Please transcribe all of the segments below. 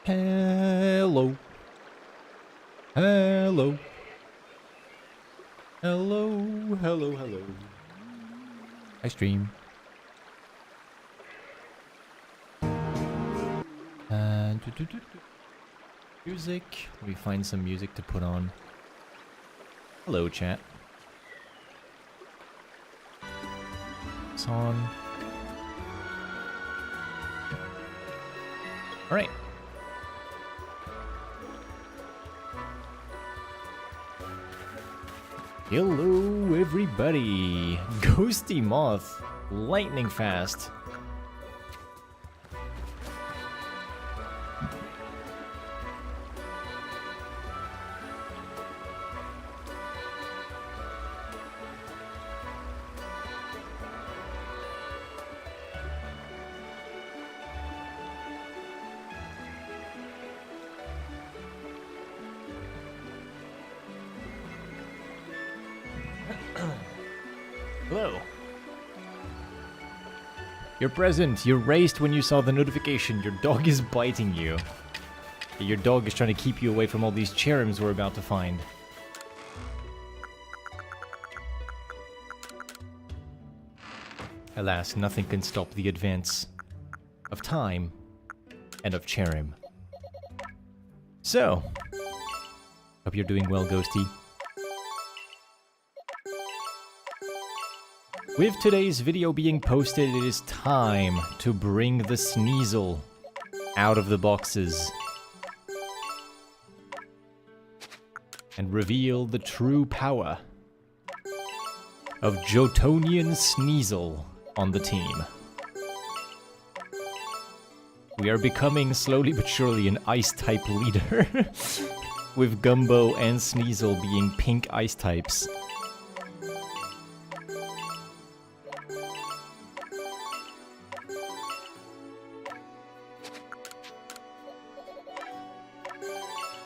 Hello. Hello. Hello, hello, hello. I stream. Music. Let me find some music to put on. Hello, chat. It's on. All right. Hello, everybody. Ghosty Moth. Lightning fast. Hello. You're present. You raced when you saw the notification. Your dog is biting you. Your dog is trying to keep you away from all these Cherrims we're about to find. Alas, nothing can stop the advance of time and of Cherrim. So, hope you're doing well, Ghosty. With today's video being posted, it is time to bring the Sneasel out of the boxes and reveal the true power of Jotonian Sneasel on the team. We are becoming slowly but surely an Ice-type leader, with Gumbo and Sneasel being pink Ice types.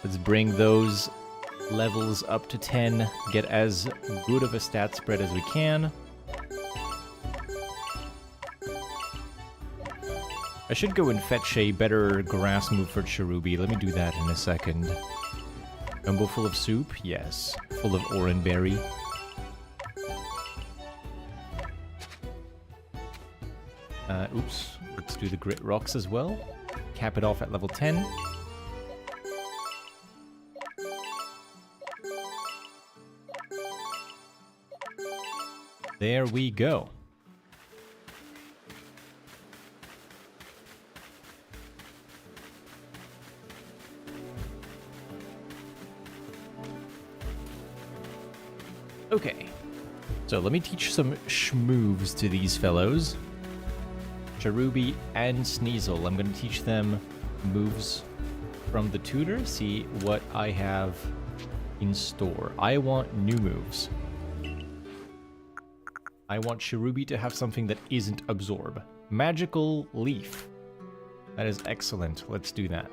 Let's bring those levels up to 10, get as good of a stat spread as we can. I should go and fetch a better grass move for Cherubi. Let me do that in a second. Gumbo full of soup? Yes. Full of oranberry. Oops. Let's do the Grit Rocks as well. Cap it off at level 10. There we go. Okay. So let me teach some schmoves to these fellows. Cherubi and Sneasel. I'm going to teach them moves from the tutor, see what I have in store. I want new moves. I want Cherubi to have something that isn't Absorb. Magical Leaf. That is excellent. Let's do that.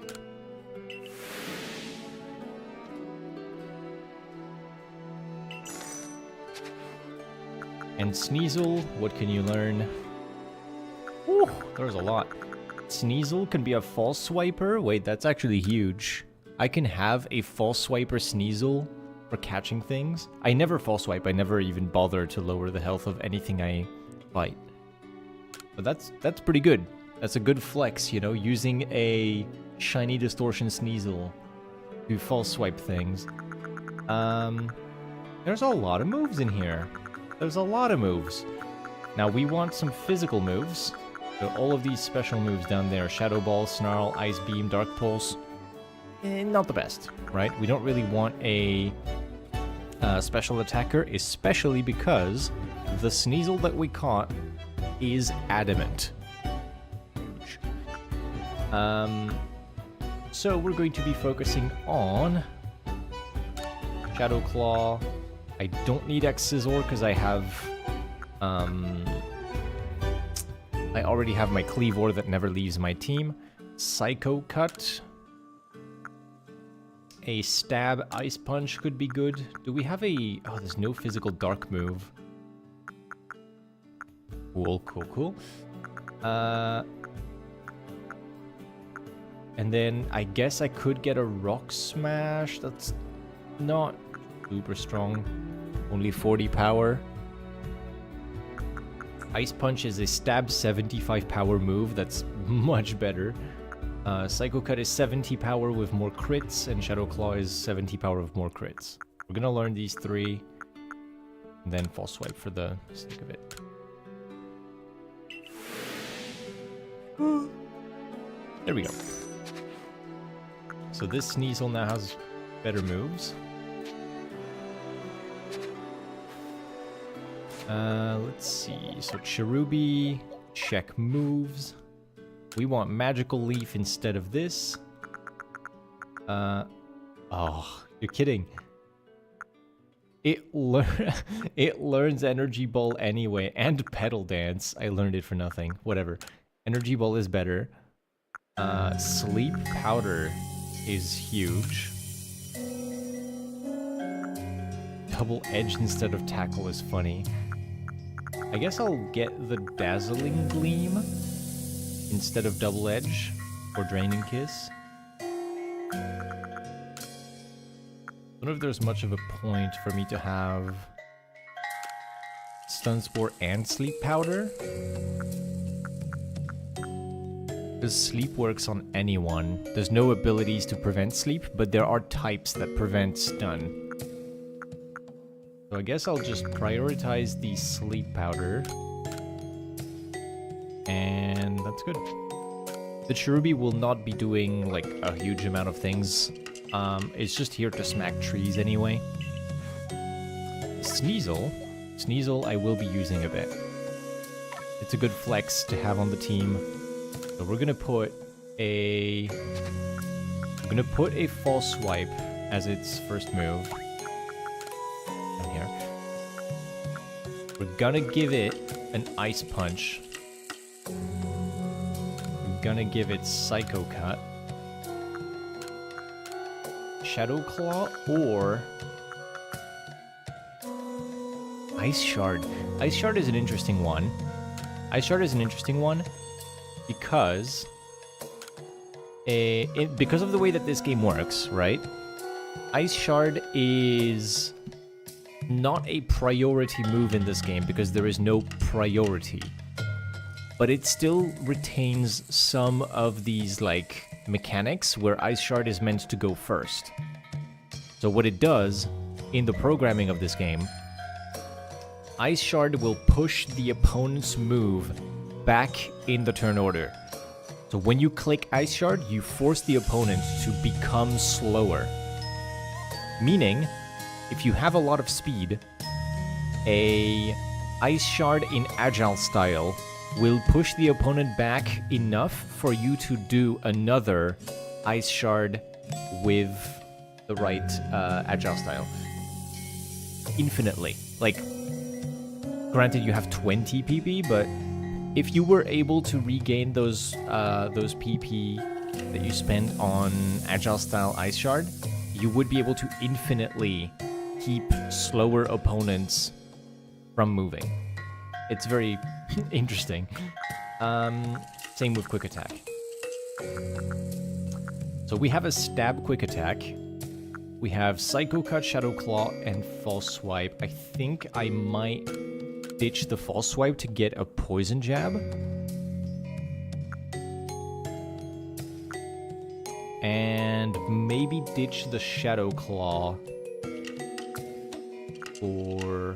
And Sneasel, what can you learn? Whew, there's a lot. Sneasel can be a False Swiper. Wait, that's actually huge. I can have a False Swiper Sneasel for catching things. I never false swipe. I never even bother to lower the health of anything I fight. But that's pretty good. That's a good flex, you know, using a shiny distortion Sneasel to false swipe things. There's a lot of moves in here. There's a lot of moves. Now we want some physical moves. So all of these special moves down there, Shadow Ball, Snarl, Ice Beam, Dark Pulse, not the best, right? We don't really want a special attacker, especially because the Sneasel that we caught is adamant. So we're going to be focusing on Shadow Claw. I don't need X-Scissor because I have I already have my Cleavor that never leaves my team. Psycho Cut. A Stab Ice Punch could be good. Do we have a... Oh, there's no physical dark move. Cool, cool, cool. And then I guess I could get a Rock Smash. That's not super strong. Only 40 power. Ice Punch is a stab 75 power move. That's much better. Psycho Cut is 70 power with more crits, and Shadow Claw is 70 power with more crits. We're gonna learn these three, and then False Swipe for the sake of it. There we go. So this Sneasel now has better moves. Let's see. So Cherubi, check moves. We want Magical Leaf instead of this. Oh, you're kidding. It learns Energy Ball anyway, and Petal Dance. I learned it for nothing. Whatever. Energy Ball is better. Sleep Powder is huge. Double Edge instead of Tackle is funny. I guess I'll get the Dazzling Gleam instead of Double Edge or Draining Kiss. I don't know if there's much of a point for me to have Stun Spore and Sleep Powder. Because sleep works on anyone. There's no abilities to prevent sleep, but there are types that prevent stun. So I guess I'll just prioritize the Sleep Powder. And that's good. The Cherubi will not be doing like a huge amount of things. It's just here to smack trees anyway. Sneasel I will be using a bit. It's a good flex to have on the team. So we're gonna put a False Swipe as its first move. Down here. We're gonna give it an Ice Punch. We're gonna give it Psycho Cut, Shadow Claw, or Ice Shard. Ice Shard is an interesting one. Because because of the way that this game works, right? Ice Shard is not a priority move in this game because there is no priority. But it still retains some of these like mechanics where Ice Shard is meant to go first. So what it does in the programming of this game, Ice Shard will push the opponent's move back in the turn order. So when you click Ice Shard, you force the opponent to become slower. Meaning, if you have a lot of speed, a Ice Shard in Agile style will push the opponent back enough for you to do another Ice Shard with the right Agile style. Infinitely. Like, granted you have 20 PP, but if you were able to regain those PP that you spend on Agile style Ice Shard, you would be able to infinitely keep slower opponents from moving. It's very interesting. Same with Quick Attack. So we have a Stab Quick Attack. We have Psycho Cut, Shadow Claw, and False Swipe. I think I might ditch the False Swipe to get a Poison Jab. And maybe ditch the Shadow Claw. Or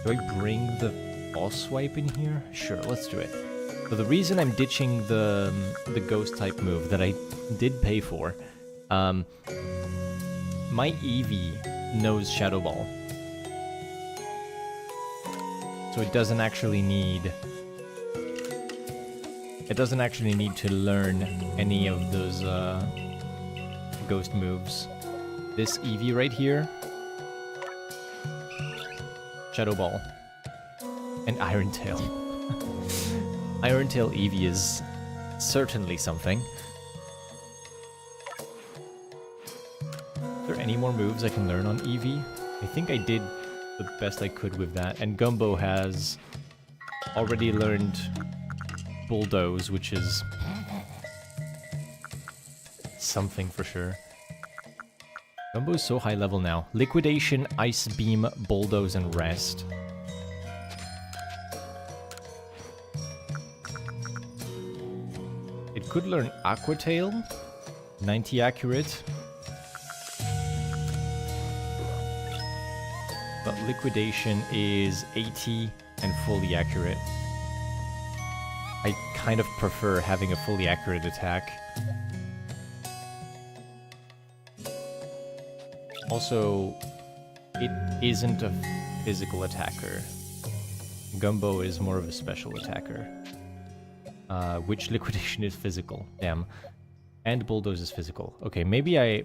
do I bring the False Swipe in here? Sure, let's do it. So the reason I'm ditching the Ghost type move that I did pay for, my Eevee knows Shadow Ball. So it doesn't actually need to learn any of those Ghost moves. This Eevee right here, Shadow Ball, and Iron Tail. Iron Tail Eevee is certainly something. Are there any more moves I can learn on Eevee? I think I did the best I could with that. And Gumbo has already learned Bulldoze, which is something for sure. Gumbo's so high level now. Liquidation, Ice Beam, Bulldoze, and Rest. It could learn Aqua Tail. 90 accurate. But Liquidation is 80 and fully accurate. I kind of prefer having a fully accurate attack. Also, it isn't a physical attacker. Gumbo is more of a special attacker. Which Liquidation is physical. Damn. And Bulldoze is physical. Okay, maybe I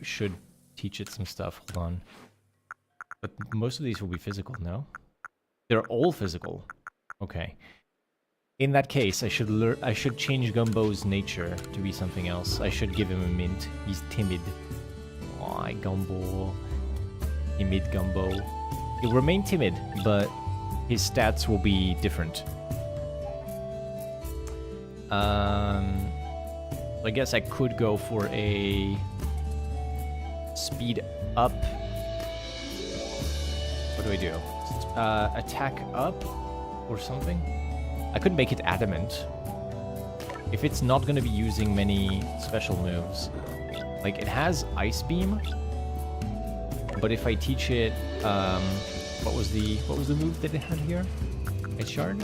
should teach it some stuff. Hold on. But most of these will be physical, no? They're all physical. Okay. In that case, I should change Gumbo's nature to be something else. I should give him a mint. He's timid. Aw, Gumbo. Timid Gumbo. He'll remain timid, but his stats will be different. I guess I could go for a speed up. What do I do? Attack up or something? I could make it adamant. If it's not going to be using many special moves. Like, it has Ice Beam. But if I teach it, what was the move that it had here? Ice Shard?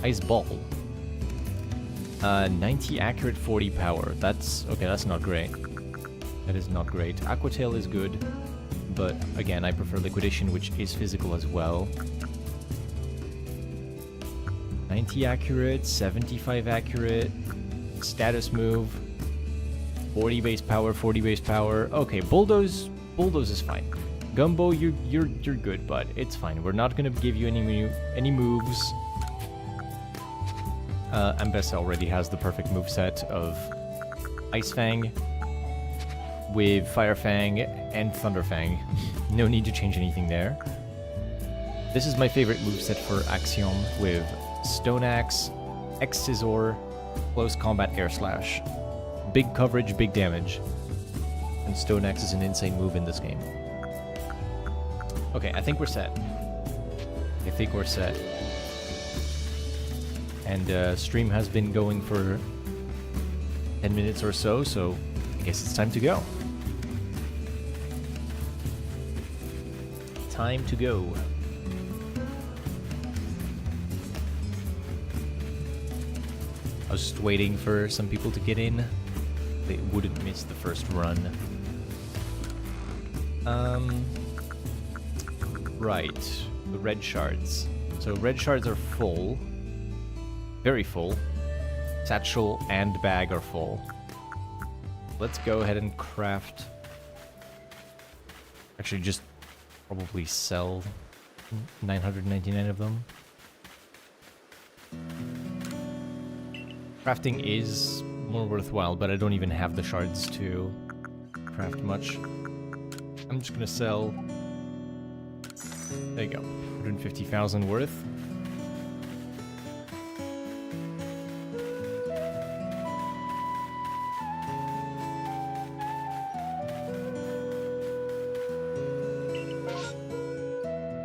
Ice Ball. 90 accurate, 40 power. That's not great. That is not great. Aqua Tail is good. But again, I prefer Liquidation, which is physical as well. 90 accurate, 75 accurate, status move, 40 base power, 40 base power. Okay, Bulldoze is fine. Gumbo, you're good, but it's fine. We're not gonna give you any moves. Ambessa already has the perfect moveset of Ice Fang with Fire Fang and Thunder Fang. No need to change anything there. This is my favorite moveset for Axiom with Stone Axe, X Scissor, Close Combat Air Slash. Big coverage, big damage. And Stone Axe is an insane move in this game. Okay, I think we're set. And stream has been going for 10 minutes or so, so I guess it's time to go. Time to go. I was just waiting for some people to get in. They wouldn't miss the first run. Right. The red shards. So red shards are full. Very full. Satchel and bag are full. Let's go ahead and craft... Actually, just probably sell 999 of them. Crafting is more worthwhile, but I don't even have the shards to craft much. I'm just gonna sell... There you go. 150,000 worth.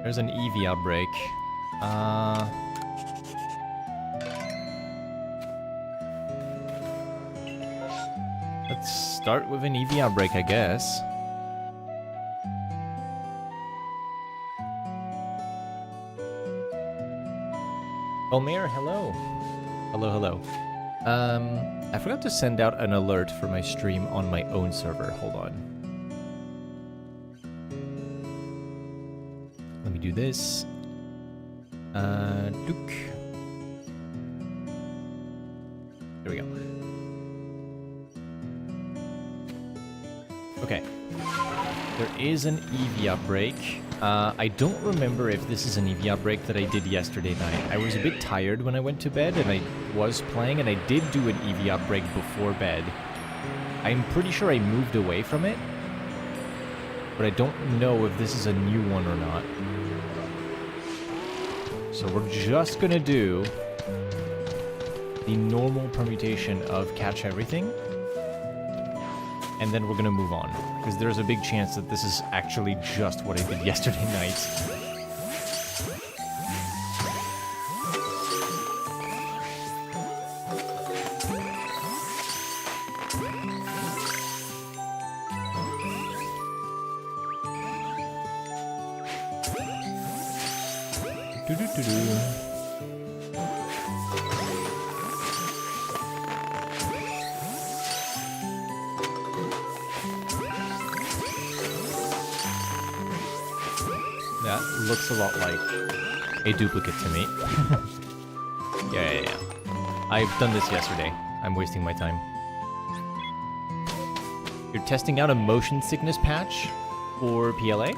There's an Eevee outbreak. Let's start with an Eevee outbreak, I guess. Elmir, hello. Hello. I forgot to send out an alert for my stream on my own server. Hold on. Let me do this. Look. There we go. Okay. There is an Eevee outbreak. I don't remember if this is an Eevee outbreak that I did yesterday night. I was a bit tired when I went to bed, and I was playing, and I did do an Eevee outbreak before bed. I'm pretty sure I moved away from it, but I don't know if this is a new one or not. So we're just gonna do the normal permutation of catch everything. and then we're gonna move on. Because there's a big chance that this is actually just what I did yesterday night. That looks a lot like a duplicate to me. Yeah. I've done this yesterday. I'm wasting my time. You're testing out a motion sickness patch for PLA?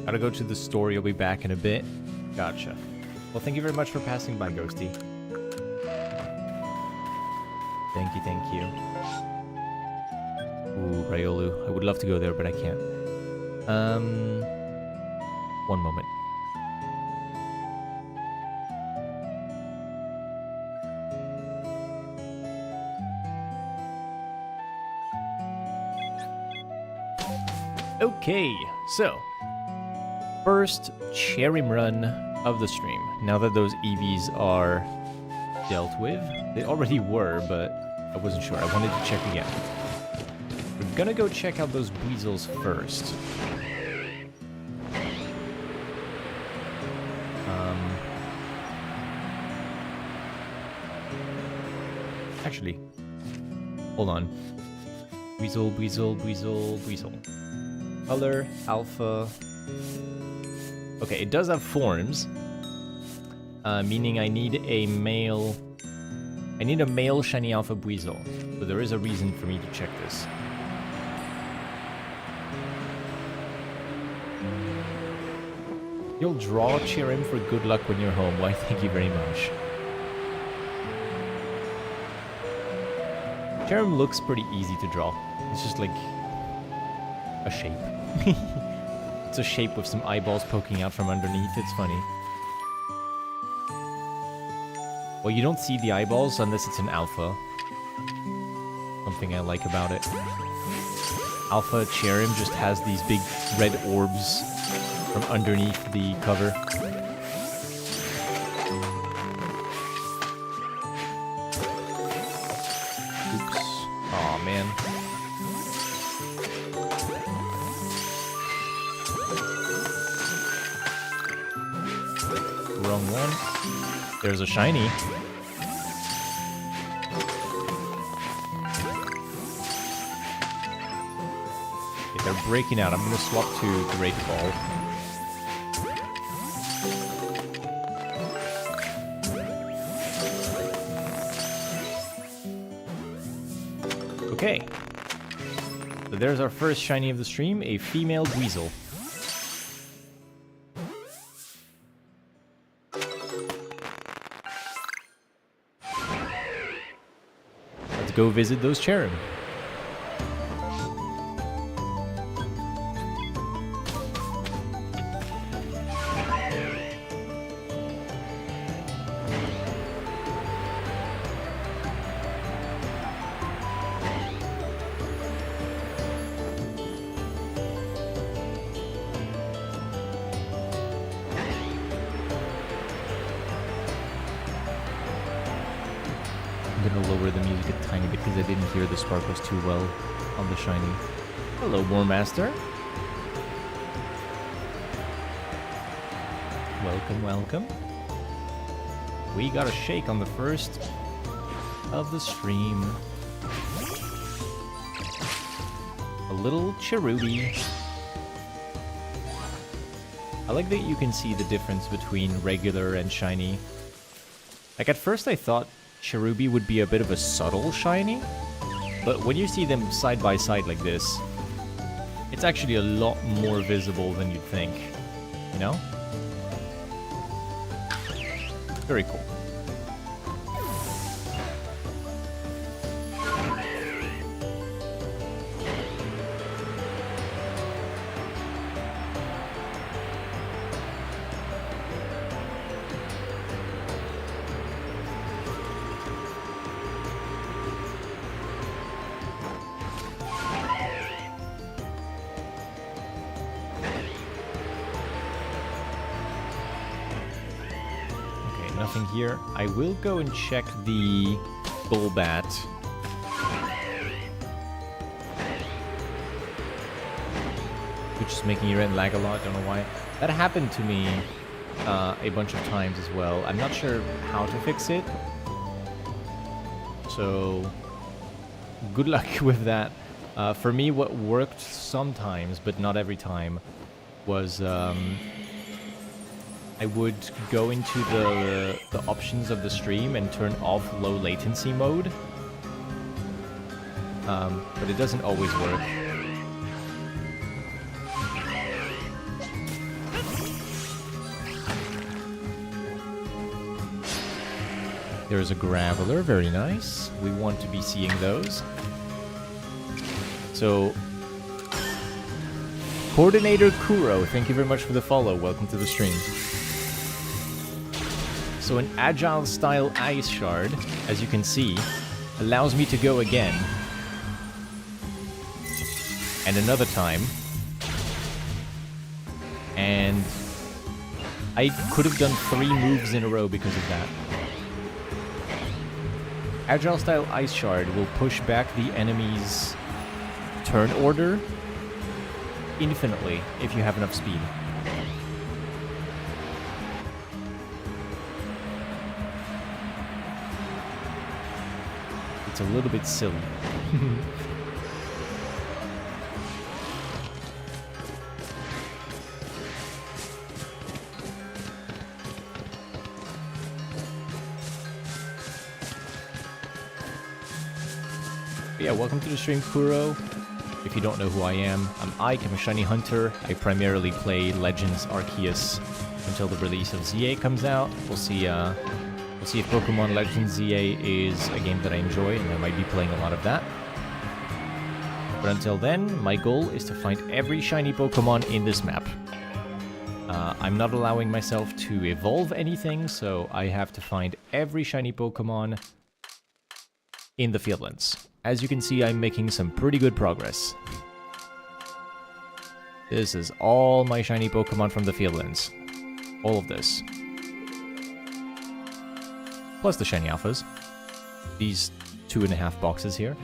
Gotta go to the store, you'll be back in a bit. Gotcha. Well, thank you very much for passing by, Ghosty. Thank you. Ooh, Riolu. I would love to go there, but I can't. One moment. Okay, so first Cherrim run of the stream. Now that those EVs are dealt with, they already were, but I wasn't sure. I wanted to check again. We're gonna go check out those weasels first. Actually, hold on. Weasel. Color, alpha. Okay, it does have forms, meaning I need a male shiny alpha Buizel. So there is a reason for me to check this. You'll draw Cherrim for good luck when you're home. Why, thank you very much. Cherrim looks pretty easy to draw. It's just like a shape. It's a shape with some eyeballs poking out from underneath. It's funny. Well, you don't see the eyeballs unless it's an alpha. Something I like about it. Alpha Cherrim just has these big red orbs from underneath the cover. Oops. Aw, man. Wrong one. There's a shiny. Okay, they're breaking out. I'm gonna swap to Great Ball. Okay. So there's our first shiny of the stream, a female Weasel. Let's go visit those Cherrim. I'm gonna lower the music a tiny bit because I didn't hear the sparkles too well on the shiny. Hello, War Master. Welcome, welcome. We got a shake on the first of the stream. A little Cherubi. I like that you can see the difference between regular and shiny. Like, at first I thought Cherubi would be a bit of a subtle shiny, but when you see them side by side like this, it's actually a lot more visible than you'd think, you know? Very cool. nothing here. I will go and check the Golbat. Which is making your end lag a lot, don't know why. That happened to me a bunch of times as well. I'm not sure how to fix it. So, good luck with that. For me, what worked sometimes, but not every time, was I would go into the options of the stream and turn off low latency mode. But it doesn't always work. There's a Graveler, very nice. We want to be seeing those. So, Coordinator Kuro, thank you very much for the follow. Welcome to the stream. So an agile style ice shard, as you can see, allows me to go again. And another time. And I could have done 3 moves in a row because of that. Agile style ice shard will push back the enemy's turn order infinitely if you have enough speed. It's a little bit silly. But yeah, welcome to the stream, Kuro. If you don't know who I am, I'm Ike, I'm a shiny hunter. I primarily play Legends Arceus until the release of ZA comes out. We'll see if Pokemon Legends ZA is a game that I enjoy, and I might be playing a lot of that. But until then, my goal is to find every shiny Pokemon in this map. I'm not allowing myself to evolve anything, so I have to find every shiny Pokemon in the Fieldlands. As you can see, I'm making some pretty good progress. This is all my shiny Pokemon from the Fieldlands. All of this. Plus the shiny alphas. These 2.5 boxes here.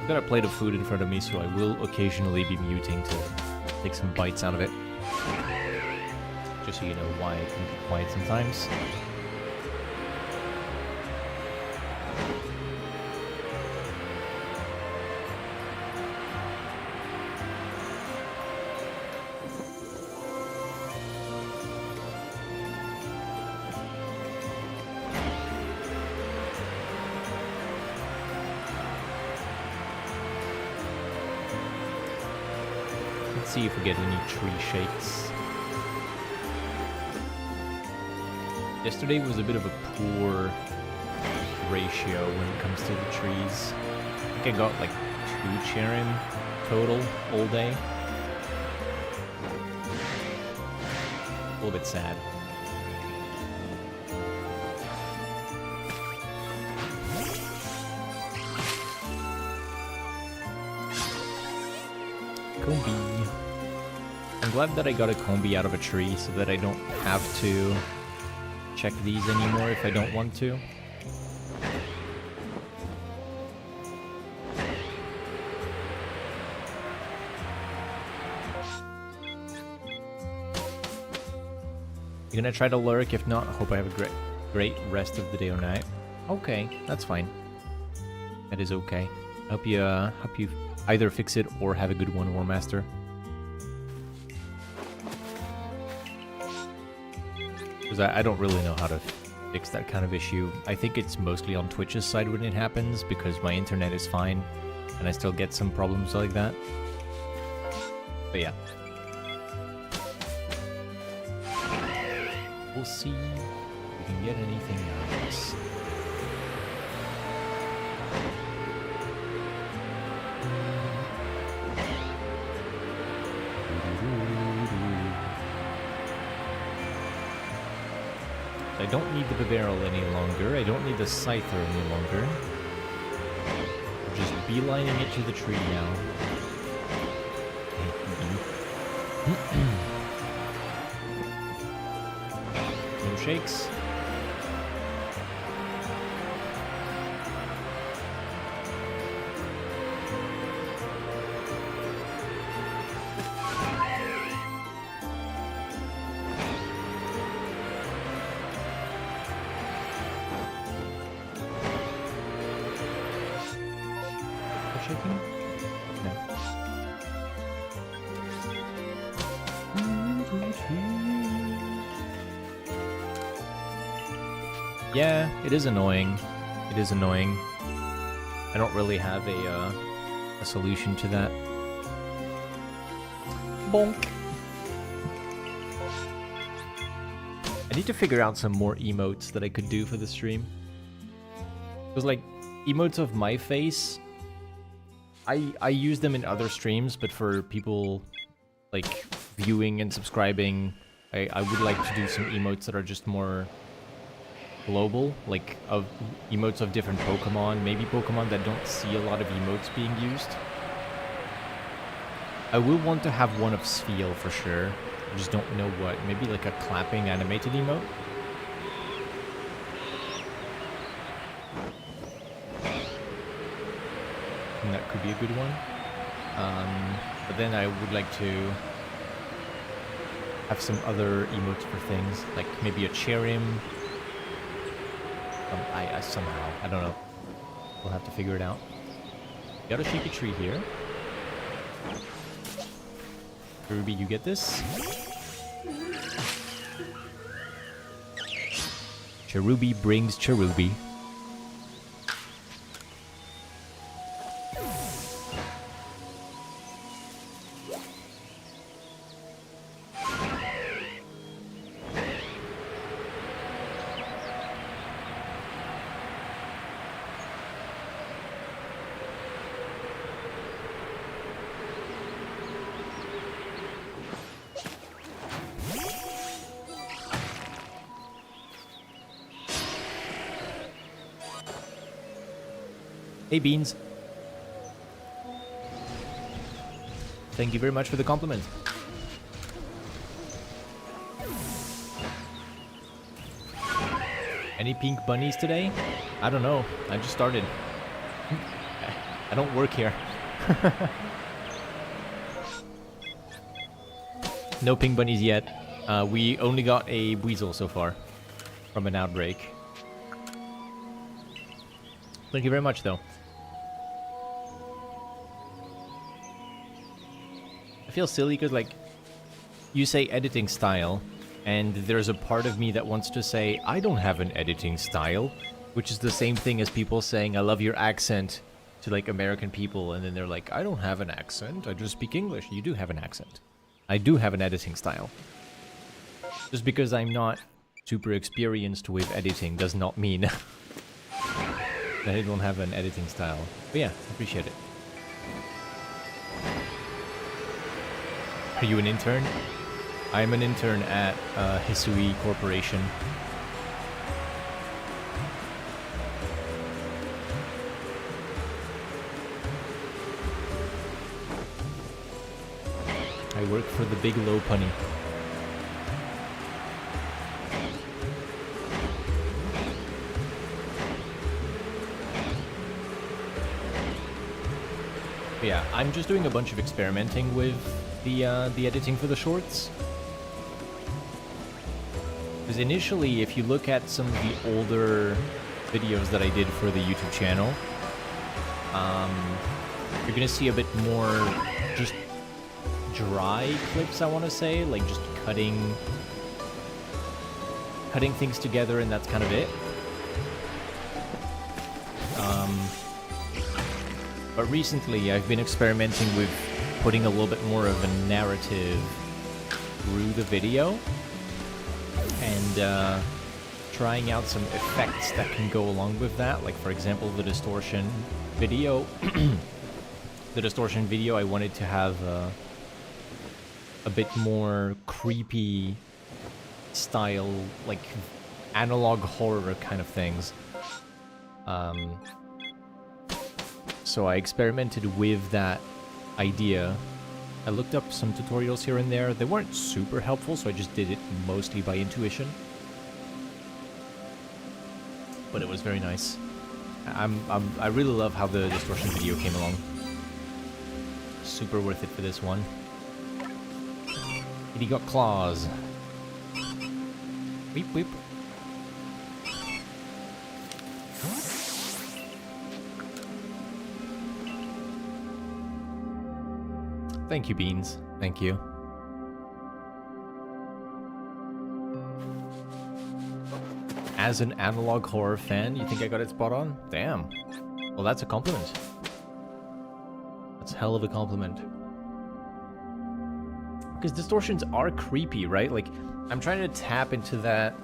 I've got a plate of food in front of me, so I will occasionally be muting to take some bites out of it. Just so you know why I can be quiet sometimes. See if we get any tree shakes. Yesterday was a bit of a poor ratio when it comes to the trees. I think I got like 2 Cherrim total all day. A little bit sad. Combi. I'm glad that I got a Combi out of a tree so that I don't have to check these anymore if I don't want to. You're gonna try to lurk, if not, I hope I have a great rest of the day or night. Okay, that's fine. That is okay. Hope you either fix it or have a good one, War Master. Because I don't really know how to fix that kind of issue. I think it's mostly on Twitch's side when it happens, because my internet is fine, and I still get some problems like that. But yeah. We'll see if we can get anything out of this. I don't need the barrel any longer. I don't need the scyther any longer. We're just beelining it to the tree now. No shakes. Yeah, it is annoying. It is annoying. I don't really have a solution to that. Bonk. I need to figure out some more emotes that I could do for the stream. Because, like, emotes of my face, I use them in other streams, but for people, like, viewing and subscribing, I would like to do some emotes that are just more global, like of emotes of different Pokemon, maybe Pokemon that don't see a lot of emotes being used. I will want to have one of Spheal for sure. I just don't know what. Maybe like a clapping animated emote. And that could be a good one. But then I would like to have some other emotes for things, like maybe a Cherrim. I somehow, I don't know. We'll have to figure it out. Got a shaky tree here. Ruby, you get this? Cherubi brings Cherubi. Hey, Beans. Thank you very much for the compliment. Any pink bunnies today? I don't know. I just started. I don't work here. No pink bunnies yet. We only got a weasel so far from an outbreak. Thank you very much, though. I feel silly because, like, you say editing style, and there's a part of me that wants to say, I don't have an editing style, which is the same thing as people saying, I love your accent to, like, American people, and then they're like, I don't have an accent, I just speak English. You do have an accent. I do have an editing style. Just because I'm not super experienced with editing does not mean that I don't have an editing style. But yeah, appreciate it. Are you an intern? I'm an intern at Hisui Corporation. I work for the Big Low Punny. But yeah, I'm just doing a bunch of experimenting with the editing for the shorts. Because initially, if you look at some of the older videos that I did for the YouTube channel, you're gonna see a bit more just dry clips, I want to say, like just cutting cutting things together, and that's kind of it. But recently, I've been experimenting with putting a little bit more of a narrative through the video, and trying out some effects that can go along with that. Like, for example, the distortion video. The distortion video, I wanted to have a bit more creepy style, like analog horror kind of things. So I experimented with that idea. I looked up some tutorials here and there. They weren't super helpful, so I just did it mostly by intuition. But it was very nice. I really love how the distortion video came along. Super worth it for this one. And he got claws. Weep, weep. Thank you, Beans. Thank you. As an analog horror fan, you think I got it spot on? Damn. Well, that's a compliment. That's a hell of a compliment. Because distortions are creepy, right? Like, I'm trying to tap into that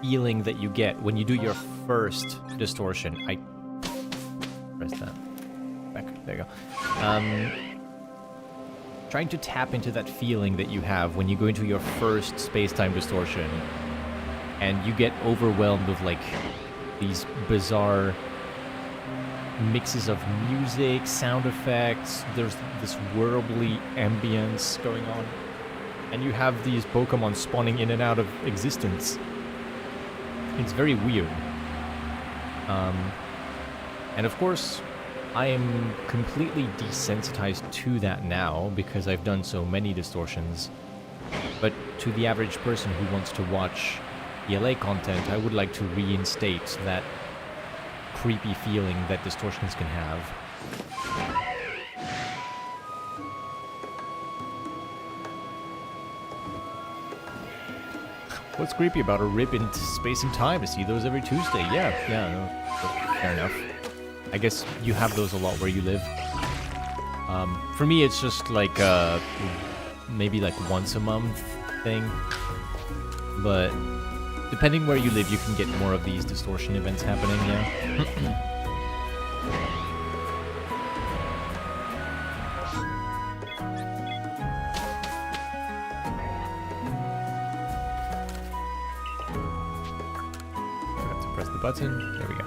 feeling that you get when you do your first distortion. I press that. Back. There you go. Trying to tap into that feeling that you have when you go into your first space-time distortion, and you get overwhelmed with, like, these bizarre mixes of music, sound effects. There's this whirly ambience going on, and you have these Pokémon spawning in and out of existence. It's very weird. And of course, I am completely desensitized to that now because I've done so many distortions. But to the average person who wants to watch ELA content, I would like to reinstate that creepy feeling that distortions can have. What's creepy about a rip in space and time to see those every Tuesday? Yeah, no, fair enough. I guess you have those a lot where you live. For me, it's just like maybe like once a month thing. But depending where you live, you can get more of these distortion events happening, yeah. I have to press the button. There we go.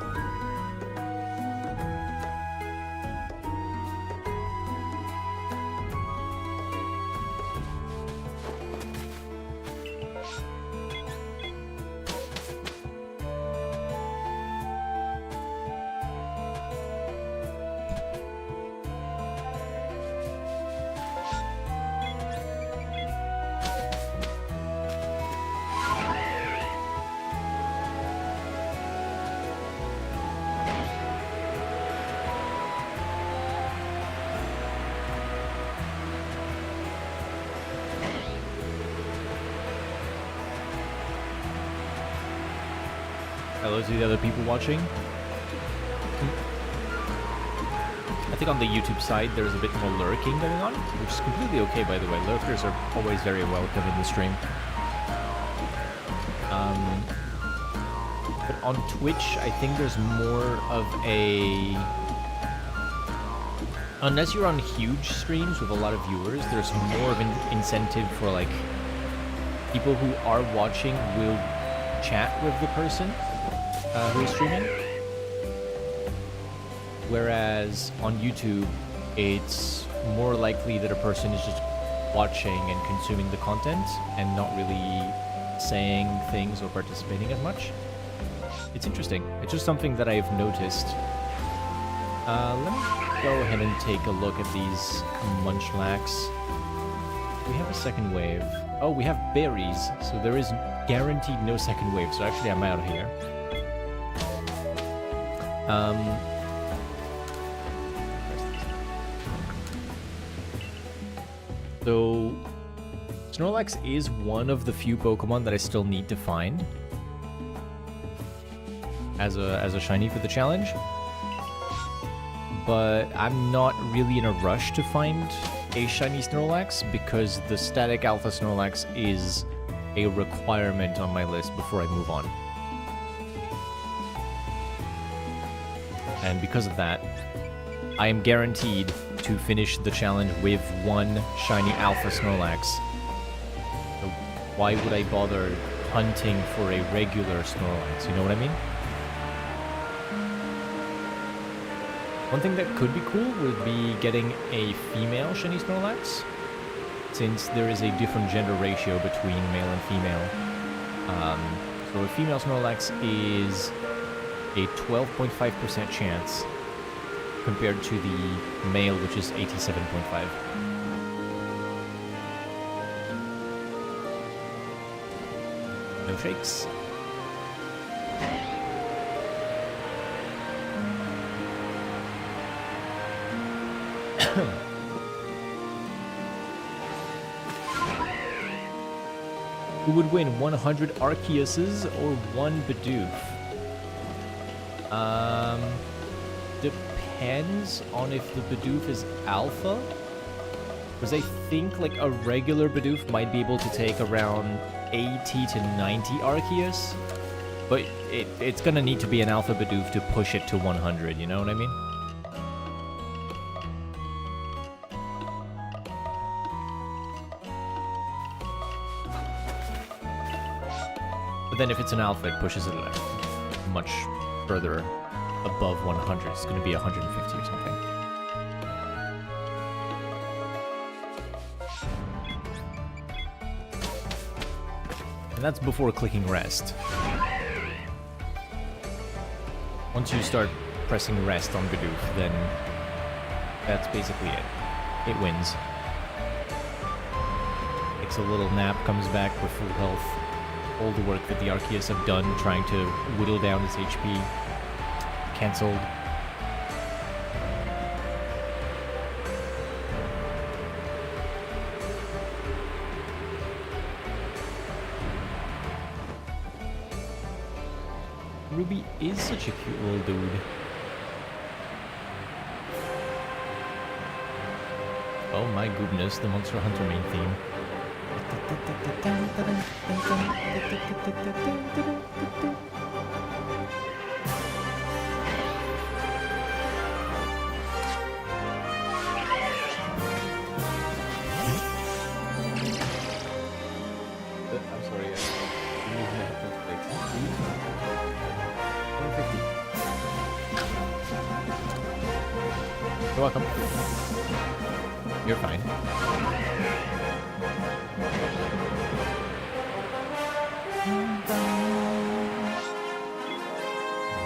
Hello to the other people watching. I think on the YouTube side there's a bit more lurking going on, which is completely okay, by the way. Lurkers are always very welcome in the stream. But on Twitch, I think there's more of a... Unless you're on huge streams with a lot of viewers, there's more of an incentive for, like, people who are watching will chat with the person who is streaming. Whereas on YouTube, it's more likely that a person is just watching and consuming the content and not really saying things or participating as much. It's interesting. It's just something that I've noticed. Let me go ahead and take a look at these munchlax. We have a second wave. Oh, we have berries, so there is guaranteed no second wave, so actually I'm out of here. So Snorlax is one of the few Pokemon that I still need to find. as a shiny for the challenge. But I'm not really in a rush to find a shiny Snorlax because the static alpha Snorlax is a requirement on my list before I move on. And because of that, I am guaranteed to finish the challenge with one shiny alpha Snorlax. So why would I bother hunting for a regular Snorlax? You know what I mean? One thing that could be cool would be getting a female shiny Snorlax, since there is a different gender ratio between male and female. So a female Snorlax is a 12.5% chance compared to the male, which is 87.5. No shakes. Who would win, 100 Arceuses or 1 Bidoof? Depends on if the Bidoof is alpha. Because I think like a regular Bidoof might be able to take around 80 to 90 Arceus. But it's gonna need to be an alpha Bidoof to push it to 100, you know what I mean? But then if it's an alpha, it pushes it like much further above 100. It's going to be 150 or something. And that's before clicking rest. Once you start pressing rest on Bidoof, then that's basically it. It wins. Takes a little nap, comes back with full health. All the work that the Arceus have done trying to whittle down its HP. Cancelled. Ruby is such a cute little dude. Oh my goodness, the Monster Hunter main theme. I'm sorry, You're welcome. You're fine.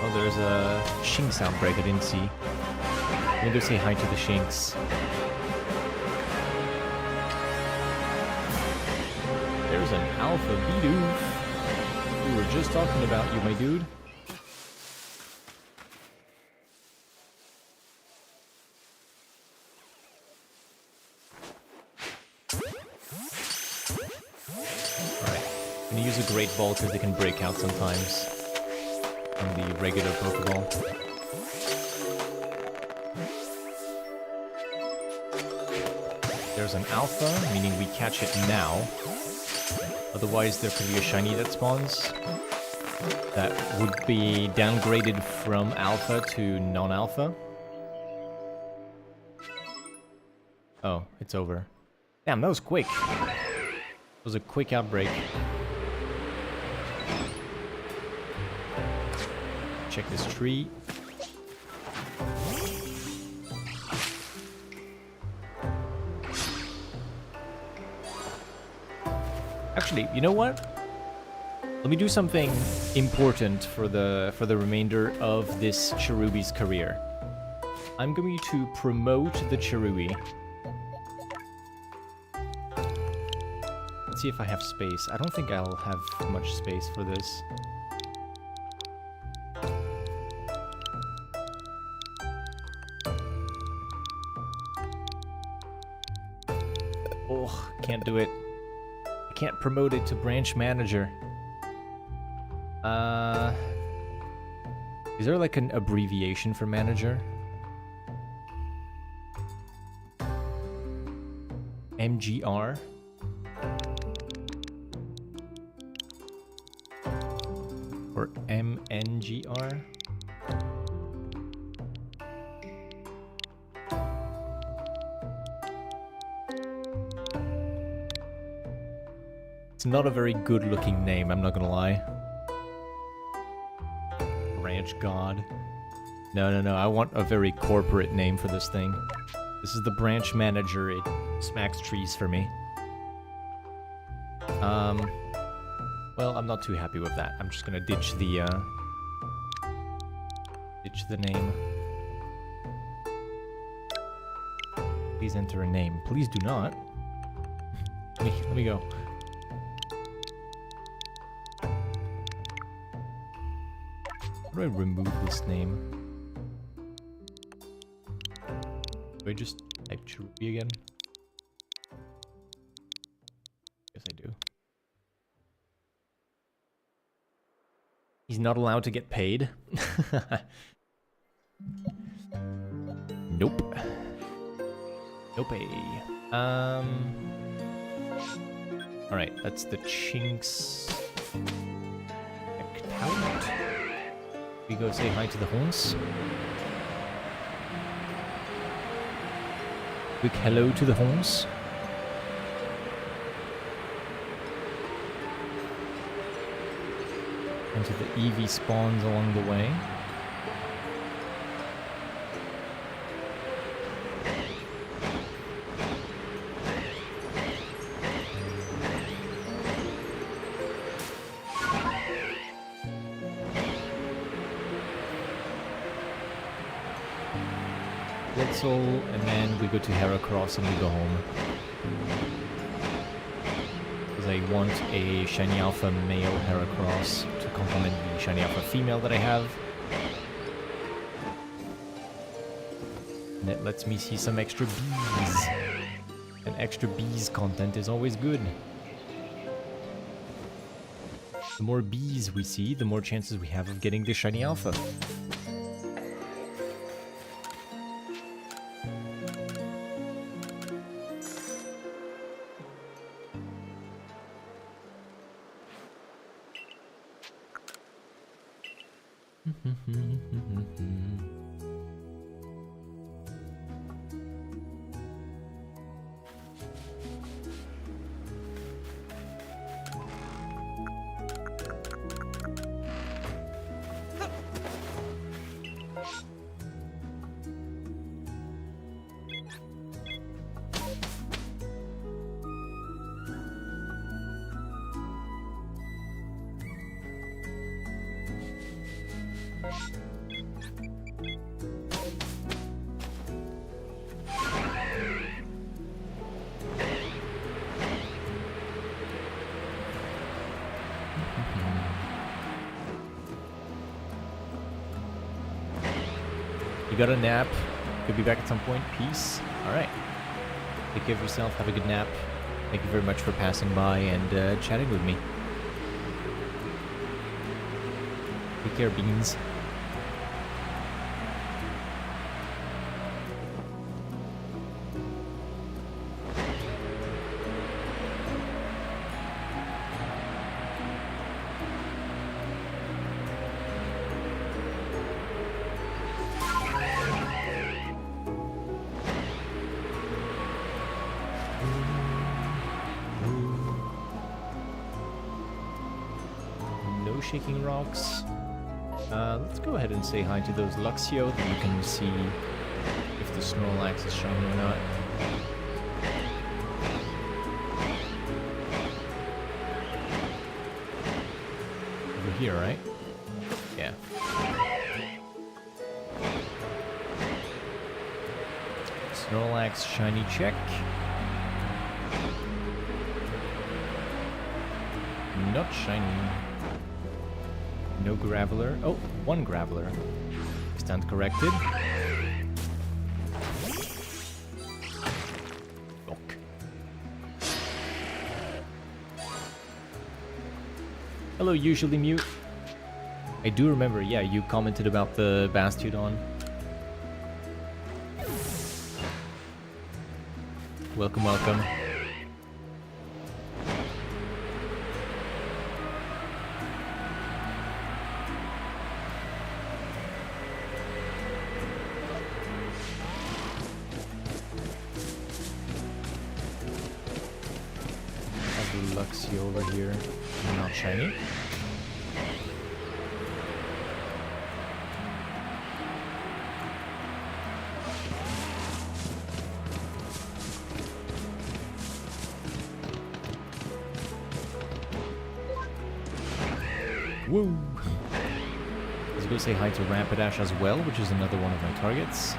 Oh, there's a Shinx outbreak I didn't see. I'm gonna go say hi to the Shinx. There's an Alpha Bidoof. We were just talking about you, my dude. Alright, I'm gonna use a Great Ball because they can break out sometimes from the regular Pokeball. There's an Alpha, meaning we catch it now. Otherwise, there could be a shiny that spawns that would be downgraded from Alpha to non-Alpha. Oh, it's over. Damn, that was quick. It was a quick outbreak. Check this tree. Actually, you know what? Let me do something important for the remainder of this Cherubi's career. I'm going to promote the Cherubi. Let's see if I have space. I don't think I'll have much space for this. Oh, can't do it. Can't promote it to branch manager. Is there like an abbreviation for manager? MGR? Or MNGR? It's not a very good looking name, I'm not gonna lie. Branch God. No, I want a very corporate name for this thing. This is the branch manager, it smacks trees for me. Well, I'm not too happy with that. I'm just gonna ditch the name. Please enter a name. Please do not. Let me go. How do I remove this name? Do I just type Cherrim again? Yes, I do. He's not allowed to get paid? Nope. Nope. Alright, that's the Chinks account. We go say hi to the horns. Quick hello to the horns. And to the EV spawns along the way. And then we go to Heracross and we go home. Because I want a Shiny Alpha male Heracross to complement the Shiny Alpha female that I have. And it lets me see some extra bees. And extra bees content is always good. The more bees we see, the more chances we have of getting the Shiny Alpha. You got a nap. Could be back at some point. Peace. Alright. Take care of yourself. Have a good nap. Thank you very much for passing by and chatting with me. Take care, Beans. Shaking rocks. Let's go ahead and say hi to those Luxio, then you can see if the Snorlax is shiny or not. Over here, right? Yeah. Snorlax shiny check. Not shiny. No Graveler. Oh, one Graveler. Stand corrected. Look. Hello, usually mute. I do remember, yeah, you commented about the Bastiodon. Welcome, welcome. Have Luxio over here. Not shiny. Woo! Let's go say hi to Rapidash as well, which is another one of my targets.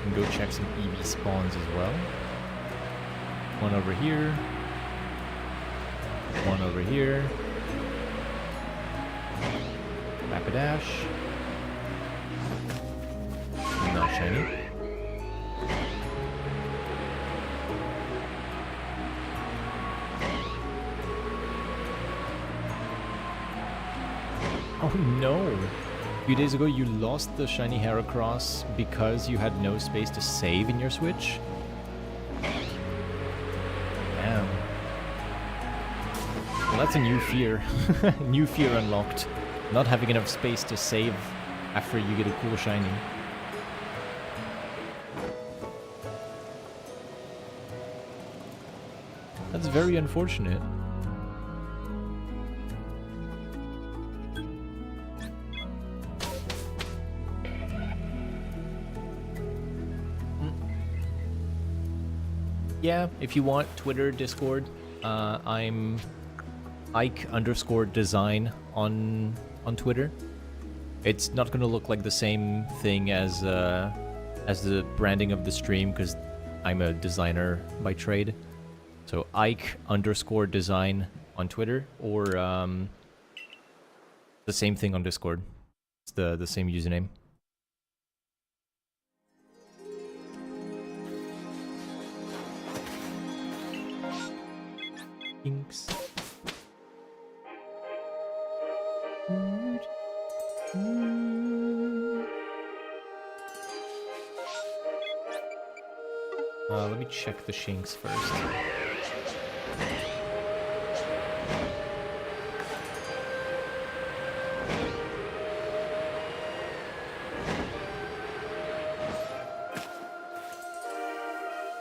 And go check some EV spawns as well. One over here. One over here. Rapidash. Not shiny. Oh no! A few days ago you lost the shiny Heracross because you had no space to save in your Switch? Damn. Well, that's a new fear. New fear unlocked. Not having enough space to save after you get a cool shiny. That's very unfortunate. Yeah, if you want Twitter, Discord, I'm Ike_design on Twitter. It's not gonna look like the same thing as the branding of the stream because I'm a designer by trade. So Ike_design on Twitter, or the same thing on Discord. It's the same username. Inks. Let me check the Shinx first.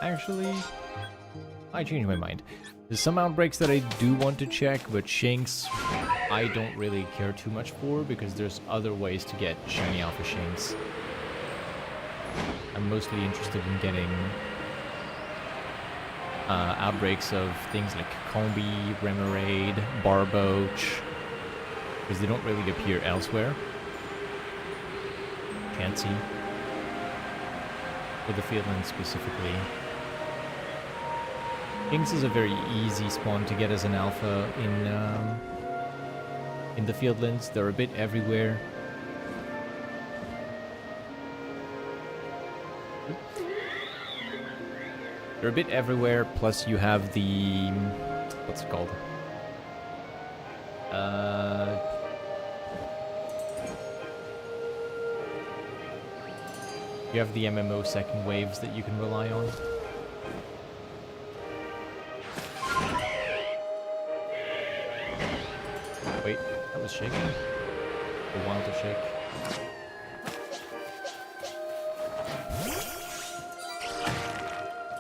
Actually, I changed my mind. There's some outbreaks that I do want to check, but Shinx, I don't really care too much for because there's other ways to get shiny Alpha Shinx. I'm mostly interested in getting outbreaks of things like Combi, Remoraid, Barboach, because they don't really appear elsewhere. Chansey. For the Fieldlands specifically. Shinx is a very easy spawn to get as an alpha in the Fieldlands. They're a bit everywhere. They're a bit everywhere, plus you have the... what's it called? You have the MMO second waves that you can rely on. Wait, that was shaking? A while to shake.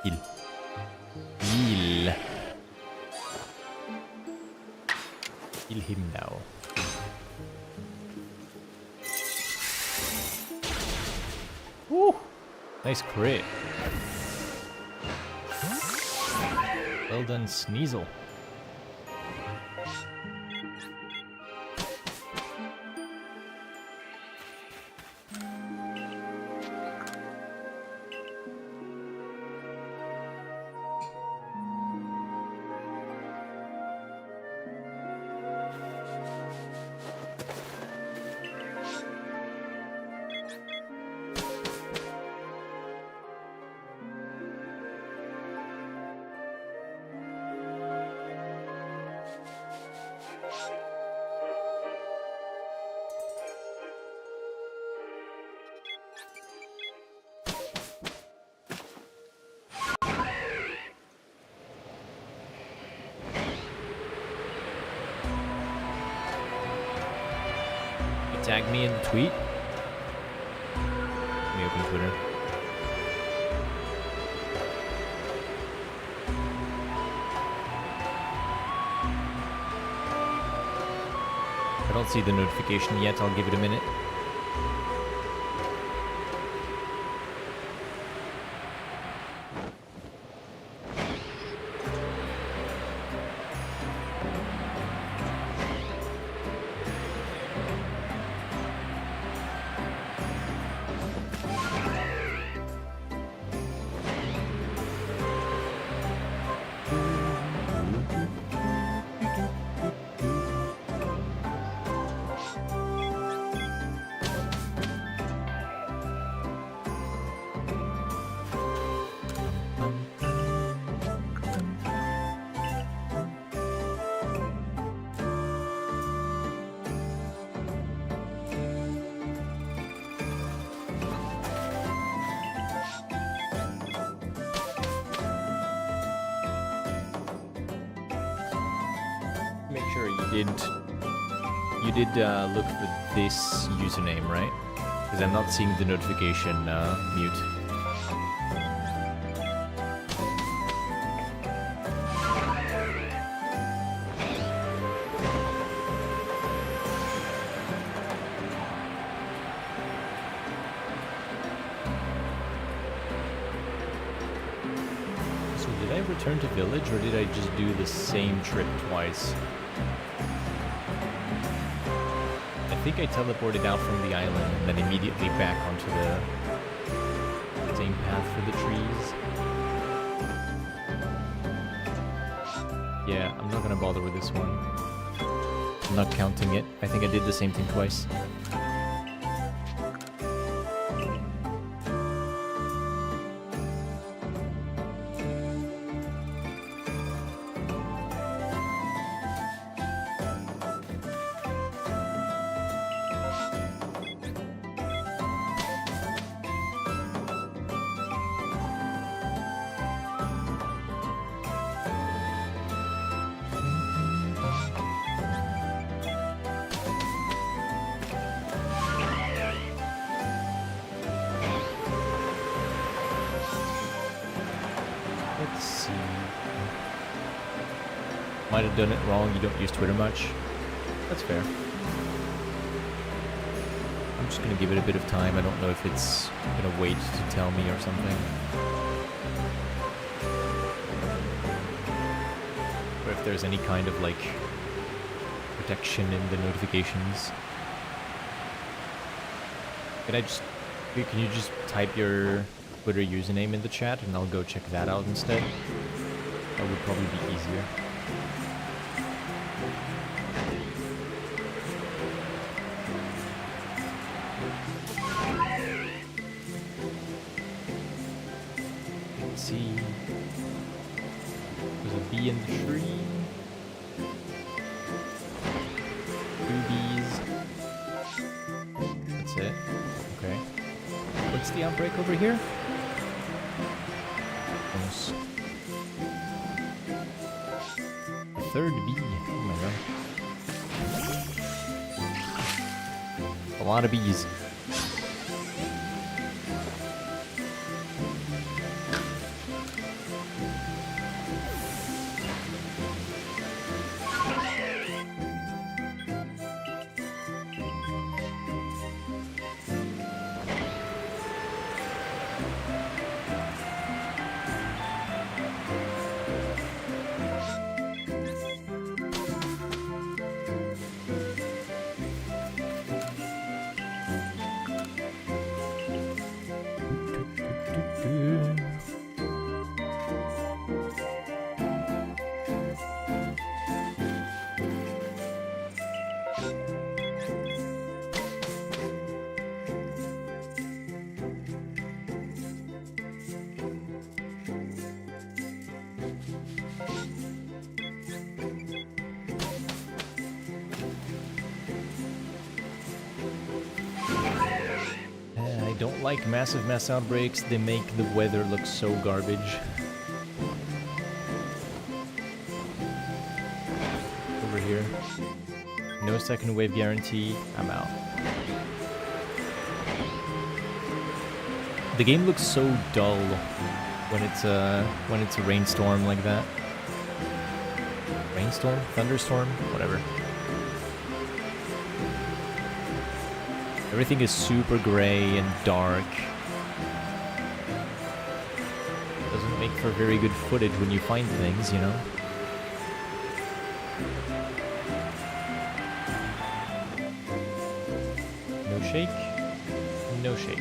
Heal. Heal. Heal him now. Woo! Nice crit. Well done, Sneasel. Tag me in the tweet. Let me open Twitter. I don't see the notification yet. I'll give it a minute. Make sure you did look for this username, right? Because I'm not seeing the notification mute. So did I return to village or did I just do the same trip twice? I think I teleported out from the island and then immediately back onto the same path for the trees. Yeah, I'm not gonna bother with this one. I'm not counting it. I think I did the same thing twice. Let's see. Might have done it wrong. You don't use Twitter much. That's fair. I'm just gonna give it a bit of time. I don't know if it's gonna wait to tell me or something. Or if there's any kind of like protection in the notifications. Can you just type your Twitter username in the chat and I'll go check that out instead? That would probably be easier. Let's see. There's a bee in the tree. 2 bees. That's it. Okay. What's the outbreak over here? A 3rd bee. Oh my god. A lot of bees. Don't like massive mass outbreaks, they make the weather look so garbage. Over here. No second wave guarantee. I'm out. The game looks so dull when it's a rainstorm like that. Rainstorm? Thunderstorm? Whatever. Everything is super gray and dark. Doesn't make for very good footage when you find things, you know? No shake. No shake.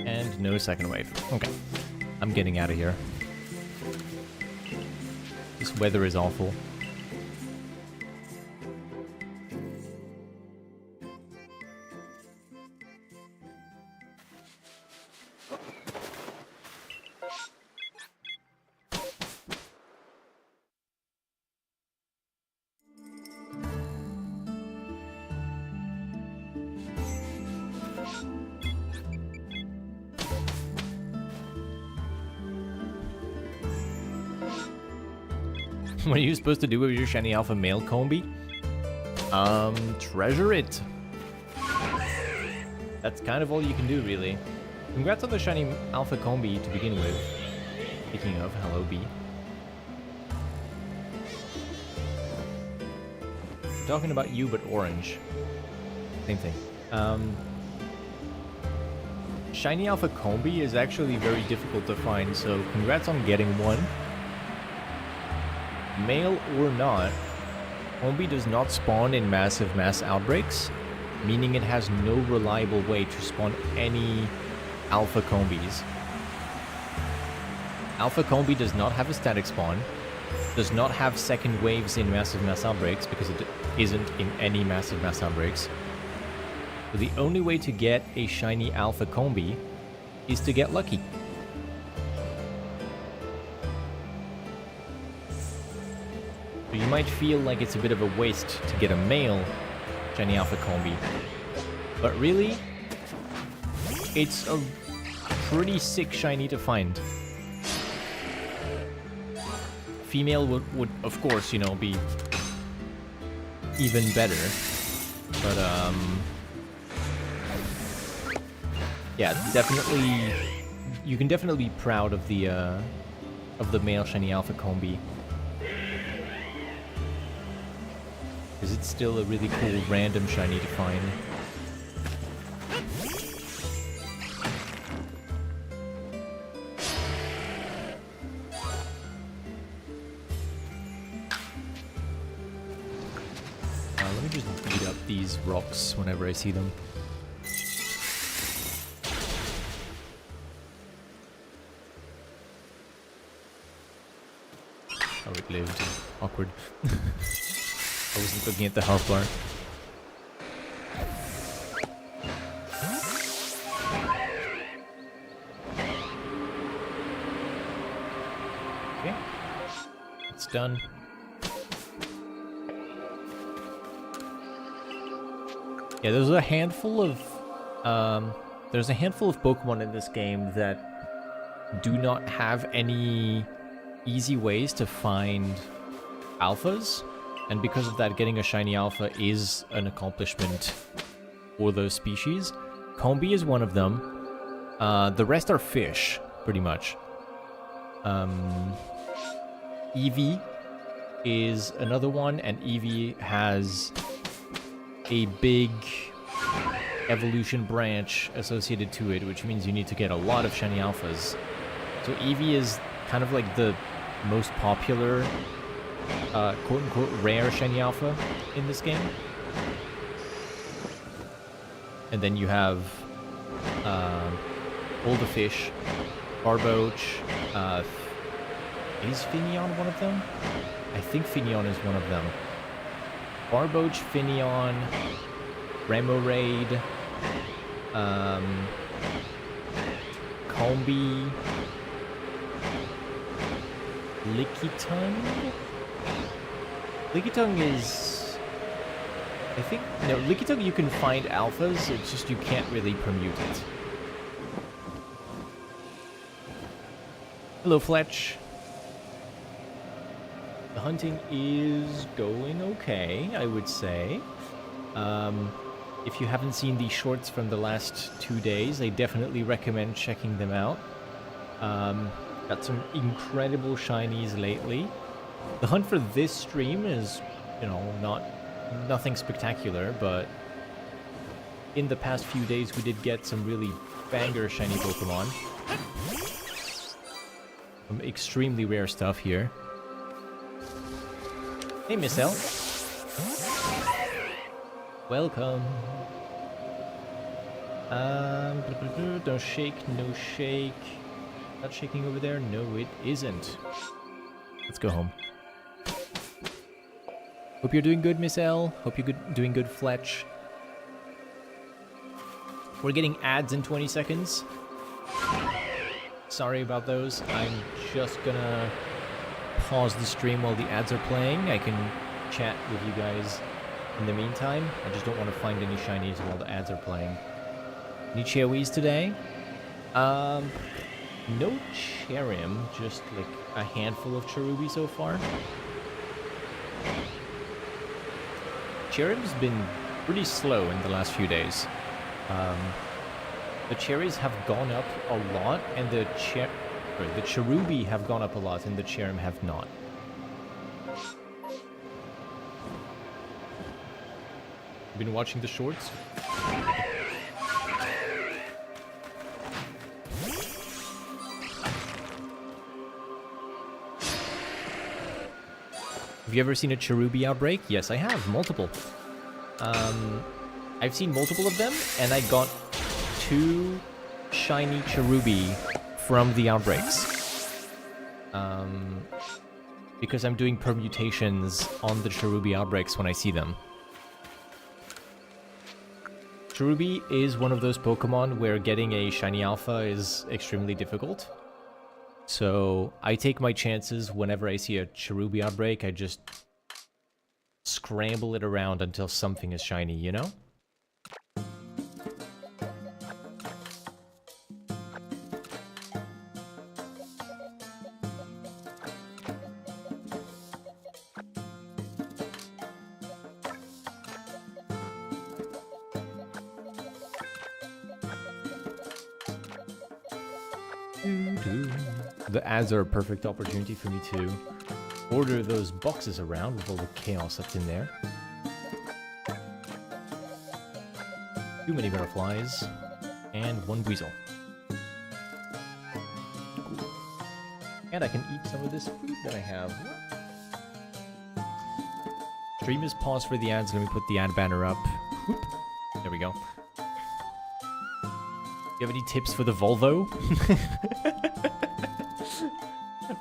And no second wave. Okay. I'm getting out of here. This weather is awful. What are you supposed to do with your shiny alpha male Combi? Treasure it. That's kind of all you can do, really. Congrats on the shiny alpha Combi to begin with. Speaking of, hello B. I'm talking about you, but orange. Same thing. Shiny alpha Combi is actually very difficult to find, so congrats on getting one. Male or not, Combi does not spawn in massive mass outbreaks, meaning it has no reliable way to spawn any alpha Combis. Alpha Combi does not have a static spawn, does not have second waves in massive mass outbreaks because it isn't in any massive mass outbreaks. So the only way to get a shiny alpha Combi is to get lucky. So you might feel like it's a bit of a waste to get a male shiny alpha Combi, but really, it's a pretty sick shiny to find. Female would of course, you know, be even better, but yeah, definitely, you can definitely be proud of the male shiny alpha Combi. Because it's still a really cool random shiny to find. Let me just beat up these rocks whenever I see them. Oh, it lived. Awkward. I wasn't looking at the health bar. Okay. It's done. Yeah, there's a handful of Pokemon in this game that do not have any easy ways to find alphas. And because of that, getting a shiny alpha is an accomplishment for those species. Combi is one of them. The rest are fish, pretty much. Eevee is another one, and Eevee has a big evolution branch associated to it, which means you need to get a lot of shiny alphas. So Eevee is kind of like the most popular quote-unquote rare shiny alpha in this game. And then you have all the fish, Barboach, is Finneon one of them? I think Finneon is one of them. Barboach, Finneon, Remoraid, Combi, Lickitung. Lickitung is... I think... No, Lickitung you can find alphas, it's just you can't really permute it. Hello, Fletch. The hunting is going okay, I would say. If you haven't seen the shorts from the last 2 days, I definitely recommend checking them out. Got some incredible shinies lately. The hunt for this stream is, you know, nothing spectacular, but in the past few days we did get some really banger shiny Pokemon. Some extremely rare stuff here. Hey, Miss L. Welcome. Don't shake, no shake. Not shaking over there? No, it isn't. Let's go home. Hope you're doing good, Miss L. Hope you're doing good, Fletch. We're getting ads in 20 seconds. Sorry about those. I'm just gonna pause the stream while the ads are playing. I can chat with you guys in the meantime. I just don't want to find any shinies while the ads are playing. Any Cheowies today? No Cherrim, just like a handful of Cherubi so far. Cherrim's been pretty slow in the last few days. The cherries have gone up a lot, and the Cherubi have gone up a lot, and the Cherrim have not. Been watching the shorts? Have you ever seen a Cherubi outbreak? Yes, I have. Multiple. I've seen multiple of them, and I got 2 shiny Cherubi from the outbreaks. Because I'm doing permutations on the Cherubi outbreaks when I see them. Cherubi is one of those Pokemon where getting a shiny alpha is extremely difficult. So I take my chances whenever I see a Cherubi outbreak. I just scramble it around until something is shiny, you know? The ads are a perfect opportunity for me to order those boxes around with all the chaos that's in there. Too many butterflies and 1 weasel. Cool. And I can eat some of this food that I have. Stream is paused for the ads. Let me put the ad banner up. Whoop. There we go. You have any tips for the Volvo?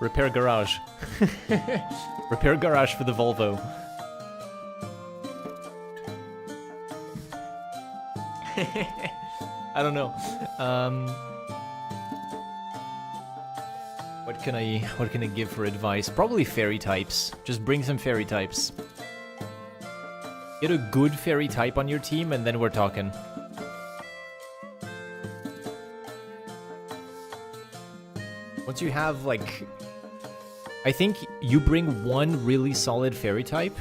Repair garage. Repair garage for the Volvo. I don't know. What can I give for advice? Probably fairy types. Just bring some fairy types. Get a good fairy type on your team and then we're talking. Once you have, like... I think you bring one really solid fairy type,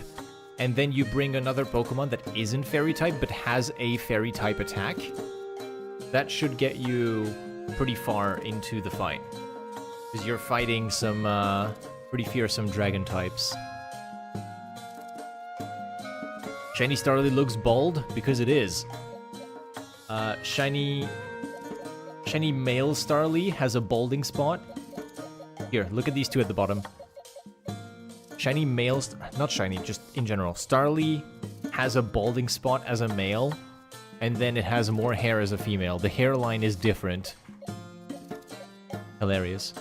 and then you bring another Pokemon that isn't fairy type, but has a fairy type attack. That should get you pretty far into the fight. Because you're fighting some pretty fearsome dragon types. Shiny Starly looks bald, because it is. Shiny male Starly has a balding spot. Here, look at these 2 at the bottom. Shiny male... Not shiny, just in general. Starly has a balding spot as a male, and then it has more hair as a female. The hairline is different. Hilarious.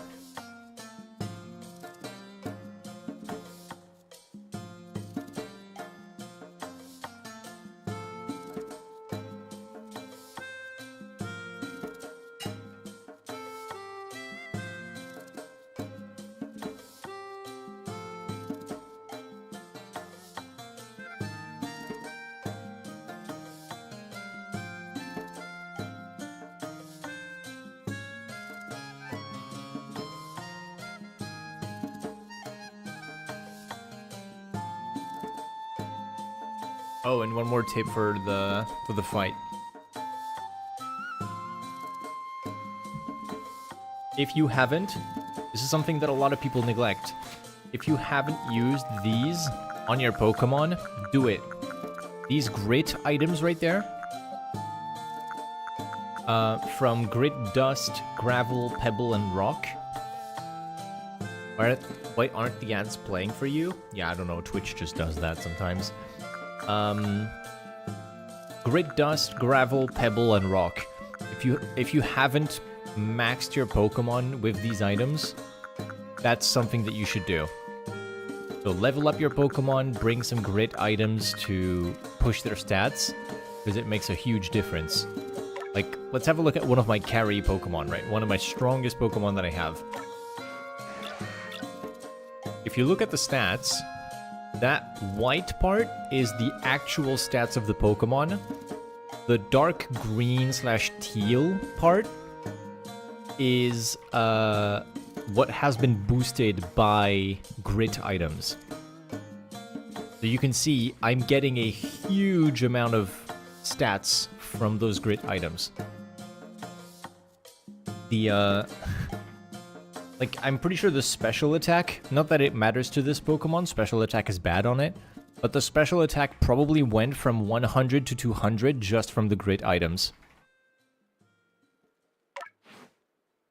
Oh, and one more tip for the fight. If you haven't, this is something that a lot of people neglect. If you haven't used these on your Pokemon, do it. These grit items right there, from Grit, Dust, Gravel, Pebble, and Rock. Why aren't the ads playing for you? Yeah, I don't know, Twitch just does that sometimes. Grit, Dust, Gravel, Pebble, and Rock. If you haven't maxed your Pokemon with these items, that's something that you should do. So level up your Pokemon, bring some grit items to push their stats, because it makes a huge difference. Like, let's have a look at one of my carry Pokemon, right? One of my strongest Pokemon that I have. If you look at the stats, that white part is the actual stats of the Pokemon. The dark green / teal part is what has been boosted by grit items. So you can see I'm getting a huge amount of stats from those grit items. The like, I'm pretty sure the special attack, not that it matters to this Pokemon, special attack is bad on it, but the special attack probably went from 100 to 200 just from the grit items.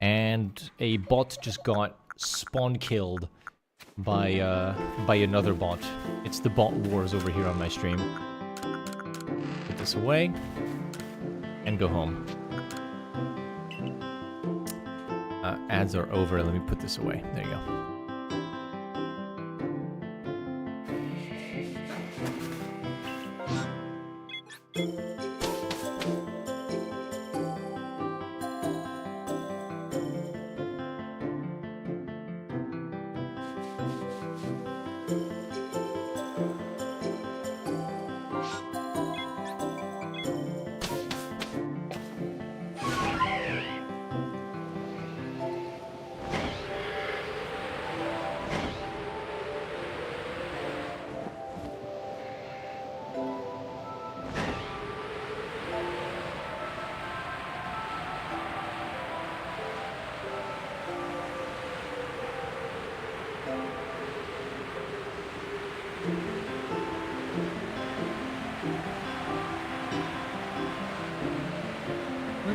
And a bot just got spawn killed by another bot. It's the bot wars over here on my stream. Put this away and go home. Ads are over. Let me put this away. There you go.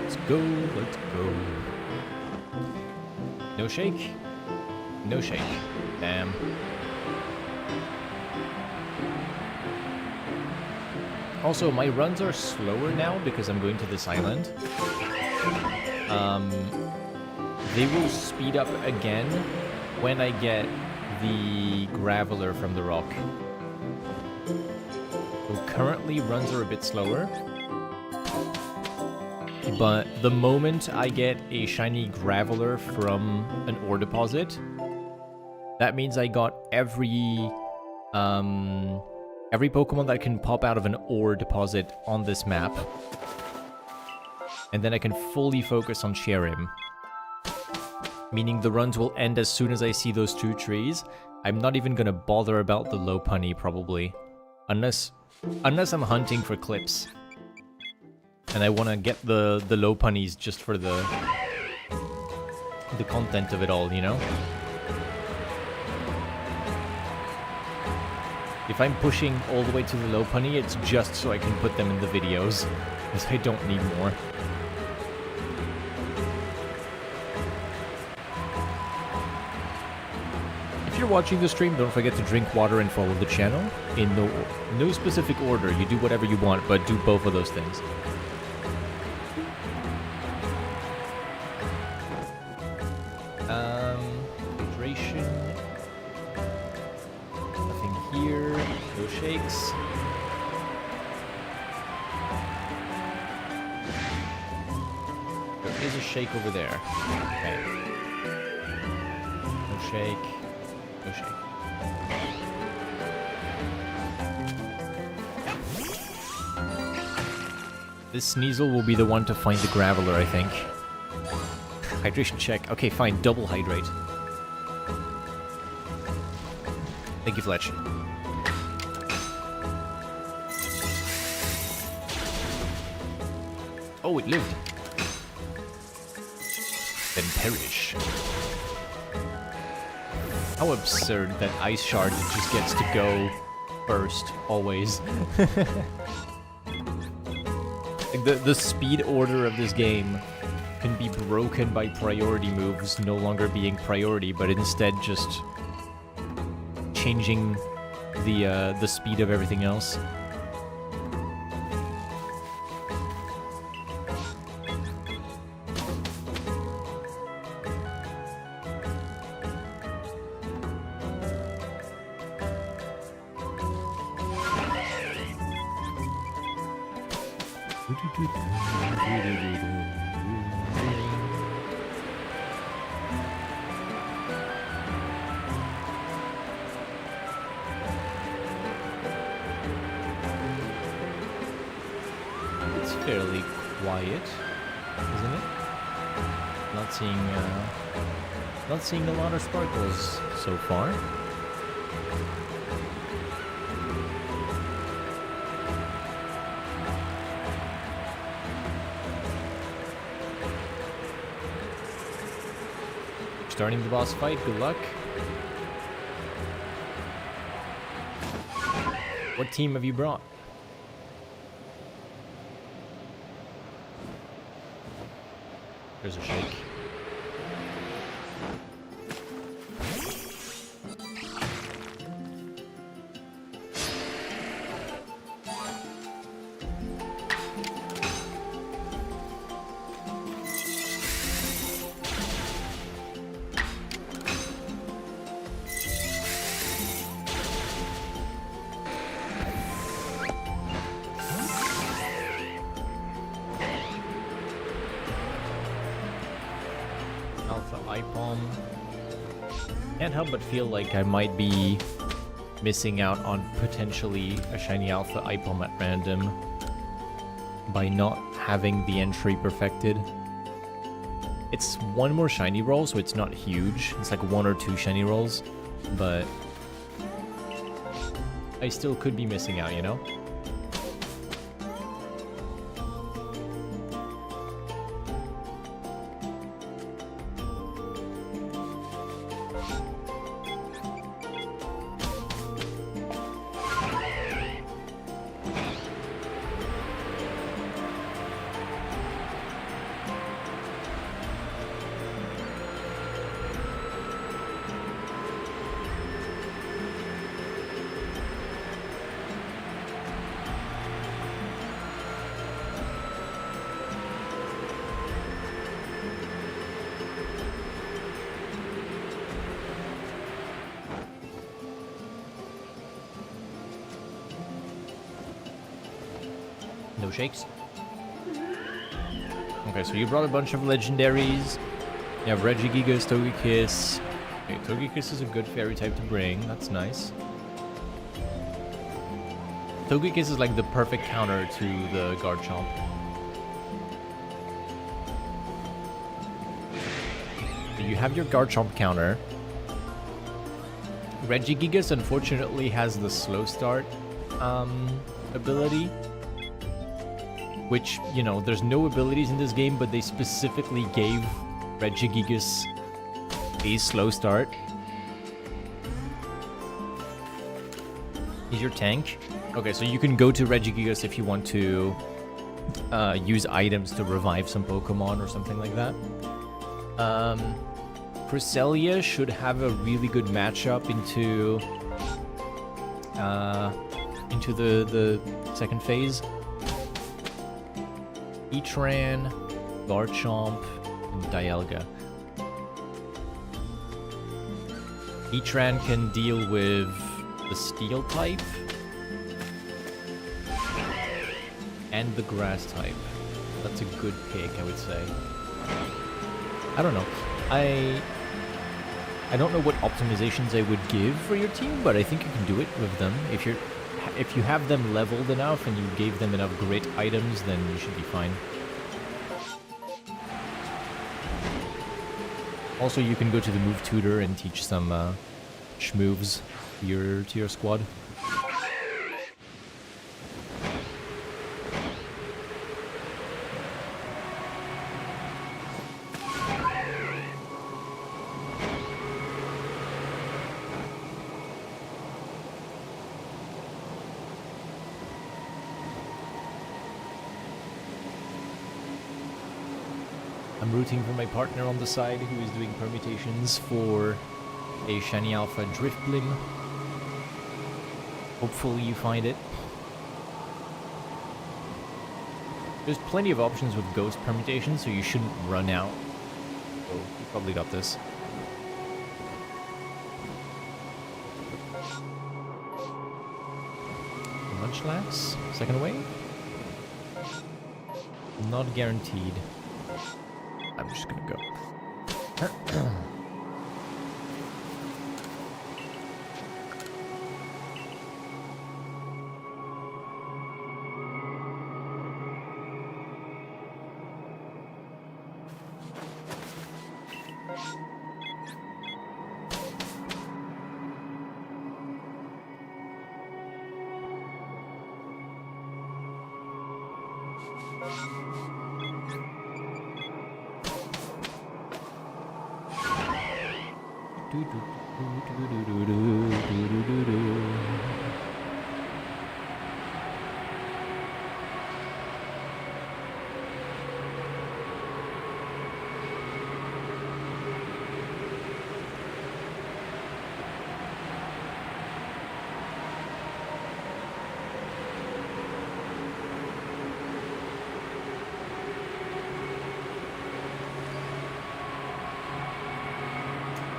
Let's go. No shake? No shake. Damn. Also, my runs are slower now because I'm going to this island. They will speed up again when I get the Graveler from the rock. So currently, runs are a bit slower. But the moment I get a shiny Graveler from an ore deposit, that means I got every Pokemon that can pop out of an ore deposit on this map. And then I can fully focus on Cherrim. Meaning the runs will end as soon as I see those two trees. I'm not even gonna bother about the Lopunny, probably. Unless I'm hunting for clips. And I want to get the Lopunnies just for the content of it all, you know? If I'm pushing all the way to the Lopunny, it's just so I can put them in the videos, because I don't need more. If you're watching the stream, don't forget to drink water and follow the channel. In no specific order, you do whatever you want, but do both of those things. Hydration. Nothing here. No shakes. There is a shake over there. Okay. No shake. No shake. This Sneasel will be the one to find the Graveler, I think. Hydration check. Okay, fine. Double hydrate. Thank you, Fletch. Oh, it lived. Then perish. How absurd that Ice Shard just gets to go first, always. Like the speed order of this game can be broken by priority moves no longer being priority, but instead just changing the speed of everything else. It's fairly quiet, isn't it? Not seeing a lot of sparkles so far. Starting the boss fight, good luck. What team have you brought? There's a shake. Can't help but feel like I might be missing out on potentially a shiny alpha Ipom at random by not having the entry perfected. It's one more shiny roll, so it's not huge. It's like 1 or 2 shiny rolls, but I still could be missing out, you know? No shakes. Okay, so you brought a bunch of legendaries. You have Regigigas, Togekiss. Okay, Togekiss is a good fairy type to bring. That's nice. Togekiss is like the perfect counter to the Garchomp. So you have your Garchomp counter. Regigigas unfortunately has the slow start ability. Which, you know, there's no abilities in this game, but they specifically gave Regigigas a slow start. He's your tank. Okay, so you can go to Regigigas if you want to use items to revive some Pokemon or something like that. Cresselia should have a really good matchup into the second phase. Heatran, Garchomp, and Dialga. Heatran can deal with the Steel type and the Grass type. That's a good pick, I would say. I don't know. I don't know what optimizations I would give for your team, but I think you can do it with them. If you have them leveled enough and you gave them enough grit items, then you should be fine. Also, you can go to the move tutor and teach some schmoves to your squad. rooting for my partner on the side who is doing permutations for a Shiny Alpha Driftblim. Hopefully you find it. There's plenty of options with ghost permutations, so you shouldn't run out. So you probably got this. Munchlax, second wave? Not guaranteed. I'm just gonna go.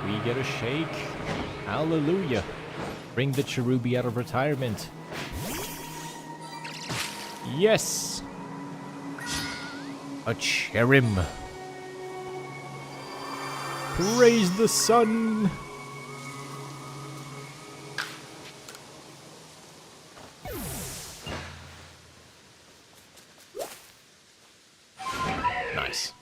We get a shake. Hallelujah. Bring the Cherubi out of retirement. Yes! A Cherrim. Praise the sun! Nice.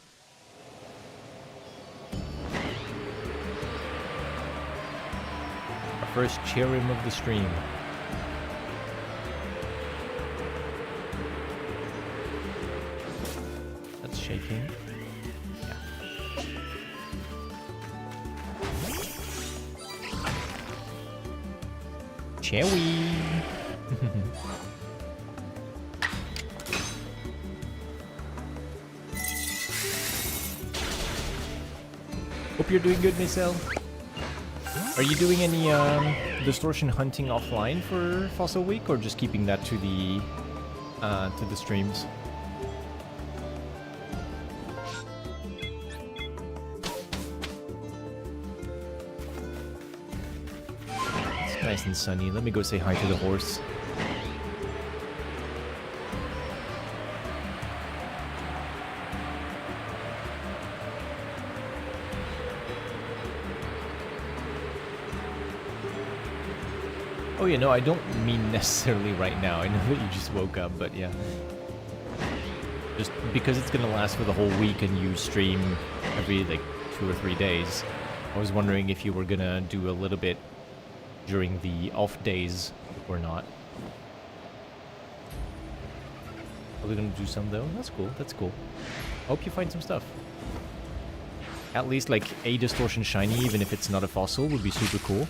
Our first Cherrim of the stream. That's shaking. Yeah. Cherry! Hope you're doing good, Michelle. Are you doing any distortion hunting offline for Fossil Week, or just keeping that to the streams? It's nice and sunny. Let me go say hi to the horse. Oh yeah, no, I don't mean necessarily right now. I know that you just woke up, but yeah. Just because it's gonna last for the whole week and you stream every, like, 2 or 3 days, I was wondering if you were gonna do a little bit during the off days or not. Are we gonna do some though? That's cool, that's cool. Hope you find some stuff. At least, like, a Distortion Shiny, even if it's not a fossil, would be super cool.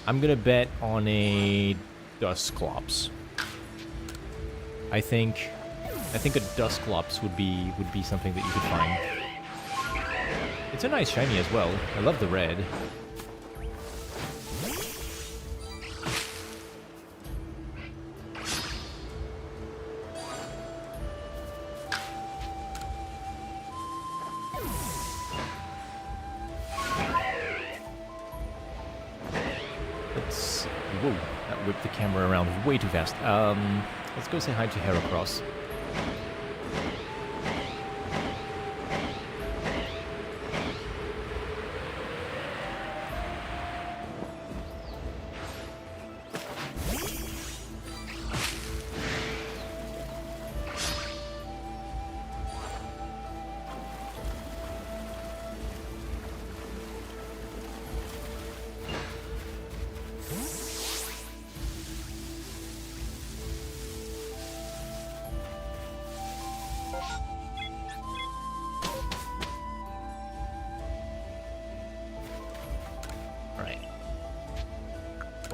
I'm gonna bet on a Dusclops. I think a Dusclops would be something that you could find. It's a nice shiny as well. I love the red. Whoa, that whipped the camera around way too fast. Let's go say hi to Heracross.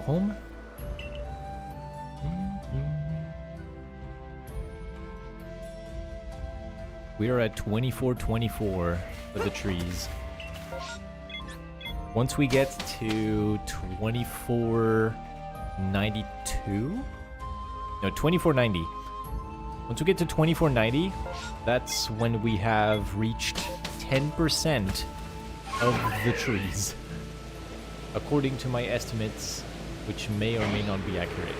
Home. We are at 2424 for the trees. Once we get to 2492? No, 2490. Once we get to 2490, that's when we have reached 10% of the trees. According to my estimates, which may or may not be accurate.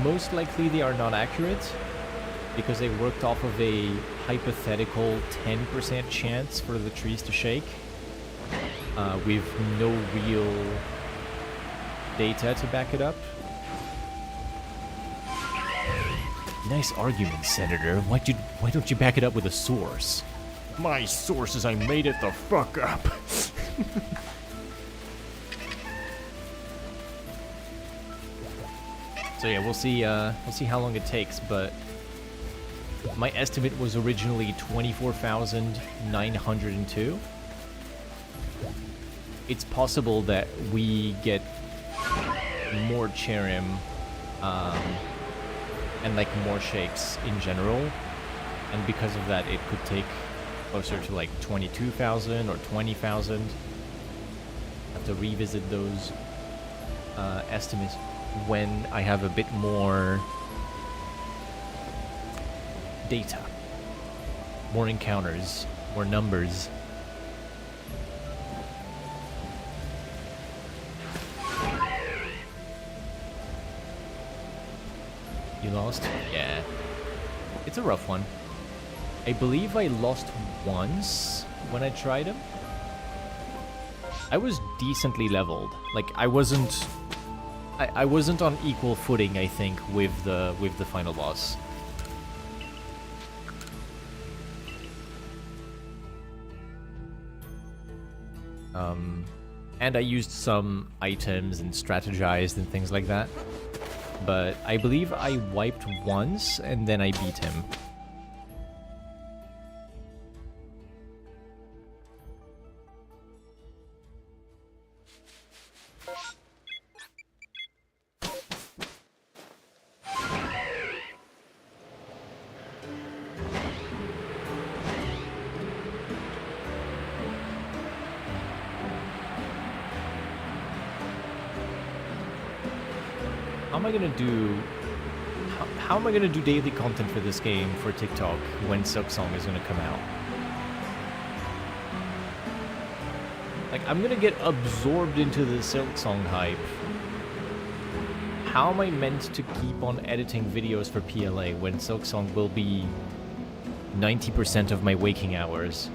Most likely they are not accurate, because they worked off of a hypothetical 10% chance for the trees to shake, with no real data to back it up. Nice argument, Senator. Why don't you back it up with a source? My source is I made it the fuck up. So yeah, we'll see how long it takes, but my estimate was originally 24,902. It's possible that we get more Cherrim, and like more shakes in general, and because of that it could take closer to like 22,000 or 20,000. Have to revisit those estimates when I have a bit more data, more encounters, more numbers. You lost? Yeah. It's a rough one. I believe I lost once when I tried him. I was decently leveled. Like, I wasn't on equal footing, I think, with the final boss. And I used some items and strategized and things like that. But I believe I wiped once and then I beat him. How am I gonna do daily content for this game for TikTok when Silksong is gonna come out? Like, I'm gonna get absorbed into the Silksong hype. How am I meant to keep on editing videos for PLA when Silksong will be 90% of my waking hours?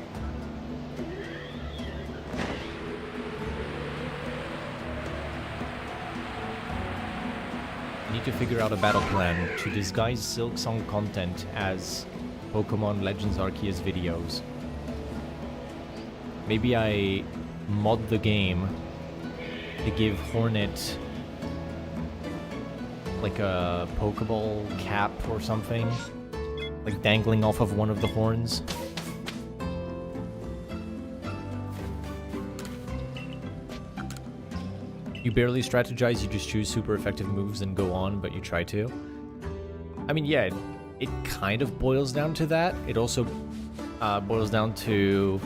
To figure out a battle plan to disguise Silksong content as Pokémon Legends Arceus videos. Maybe I mod the game to give Hornet like a Pokeball cap or something, like dangling off of one of the horns. You barely strategize, you just choose super effective moves and go on, but you try to. I mean, yeah, it kind of boils down to that. It also boils down to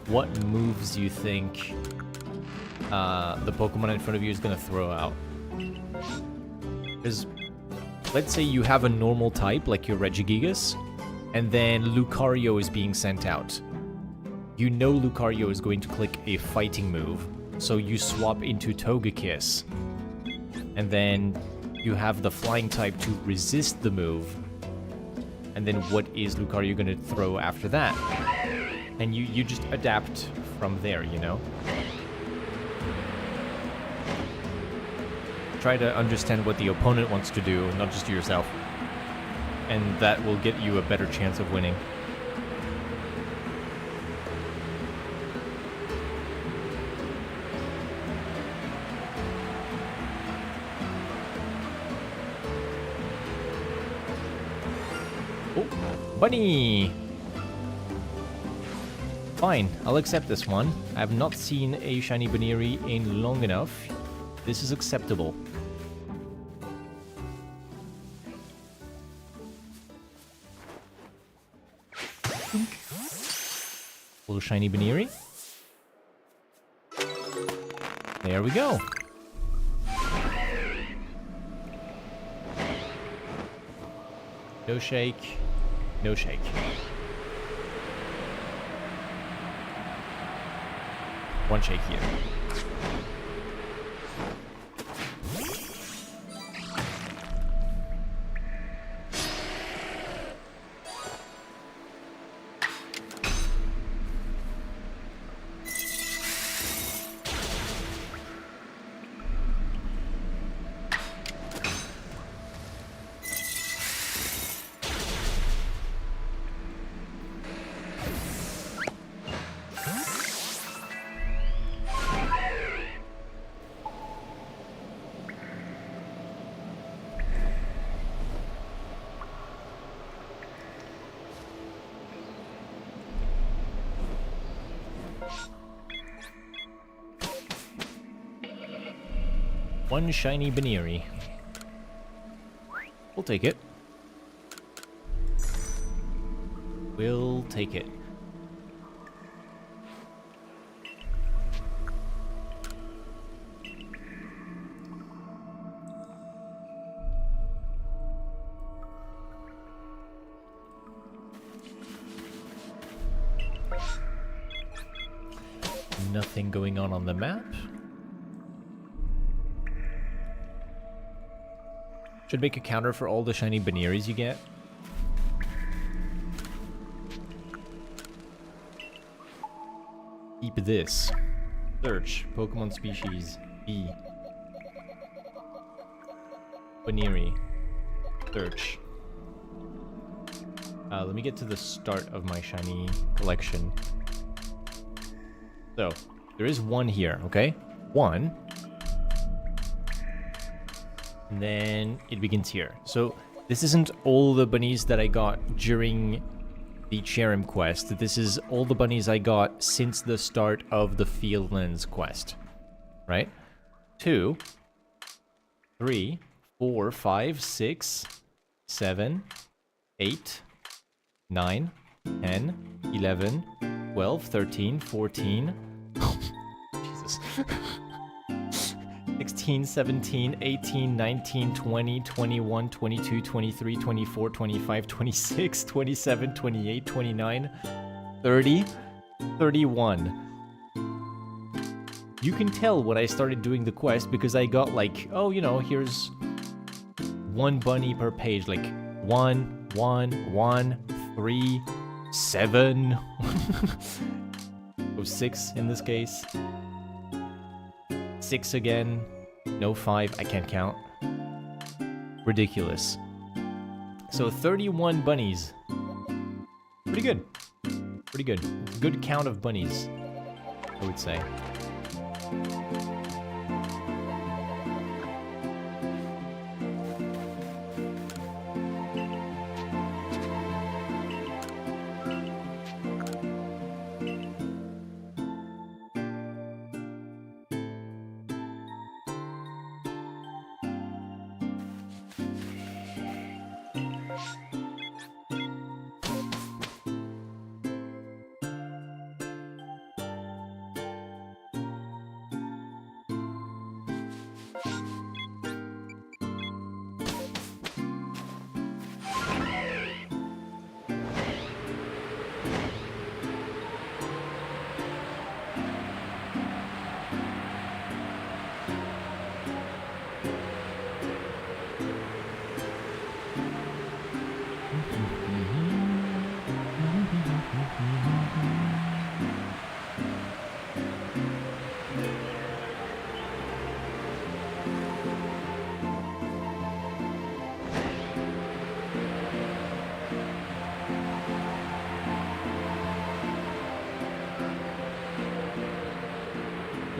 what moves you think the Pokemon in front of you is going to throw out. Because let's say you have a normal type, like your Regigigas, and then Lucario is being sent out. You know Lucario is going to click a fighting move. So you swap into Togekiss, and then you have the flying type to resist the move, and then what is Lucario going to throw after that? And you just adapt from there, you know? Try to understand what the opponent wants to do, not just yourself. And that will get you a better chance of winning. Bunny! Fine, I'll accept this one. I have not seen a shiny Baneri in long enough. This is acceptable. Little shiny Baniri. There we go. No shake. No shake. One shake here. One shiny Baniri. We'll take it. We'll take it. Nothing going on the map. Should make a counter for all the shiny Baniris you get. Keep this. Search. Pokemon species. B. Baniri. Search. Let me get to the start of my shiny collection. So, there is one here, okay? One. And then it begins here. So this isn't all the bunnies that I got during the Cherrim quest. This is all the bunnies I got since the start of the Fieldlands quest. Right? 2, 3, 4, 5, 6, 7, 8, 9, 10, 11, 12, 13, 14. Jesus. 16, 17, 18, 19, 20, 21, 22, 23, 24, 25, 26, 27, 28, 29, 30, 31. You can tell when I started doing the quest because I got like, oh, you know, here's one bunny per page, like 1, 1, 1, 3, 7. Oh, 6 in this case. 6 again. No 5. I can't count. Ridiculous. So 31 bunnies. Pretty good. Pretty good. Good count of bunnies, I would say.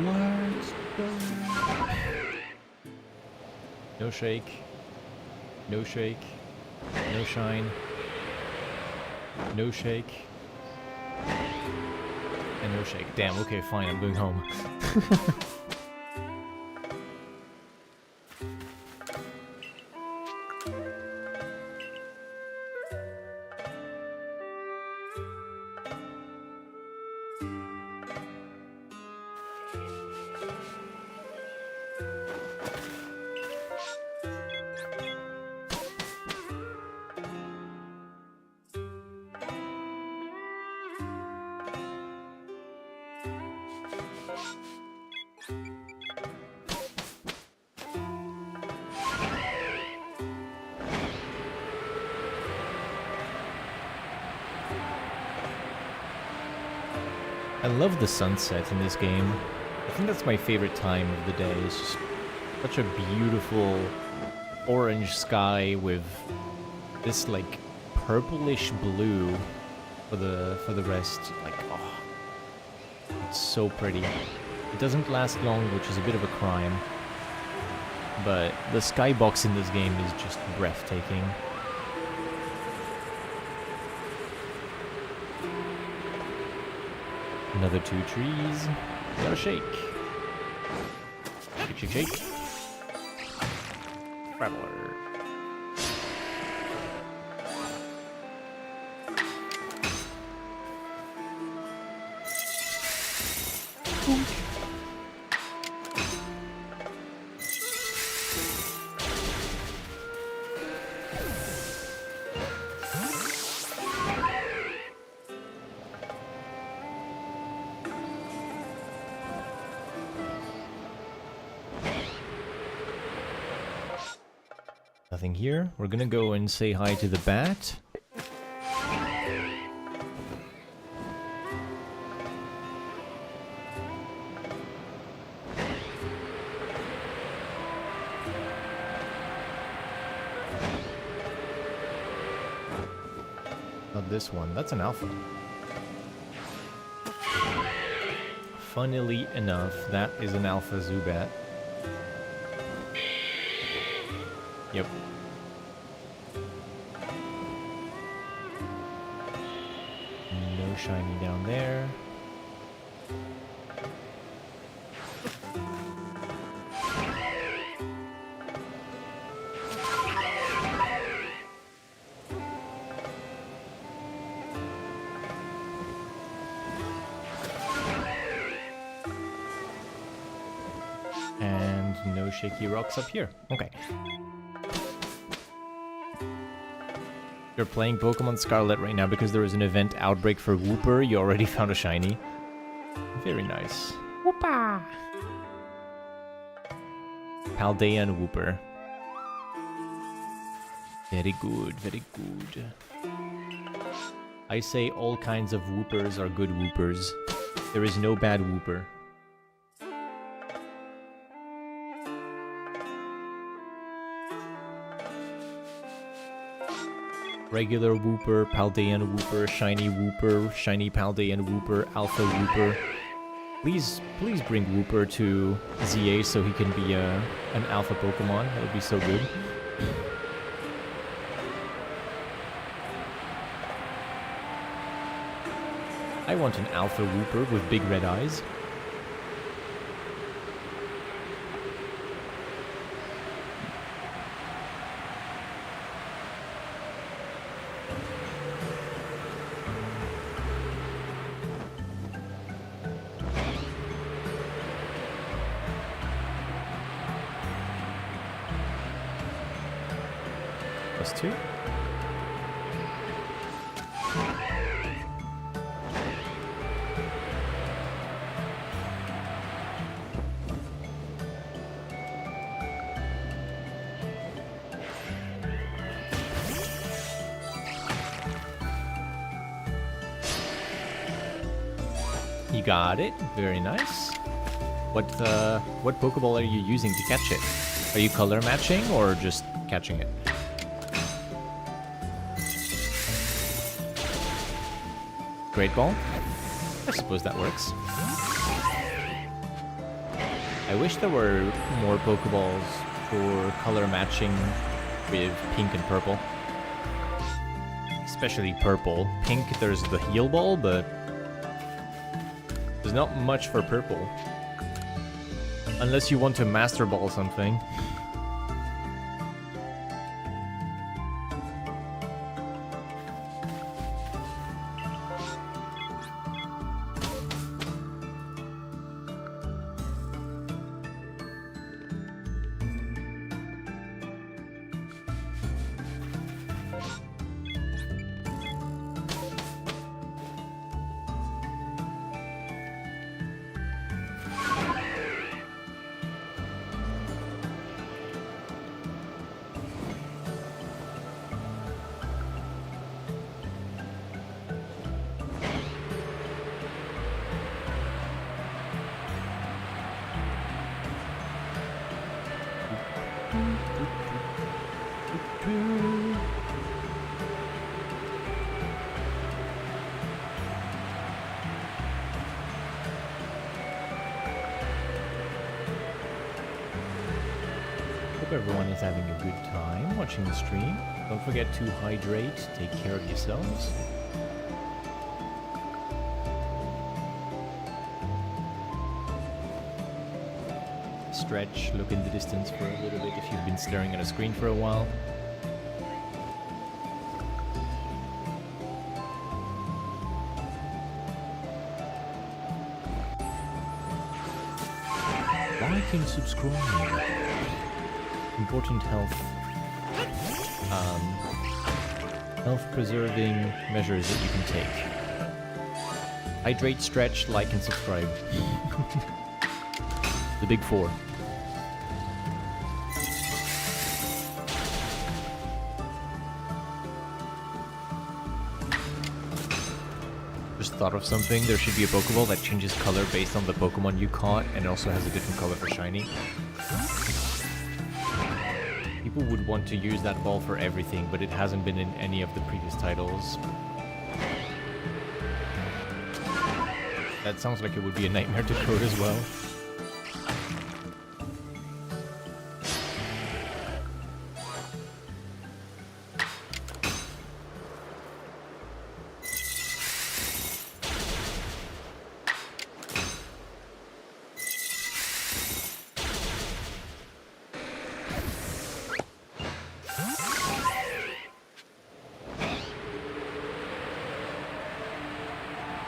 Let's go. No shake. No shake. No shine. No shake. And no shake. Damn, okay, fine, I'm going home. I love the sunset in this game. I think that's my favorite time of the day. It's just such a beautiful orange sky with this like purplish blue for the rest. Like, oh, it's so pretty. It doesn't last long, which is a bit of a crime. But the skybox in this game is just breathtaking. Another 2 trees. Gotta shake. Shake, shake, shake. Traveler. Nothing here. We're gonna go and say hi to the bat. Not this one. That's an alpha. Funnily enough, that is an alpha Zubat. Yep. No shiny down there. And no shaky rocks up here. Okay. You're playing Pokemon Scarlet right now because there is an event outbreak for Wooper. You already found a shiny. Very nice. Woopa! Paldean Wooper. Very good, very good. I say all kinds of Woopers are good Woopers. There is no bad Wooper. Regular Wooper, Paldean Wooper, Shiny Wooper, Shiny Paldean Wooper, Alpha Wooper. Please bring Wooper to ZA so he can be an Alpha Pokemon. That would be so good. I want an Alpha Wooper with big red eyes. +2. You got it. Very nice. What Pokeball are you using to catch it? Are you color matching or just catching it? Great Ball? I suppose that works. I wish there were more Pokeballs for color matching with pink and purple. Especially purple. Pink, there's the Heal Ball, but there's not much for purple. Unless you want to Master Ball something. everyone is having a good time watching the stream. Don't forget to hydrate, take care of yourselves. Stretch, look in the distance for a little bit if you've been staring at a screen for a while. Like and subscribe. Important health preserving measures that you can take. Hydrate, stretch, like and subscribe. The big four. Just thought of something. There should be a Pokeball that changes color based on the Pokemon you caught, and it also has a different color for shiny. People would want to use that ball for everything, but it hasn't been in any of the previous titles. That sounds like it would be a nightmare to code as well.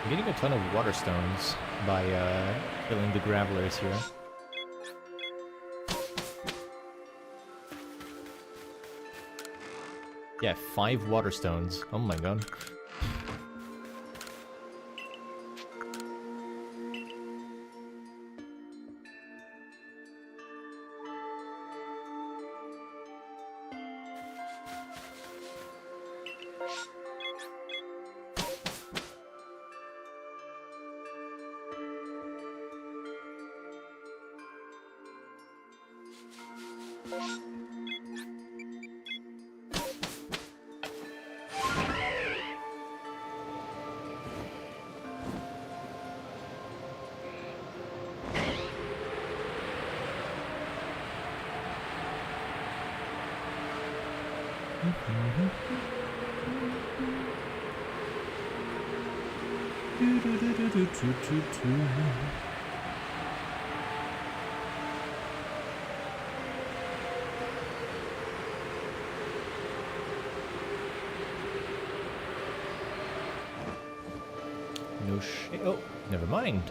I'm getting a ton of water stones by killing the gravelers here. Yeah, 5 water stones. Oh my god. No shit. Oh, never mind.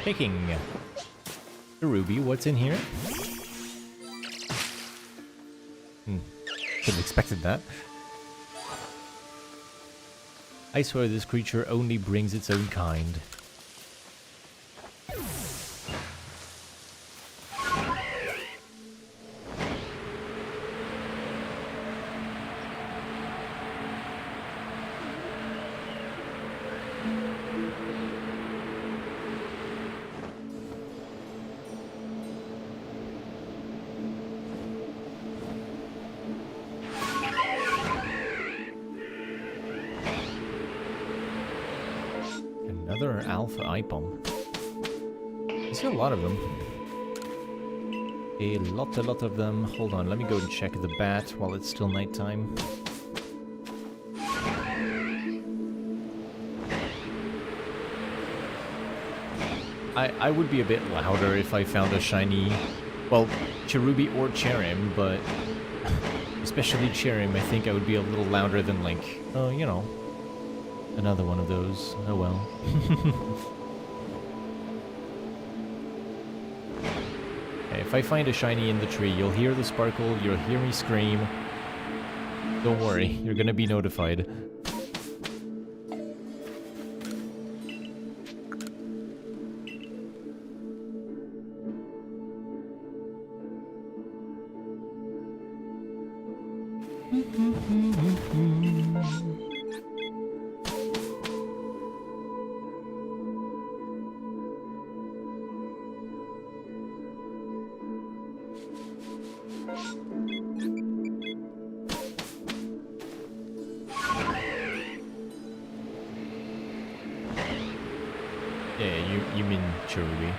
Taking the ruby. What's in here? Couldn't have expected that. I swear this creature only brings its own kind. Another alpha ipom. I see a lot of them. A lot of them. Hold on, let me go and check the bat while it's still nighttime. I would be a bit louder if I found a shiny, well, Cherubi or Cherrim, but especially Cherrim, I think I would be a little louder than like, oh, you know, another one of those. Oh well. Okay, if I find a shiny in the tree, you'll hear the sparkle, you'll hear me scream. Don't worry, you're gonna be notified. Yeah, you mean Cherubi.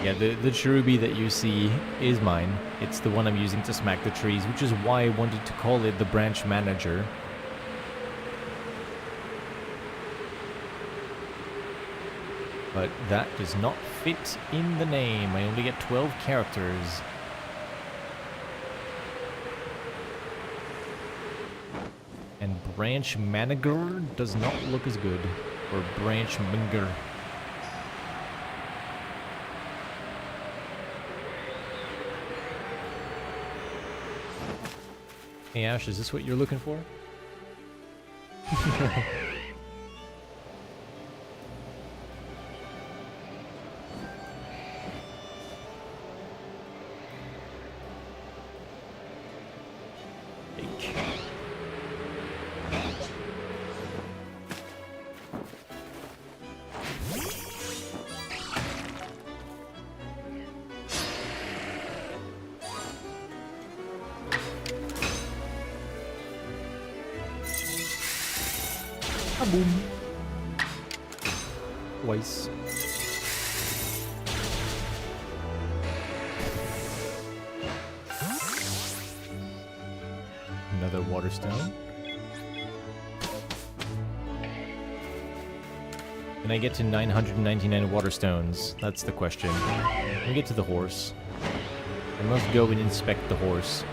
Yeah, the cherubi that you see is mine. It's the one I'm using to smack the trees, which is why I wanted to call it the branch manager. But that does not fit in the name. I only get 12 characters. And branch manager does not look as good. Or branch minger. Hey Ash, is this what you're looking for? Boom. Twice. Another water stone. Can I get to 999 water stones? That's the question. Let me get to the horse. I must go and inspect the horse.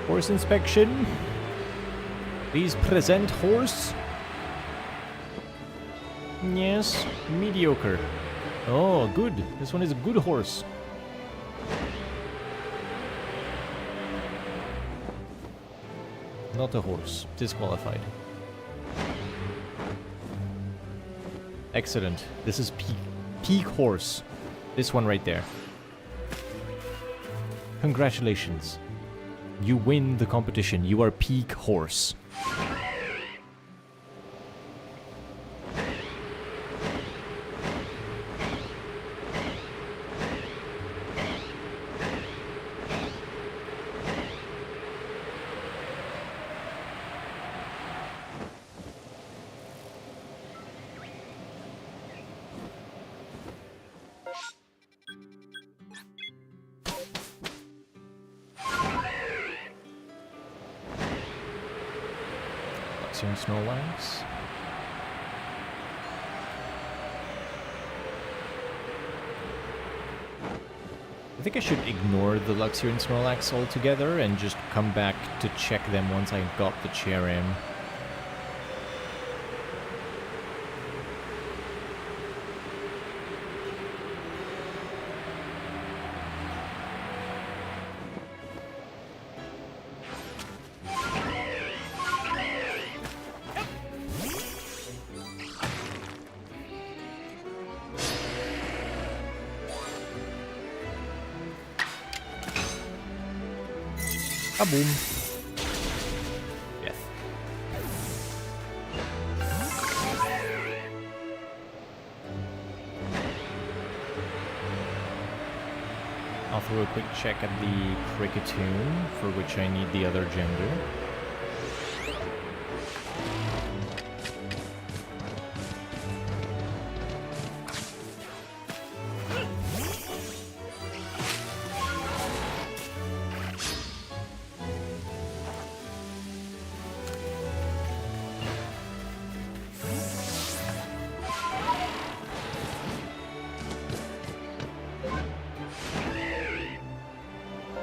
Horse inspection. Please present horse. Yes, mediocre. Oh, good. This one is a good horse. Not a horse. Disqualified. Excellent. This is peak horse. This one right there. Congratulations. You win the competition. You are peak horse. Soon Snorlax. I think I should ignore the Luxio and Snorlax altogether and just come back to check them once I got the Cherrim. Boom. Yes. I'll throw a quick check at the Cricketune, for which I need the other gender.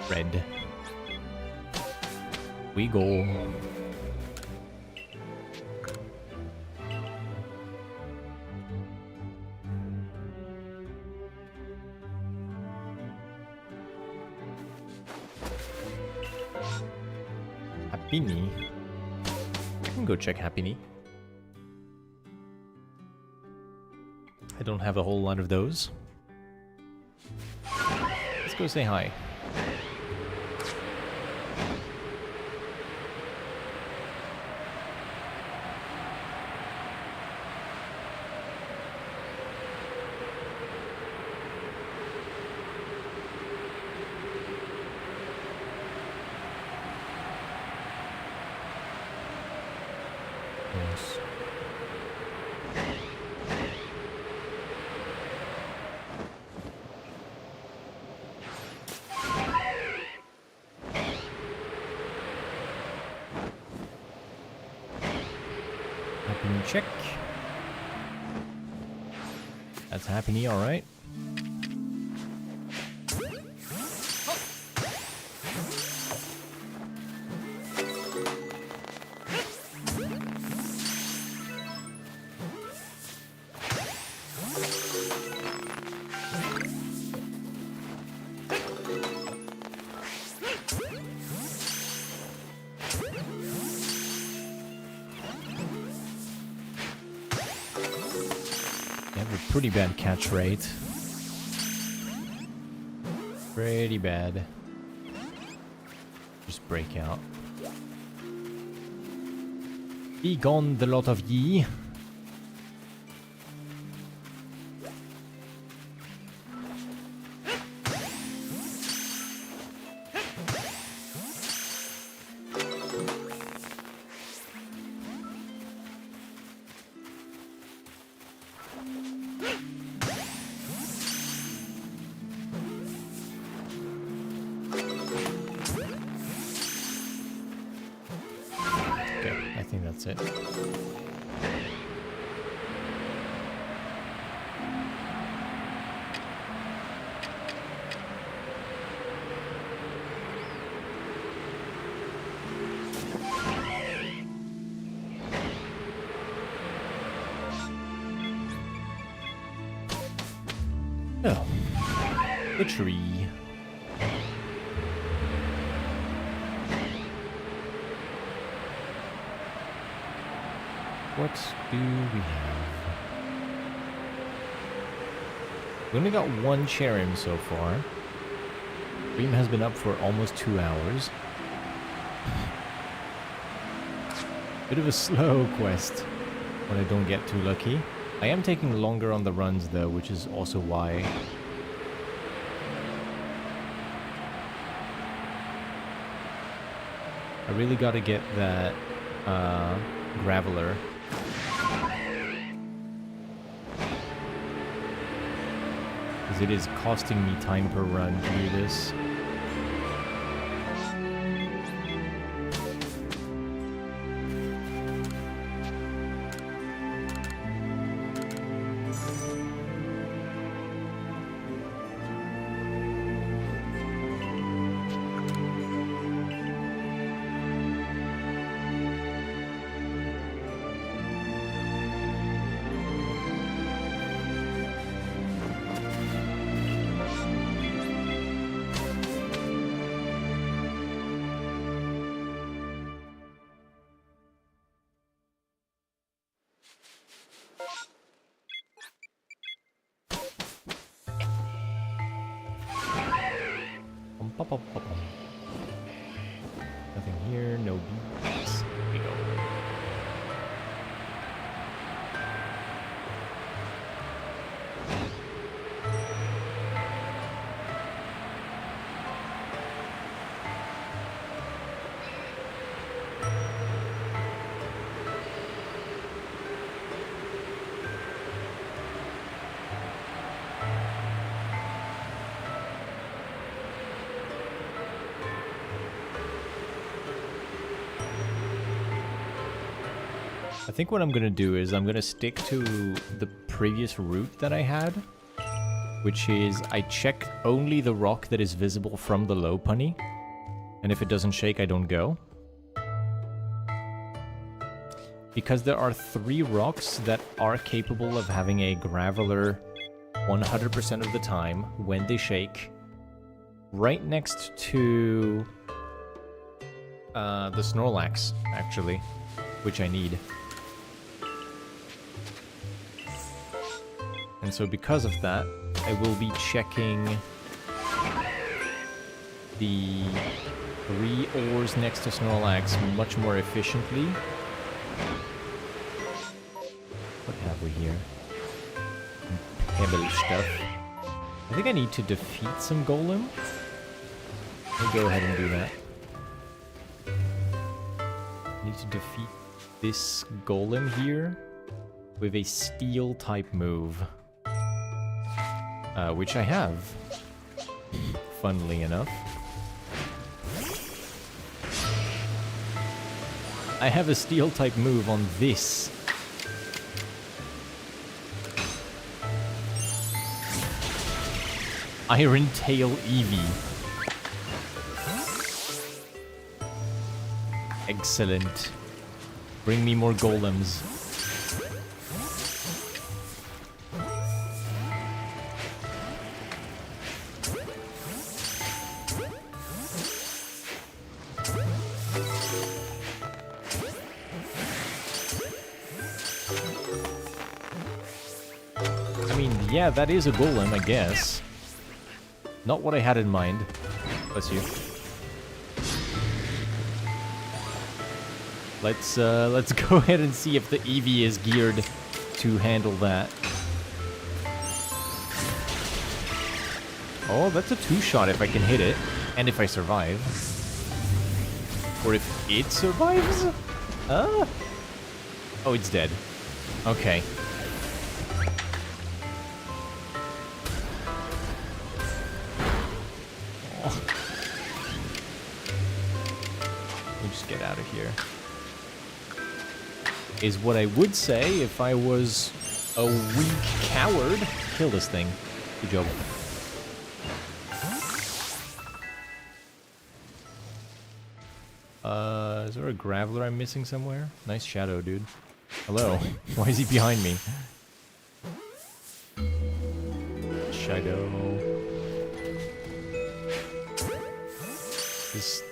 Red. We go. Happiny. I can go check Happiny. I don't have a whole lot of those. Let's go say hi. check. That's happening, alright. Pretty bad catch rate. Pretty bad. Just break out. Be gone, the lot of ye. That's it. Oh, the tree. What do we have? We only got one Cherrim so far. Cherrim has been up for almost 2 hours. Bit of a slow quest when I don't get too lucky. I am taking longer on the runs though, which is also why. I really gotta get that Graveler. Because it is costing me time per run to do this. Nothing here, no beats. Here we go. I think what I'm gonna do is I'm gonna stick to the previous route that I had, which is I check only the rock that is visible from the low punny, and if it doesn't shake, I don't go. Because there are 3 rocks that are capable of having a Graveler 100% of the time when they shake, right next to the Snorlax, actually, which I need. And so because of that, I will be checking the 3 ores next to Snorlax much more efficiently. What have we here? Some pebble stuff. I think I need to defeat some golem. Let me go ahead and do that. I need to defeat this golem here with a steel type move. Which I have, funnily enough. I have a steel type move on this Iron Tail Eevee. Excellent. Bring me more golems. I mean, yeah, that is a golem, I guess. Not what I had in mind. Bless you. Let's go ahead and see if the Eevee is geared to handle that. Oh, that's a 2-shot if I can hit it. And if I survive. Or if it survives? Oh, it's dead. Okay. Oh. Let me just get out of here. Is what I would say if I was a weak coward. Kill this thing. Good job. Is there a Graveler I'm missing somewhere? Nice shadow, dude. Hello. Why is he behind me? Shadow.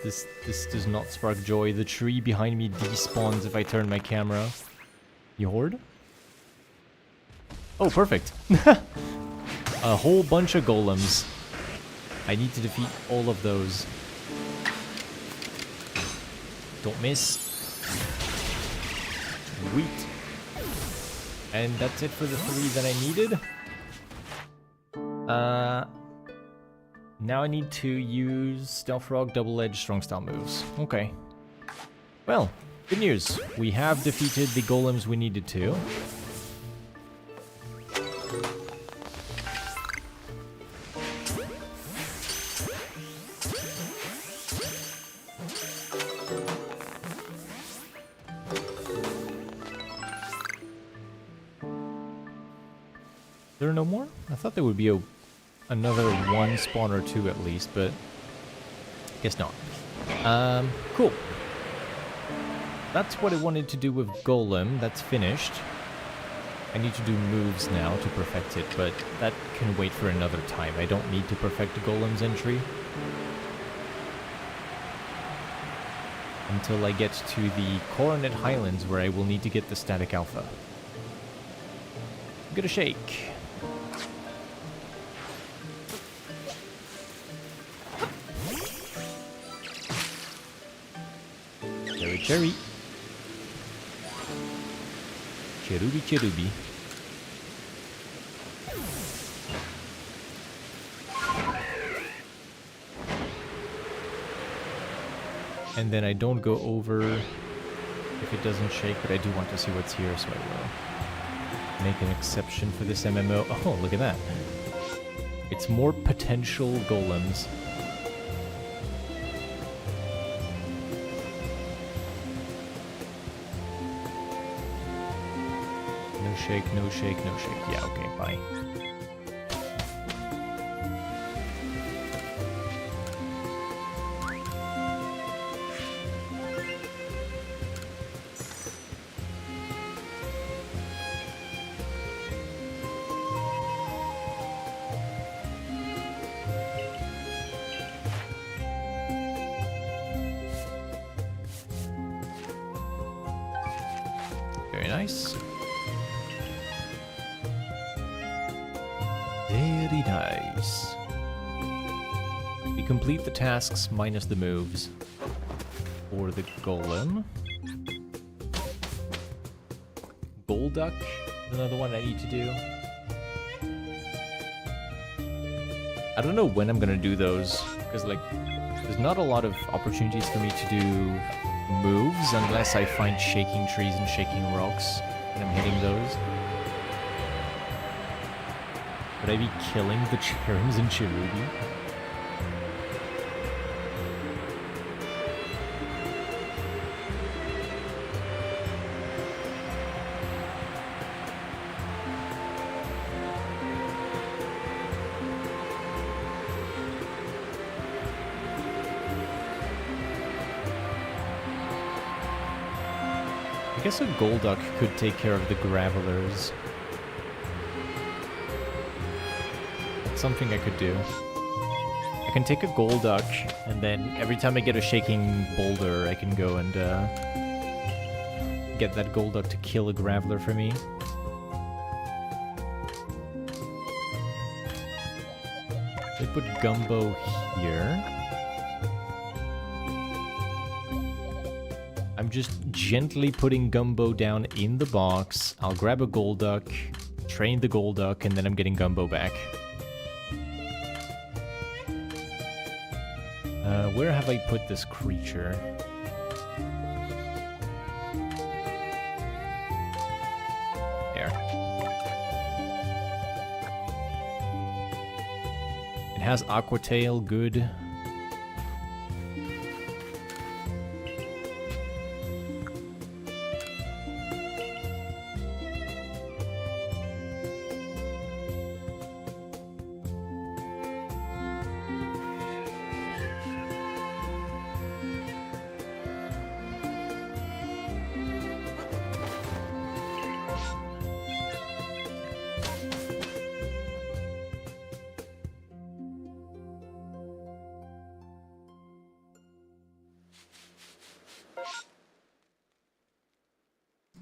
This does not spark joy. The tree behind me despawns if I turn my camera. You horde? Oh, perfect. A whole bunch of golems. I need to defeat all of those. Don't miss. Sweet. And that's it for the 3 that I needed. Now I need to use Stealth Rock, Double Edge, Strong Style moves. Okay. Well, good news. We have defeated the golems we needed to. There are no more? I thought there would be another 1 spawn or 2 at least, but guess not. Cool. That's what I wanted to do with Golem. That's finished. I need to do moves now to perfect it, but that can wait for another time. I don't need to perfect the Golem's entry until I get to the Coronet Highlands, where I will need to get the Static Alpha. Give it a shake. Cherry. Cherubi, cherubi. And then I don't go over if it doesn't shake, but I do want to see what's here, so I will make an exception for this MMO. Oh, look at that. It's more potential golems. No shake, no shake, no shake. Yeah, okay, bye. Very nice. Very nice. We complete the tasks minus the moves for the golem. Golduck, another one I need to do. I don't know when I'm gonna do those, because like, there's not a lot of opportunities for me to do moves unless I find shaking trees and shaking rocks and I'm hitting those. Would I be killing the Cherrims and Cherubi? guess a Golduck could take care of the Gravelers. That's something I could do. I can take a Golduck, and then every time I get a Shaking Boulder, I can go and get that Golduck to kill a Graveler for me. I put Gumbo here. I'm just gently putting Gumbo down in the box. I'll grab a Golduck, train the Golduck, and then I'm getting Gumbo back. Where have I put this creature? There. It has Aqua Tail, good.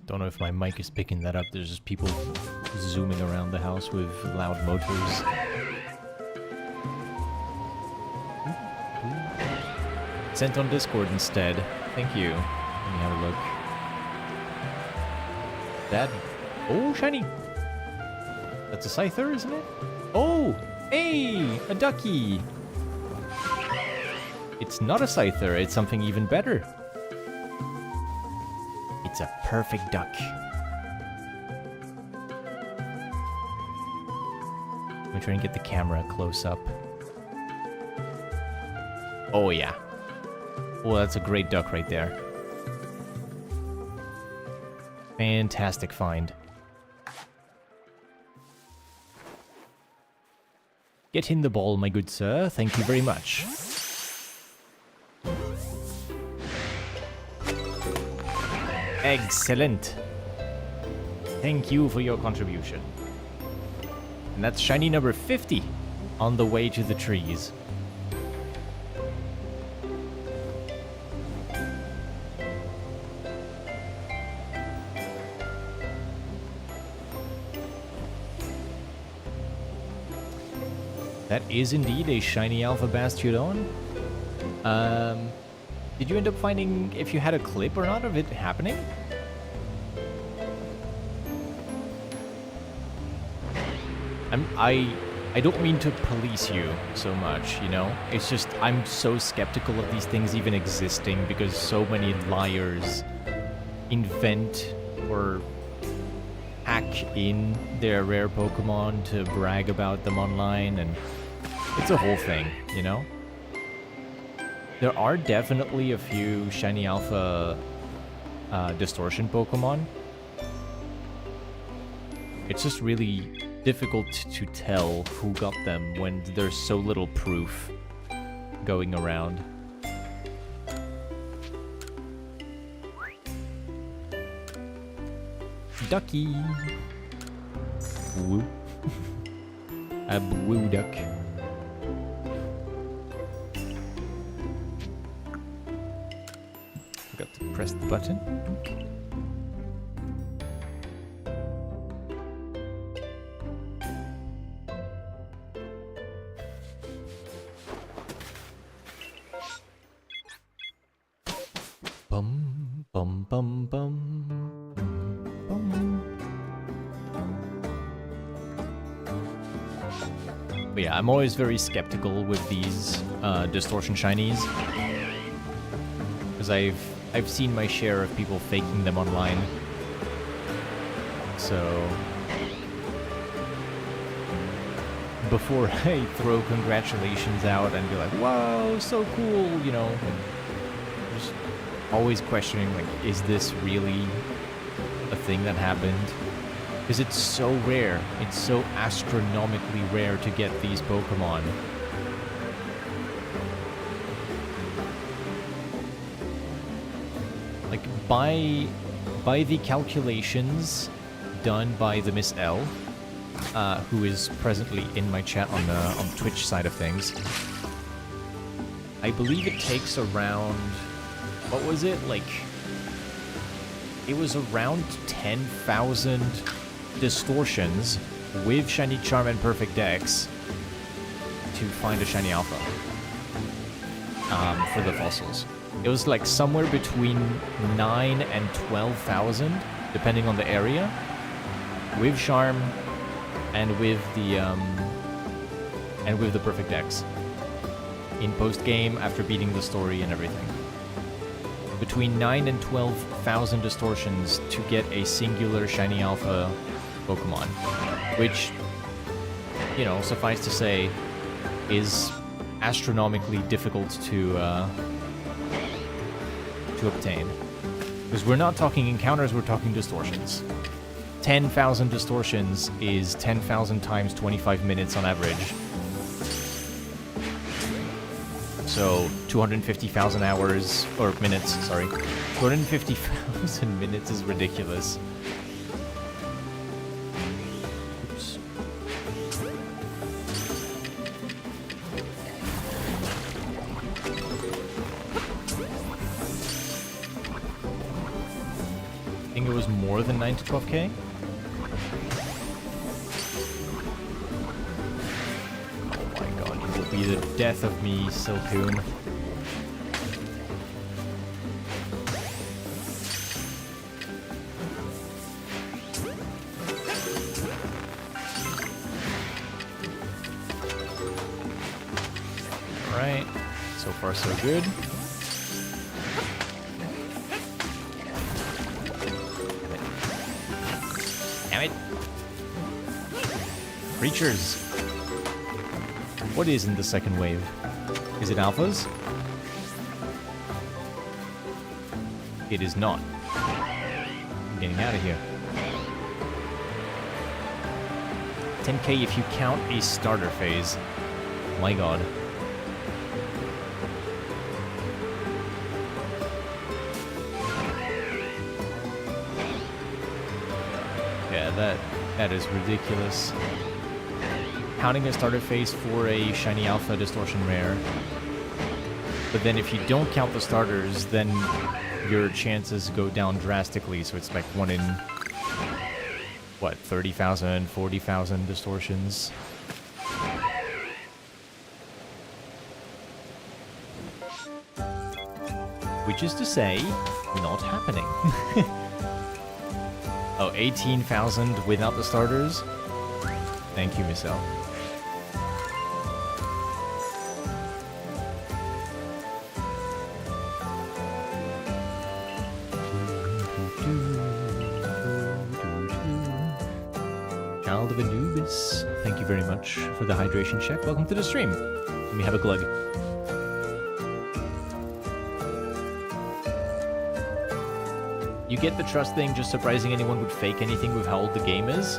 Don't know if my mic is picking that up. There's just people zooming around the house with loud motors. Sent on Discord instead. Thank you. Let me have a look. That... Oh, shiny! That's a Scyther, isn't it? Oh! Hey! A ducky! It's not a Scyther, it's something even better. It's a perfect duck. Let me try and get the camera close up. Oh yeah. Oh, that's a great duck right there. Fantastic find. Get in the ball, my good sir. Thank you very much. Excellent. Thank you for your contribution. And that's shiny number 50 on the way to the trees. That is indeed a shiny Alpha Bastiodon. Did you end up finding if you had a clip or not of it happening? I don't mean to police you so much, you know? It's just I'm so skeptical of these things even existing because so many liars invent or hack in their rare Pokemon to brag about them online, and it's a whole thing, you know? There are definitely a few shiny alpha distortion Pokemon. It's just really difficult to tell who got them when there's so little proof going around. Ducky! Woo. A blue duck. Forgot to press the button. Bum, bum, bum, bum, bum. But yeah, I'm always very skeptical with these distortion shinies, because I've seen my share of people faking them online. So before I throw congratulations out and be like, "Wow, so cool," you know, just always questioning, like, is this really a thing that happened? Because it's so rare. It's so astronomically rare to get these Pokemon. Like, by the calculations done by the Miss L, who is presently in my chat on the Twitch side of things, I believe it takes around, what was it, like, it was around 10,000 distortions with Shiny Charm and Perfect Dex to find a Shiny Alpha for the fossils. It was like somewhere between 9 and 12,000, depending on the area, with Charm and with the Perfect Dex in post-game after beating the story and everything. Between 9 and 12,000 distortions to get a singular Shiny Alpha Pokemon, which, you know, suffice to say, is astronomically difficult to obtain. Because we're not talking encounters, we're talking distortions. 10,000 distortions is 10,000 times 25 minutes on average. So 250,000 hours, or minutes, sorry. 250,000 minutes is ridiculous. Oops. I think it was more than 9 to 12k. Be the death of me, Silcoon. Alright, so far so good. Damn it. Creatures. What is in the second wave? Is it alphas? It is not. I'm getting out of here. 10k if you count a starter phase. My god. Yeah, that is ridiculous. Counting a starter phase for a Shiny Alpha Distortion Rare. But then if you don't count the starters, then your chances go down drastically. So it's like 1 in, what, 30,000, 40,000 distortions. Which is to say, not happening. Oh, 18,000 without the starters? Thank you, Miss L. Child of Anubis, thank you very much for the hydration check. Welcome to the stream. Let me have a glug. You get the trust thing, just surprising anyone would fake anything with how old the game is?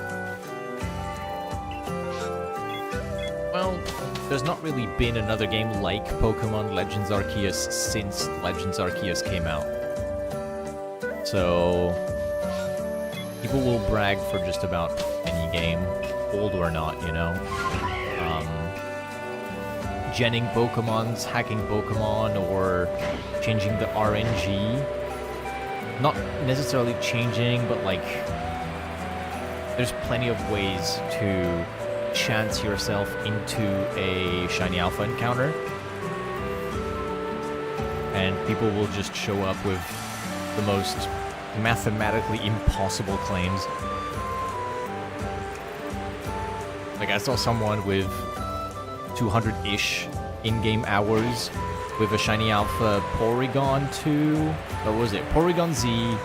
Well, there's not really been another game like Pokémon Legends Arceus since Legends Arceus came out. So people will brag for just about any game, old or not, you know. Genning Pokemons, hacking Pokemon, or changing the RNG. Not necessarily changing, but like, there's plenty of ways to chance yourself into a Shiny Alpha encounter. And people will just show up with the most mathematically impossible claims. Like, I saw someone with 200-ish in-game hours with a Shiny Alpha Porygon 2, or was it? Porygon Z,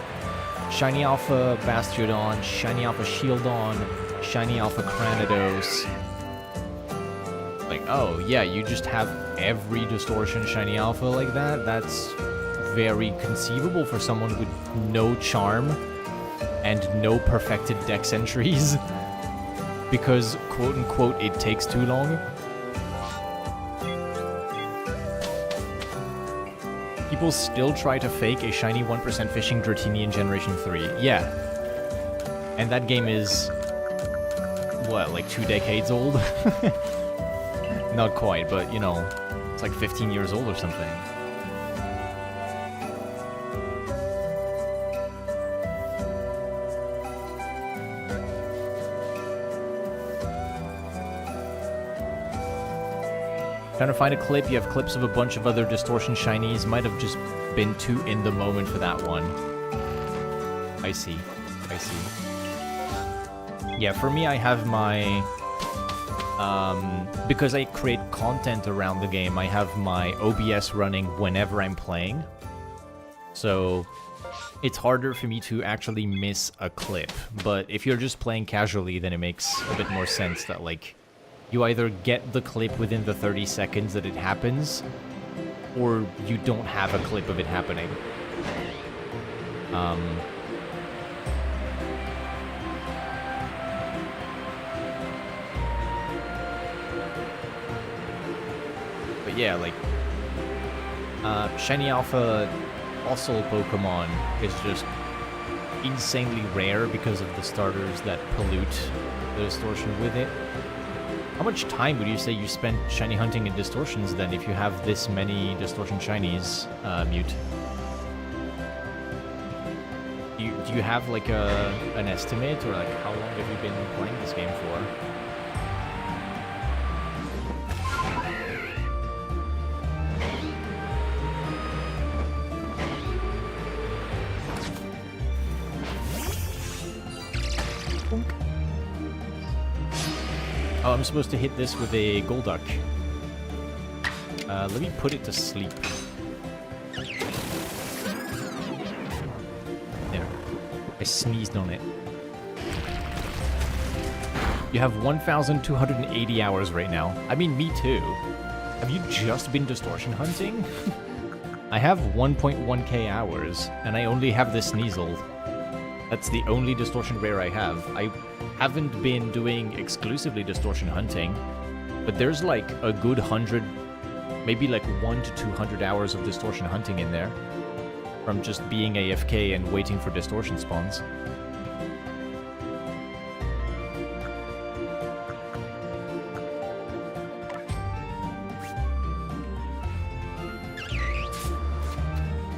Shiny Alpha Bastiodon, Shiny Alpha Shieldon, Shiny Alpha Cranidos. Like, oh yeah, you just have every distortion Shiny Alpha like that? That's very conceivable for someone with no charm and no perfected dex entries. Because, quote-unquote, it takes too long. People still try to fake a shiny 1% fishing Dratini in Generation 3. Yeah. And that game is... what, like 2 decades old? Not quite, but, you know, it's like 15 years old or something. Trying to find a clip, you have clips of a bunch of other Distortion shinies. Might have just been too in the moment for that one. I see. I see. Yeah, for me, I have my... because I create content around the game, I have my OBS running whenever I'm playing. So it's harder for me to actually miss a clip. But if you're just playing casually, then it makes a bit more sense that, like, you either get the clip within the 30 seconds that it happens, or you don't have a clip of it happening. But yeah, like, Shiny Alpha Fossil Pokemon is just insanely rare because of the starters that pollute the Distortion with it. How much time would you say you spent shiny hunting in Distortions then if you have this many Distortion shinies, Mute? Do you have like an estimate, or like how long have you been playing this game for? Oh, I'm supposed to hit this with a Golduck. Let me put it to sleep. There. I sneezed on it. You have 1,280 hours right now. I mean, me too. Have you just been Distortion hunting? I have 1.1k hours, and I only have the Sneasel. That's the only Distortion rare I have. I haven't been doing exclusively Distortion hunting, but there's like a good 100, maybe like 100 to 200 hours of Distortion hunting in there from just being AFK and waiting for Distortion spawns.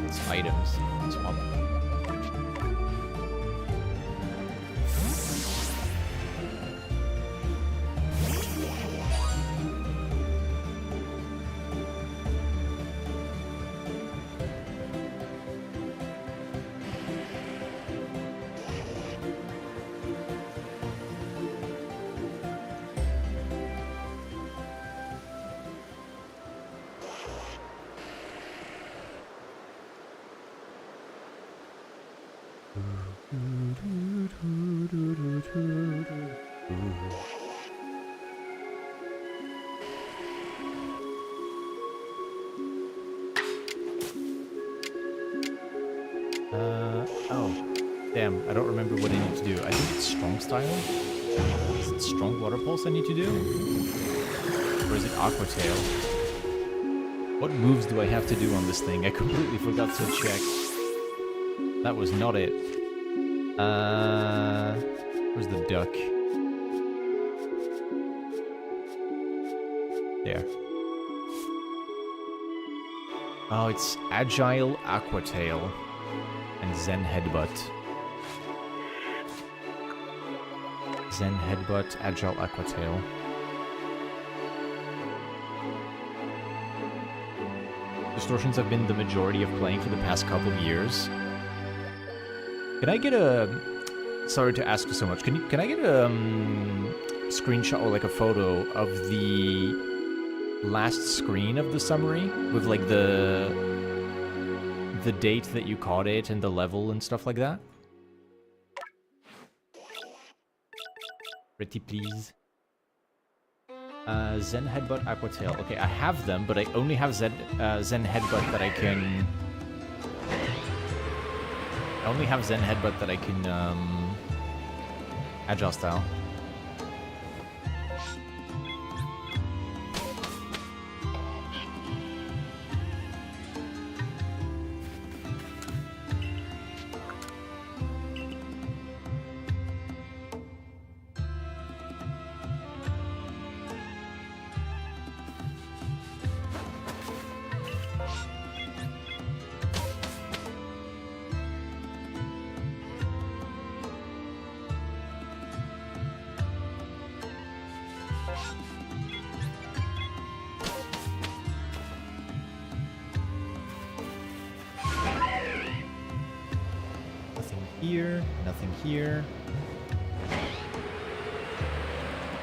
It's items. Swap. Oh, damn, I don't remember what I need to do. I think it's Strong Style? Is it Strong Water Pulse I need to do? Or is it Aqua Tail? What moves do I have to do on this thing? I completely forgot to check. That was not it. Where's the duck? There. Oh, it's Agile Aqua Tail and Zen Headbutt. Zen Headbutt, Agile Aqua Tail. Distortions have been the majority of playing for the past couple of years. Can I get a... Sorry to ask so much. Can I get a screenshot or like a photo of the last screen of the summary with like the date that you caught it and the level and stuff like that? Pretty please. Zen Headbutt, Aqua Tail. Okay, I have them, but I only have Zen Headbutt that I can... I only have Zen Headbutt that I can, Agile Style. here, nothing here.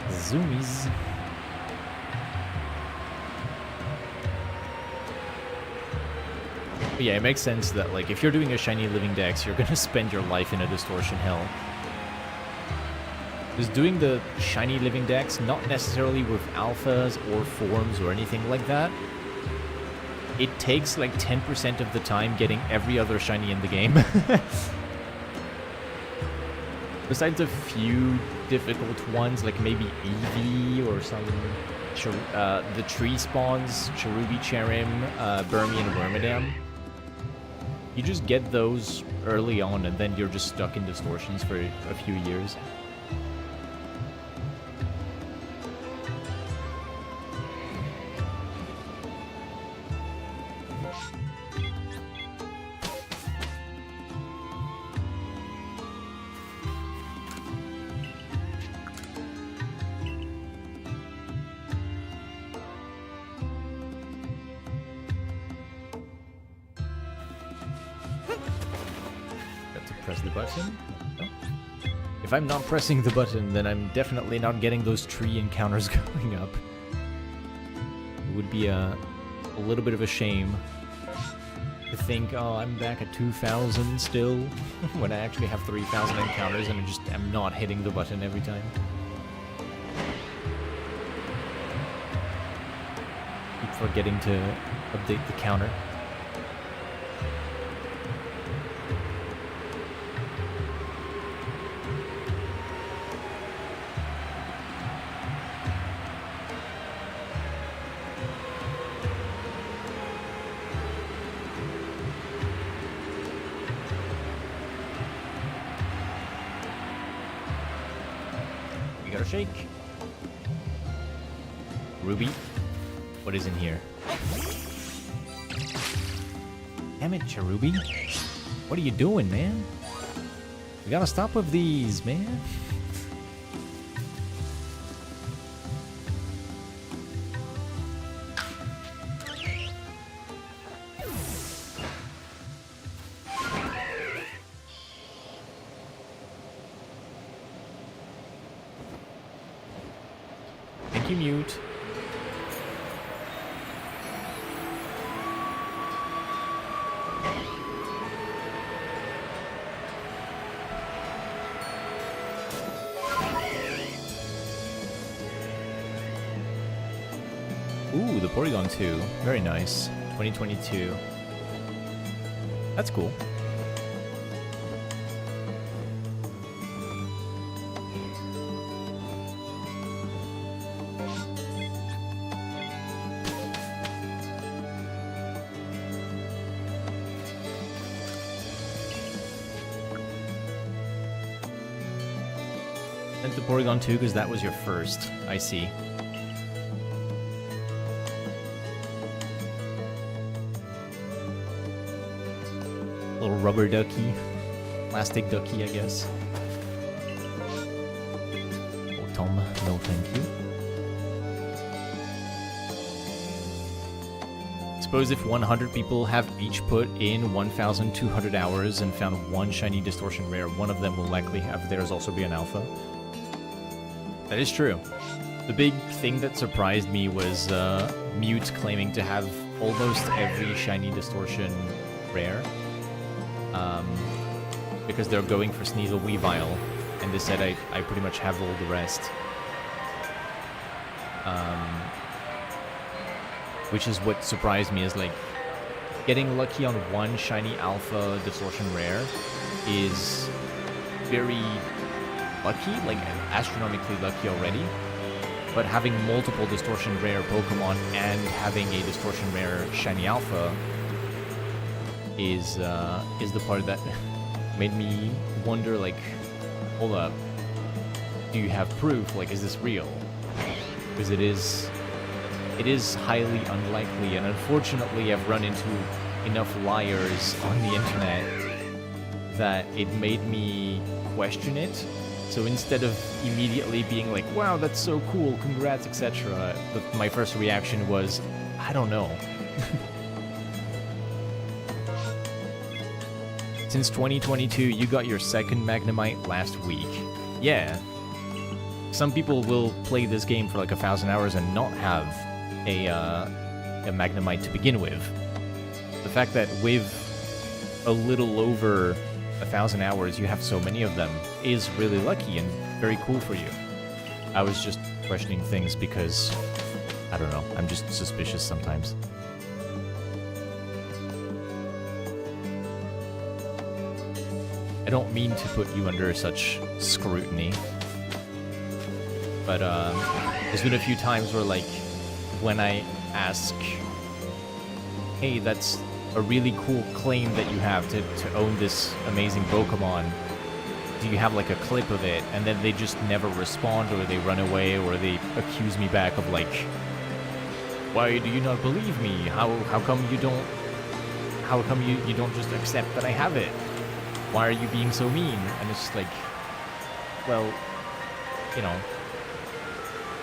Zoomies. But yeah, it makes sense that, like, if you're doing a shiny living dex, you're gonna spend your life in a distortion hell. Because doing the shiny living dex, not necessarily with alphas or forms or anything like that, it takes like 10% of the time getting every other shiny in the game. Besides a few difficult ones, like maybe Eevee or some... the tree spawns, Cherubi, Cherrim, Burmy, and Wormadam. You just get those early on, and then you're just stuck in distortions for a few years. Press the button. No. If I'm not pressing the button, then I'm definitely not getting those tree encounters going up. It would be a little bit of a shame to think, oh, I'm back at 2,000 still, when I actually have 3,000 encounters and I just am not hitting the button every time. Keep forgetting to update the counter. Shake. Ruby, what is in here? Damn it, Cherubi. What are you doing, man? We gotta stop with these, man. Mute. Ooh, the Porygon 2. Very nice. 2022. That's cool. The Porygon 2 because that was your first. I see. Little rubber ducky. Plastic ducky, I guess. Oh, Tom, no thank you. Suppose if 100 people have each put in 1,200 hours and found one shiny distortion rare, one of them will likely have theirs also be an alpha. That is true. The big thing that surprised me was Mute claiming to have almost every shiny distortion rare. Because they're going for Sneasel Weavile, and they said I pretty much have all the rest. Which is what surprised me, is like, getting lucky on one shiny alpha distortion rare is very lucky, like astronomically lucky already, but having multiple distortion rare Pokemon and having a distortion rare shiny alpha is the part that made me wonder, like, hold up, do you have proof? Like, is this real? Because it is highly unlikely, and unfortunately I've run into enough liars on the internet that it made me question it. So instead of immediately being like, wow, that's so cool, congrats, etc., my first reaction was, I don't know. Since 2022, you got your second Magnemite last week. Yeah. Some people will play this game for like 1,000 hours and not have a Magnemite to begin with. The fact that with a little over 1,000 hours you have so many of them is really lucky and very cool for you. I was just questioning things because, I don't know, I'm just suspicious sometimes. I don't mean to put you under such scrutiny, but there's been a few times where, like, when I ask, hey, that's a really cool claim that you have to own this amazing Pokémon, do you have like a clip of it? And then they just never respond, or they run away, or they accuse me back of like, why do you not believe me? How come you don't just accept that I have it? Why are you being so mean? And it's just like, well, you know,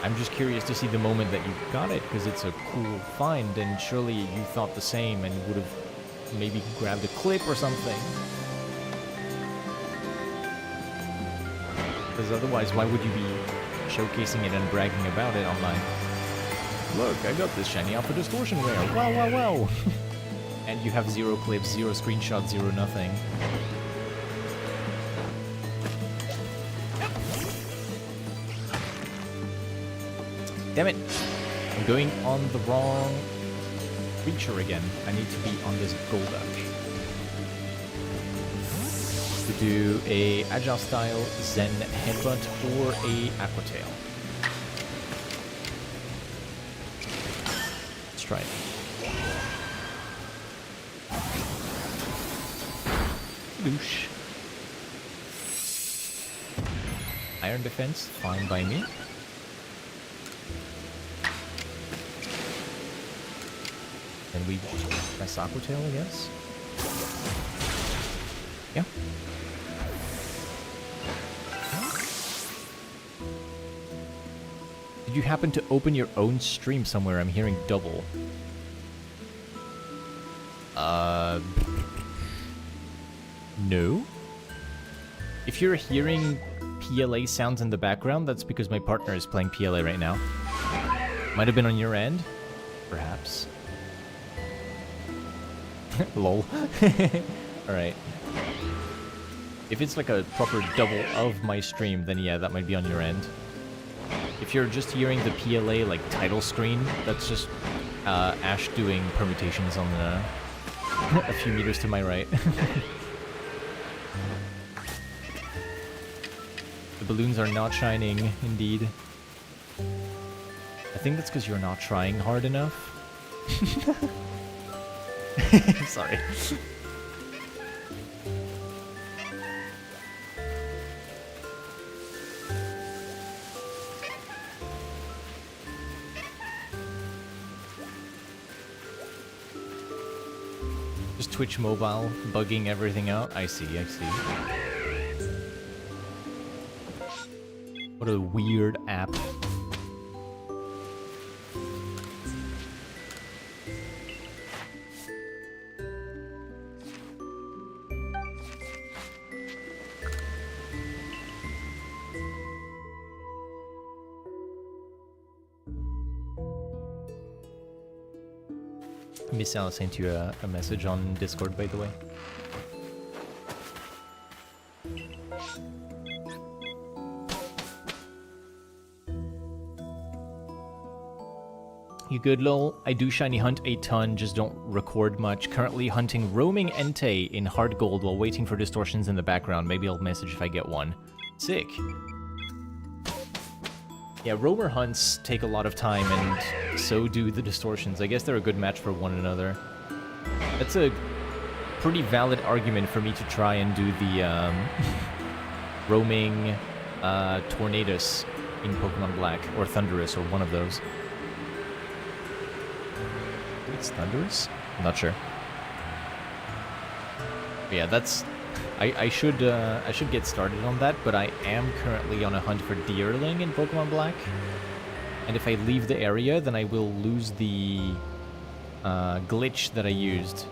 I'm just curious to see the moment that you got it, because it's a cool find, and surely you thought the same and would have maybe grabbed a clip or something. Because otherwise, why would you be showcasing it and bragging about it online? Look, I got this shiny Alpha Distortion rare. Wow, wow, wow. And you have 0 clips, 0 screenshots, 0 nothing. Damn it! I'm going on the wrong creature again. I need to be on this Golduck. To do a Agile Style, Zen Headbutt, or a Aqua Tail. Let's try it. Loosh. Iron Defense, fine by me. Then we press Aqua Tail, I guess. Yeah. Did you happen to open your own stream somewhere? I'm hearing double. No. If you're hearing PLA sounds in the background, that's because my partner is playing PLA right now. Might have been on your end, perhaps. Lol. Alright. If it's like a proper double of my stream, then yeah, that might be on your end. If you're just hearing the PLA like title screen, that's just Ash doing permutations on a few meters to my right. The balloons are not shining, indeed. I think that's because you're not trying hard enough. Sorry. Just Twitch mobile bugging everything out. I see, I see. What a weird app. Miss Alice sent you a message on Discord, by the way. You good, lol? I do shiny hunt a ton, just don't record much. Currently hunting roaming Entei in hard gold while waiting for distortions in the background. Maybe I'll message if I get one. Sick. Yeah, roamer hunts take a lot of time, and so do the distortions. I guess they're a good match for one another. That's a pretty valid argument for me to try and do the roaming Tornadus in Pokemon Black, or Thundurus, or one of those. It's Thundurus? I'm not sure. But yeah, that's... I should get started on that, but I am currently on a hunt for Deerling in Pokemon Black. And if I leave the area, then I will lose the glitch that I used.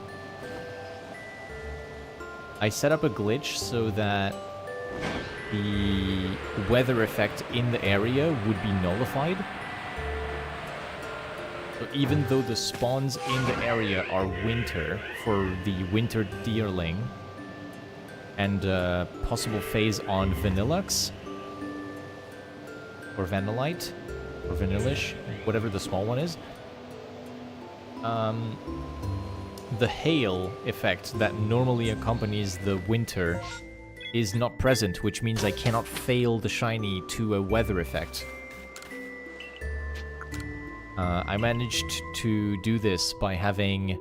I set up a glitch so that the weather effect in the area would be nullified. So even though the spawns in the area are winter for the winter deerling and possible phase on Vanillux or Vanillite or Vanillish, whatever the small one is, the hail effect that normally accompanies the winter is not present, which means I cannot fail the shiny to a weather effect. I managed to do this by having...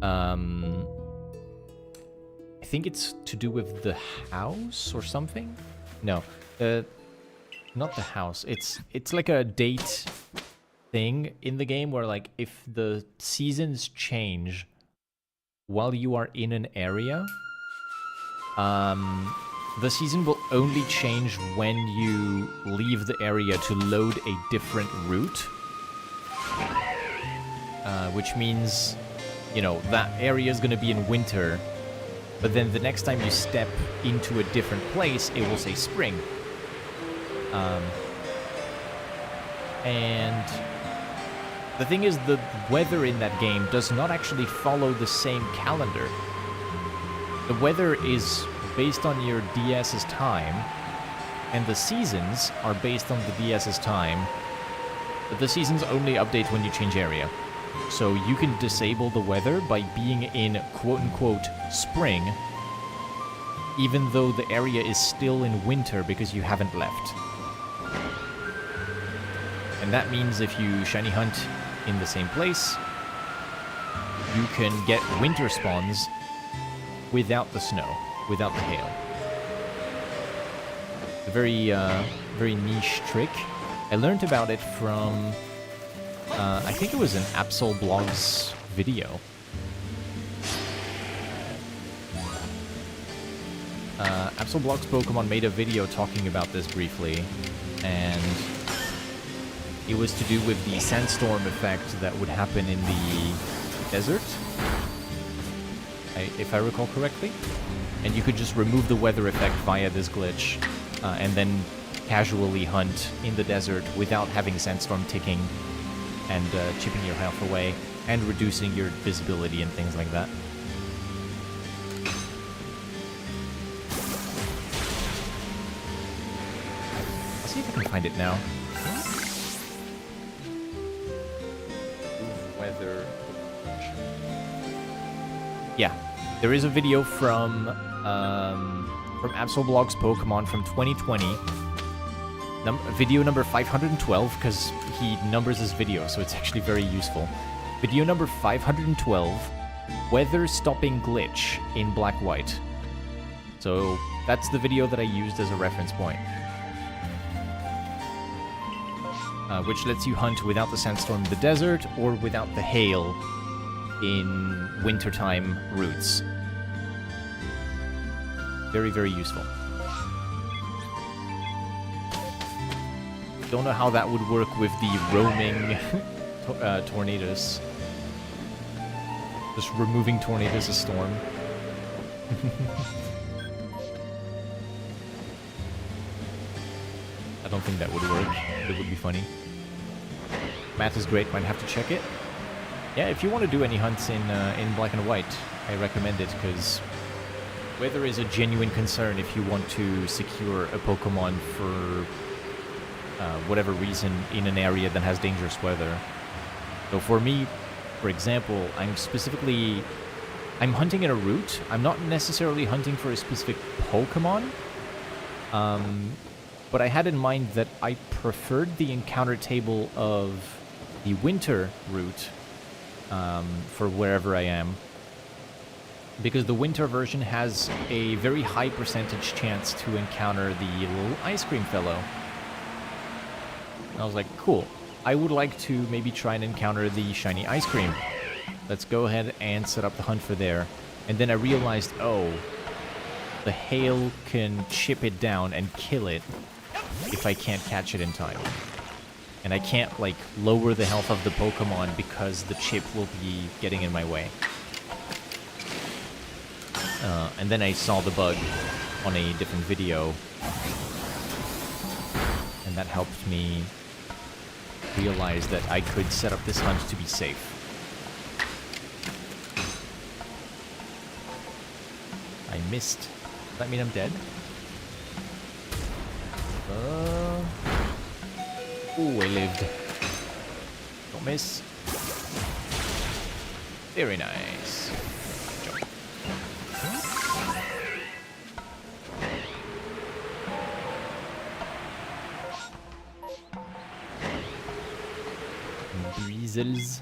I think it's to do with the house or something? No, not the house. It's like a date thing in the game where, like, if the seasons change while you are in an area, the season will only change when you leave the area to load a different route. Which means, you know, that area is going to be in winter, but then the next time you step into a different place, it will say spring. And the thing is, the weather in that game does not actually follow the same calendar. The weather is based on your DS's time, and the seasons are based on the DS's time, but the seasons only update when you change area. So you can disable the weather by being in quote-unquote spring, even though the area is still in winter because you haven't left. And that means if you shiny hunt in the same place, you can get winter spawns without the snow, without the hail. A very, very niche trick. I learned about it from, I think it was an Absol Blogs video. Absol Blogs Pokemon made a video talking about this briefly, and it was to do with the sandstorm effect that would happen in the desert, if I recall correctly. And you could just remove the weather effect via this glitch, and then casually hunt in the desert without having sandstorm ticking and chipping your health away and reducing your visibility and things like that. I'll see if I can find it now. Weather. Yeah, there is a video from Absol Blogs Pokemon from 2020. Video number 512, because he numbers his videos, so it's actually very useful. Video number 512, Weather Stopping Glitch in Black-White. So that's the video that I used as a reference point. Which lets you hunt without the sandstorm in the desert, or without the hail in wintertime routes. Very, very useful. Don't know how that would work with the roaming tornadoes. Just removing tornadoes a storm. I don't think that would work. It would be funny. Math is great, might have to check it. Yeah, if you want to do any hunts in black and white, I recommend it, because weather is a genuine concern if you want to secure a Pokemon for whatever reason in an area that has dangerous weather. So for me, for example, I'm hunting in a route. I'm not necessarily hunting for a specific Pokemon, but I had in mind that I preferred the encounter table of the winter route for wherever I am, because the winter version has a very high percentage chance to encounter the little ice cream fellow. And I was like, cool, I would like to maybe try and encounter the shiny ice cream. Let's go ahead and set up the hunt for there. And then I realized, oh, the hail can chip it down and kill it if I can't catch it in time. And I can't, like, lower the health of the Pokemon because the chip will be getting in my way. And then I saw the bug on a different video. And that helped me realize that I could set up this hunt to be safe. I missed. Does that mean I'm dead? Oh, I lived. Don't miss. Very nice. Jump. Breezels.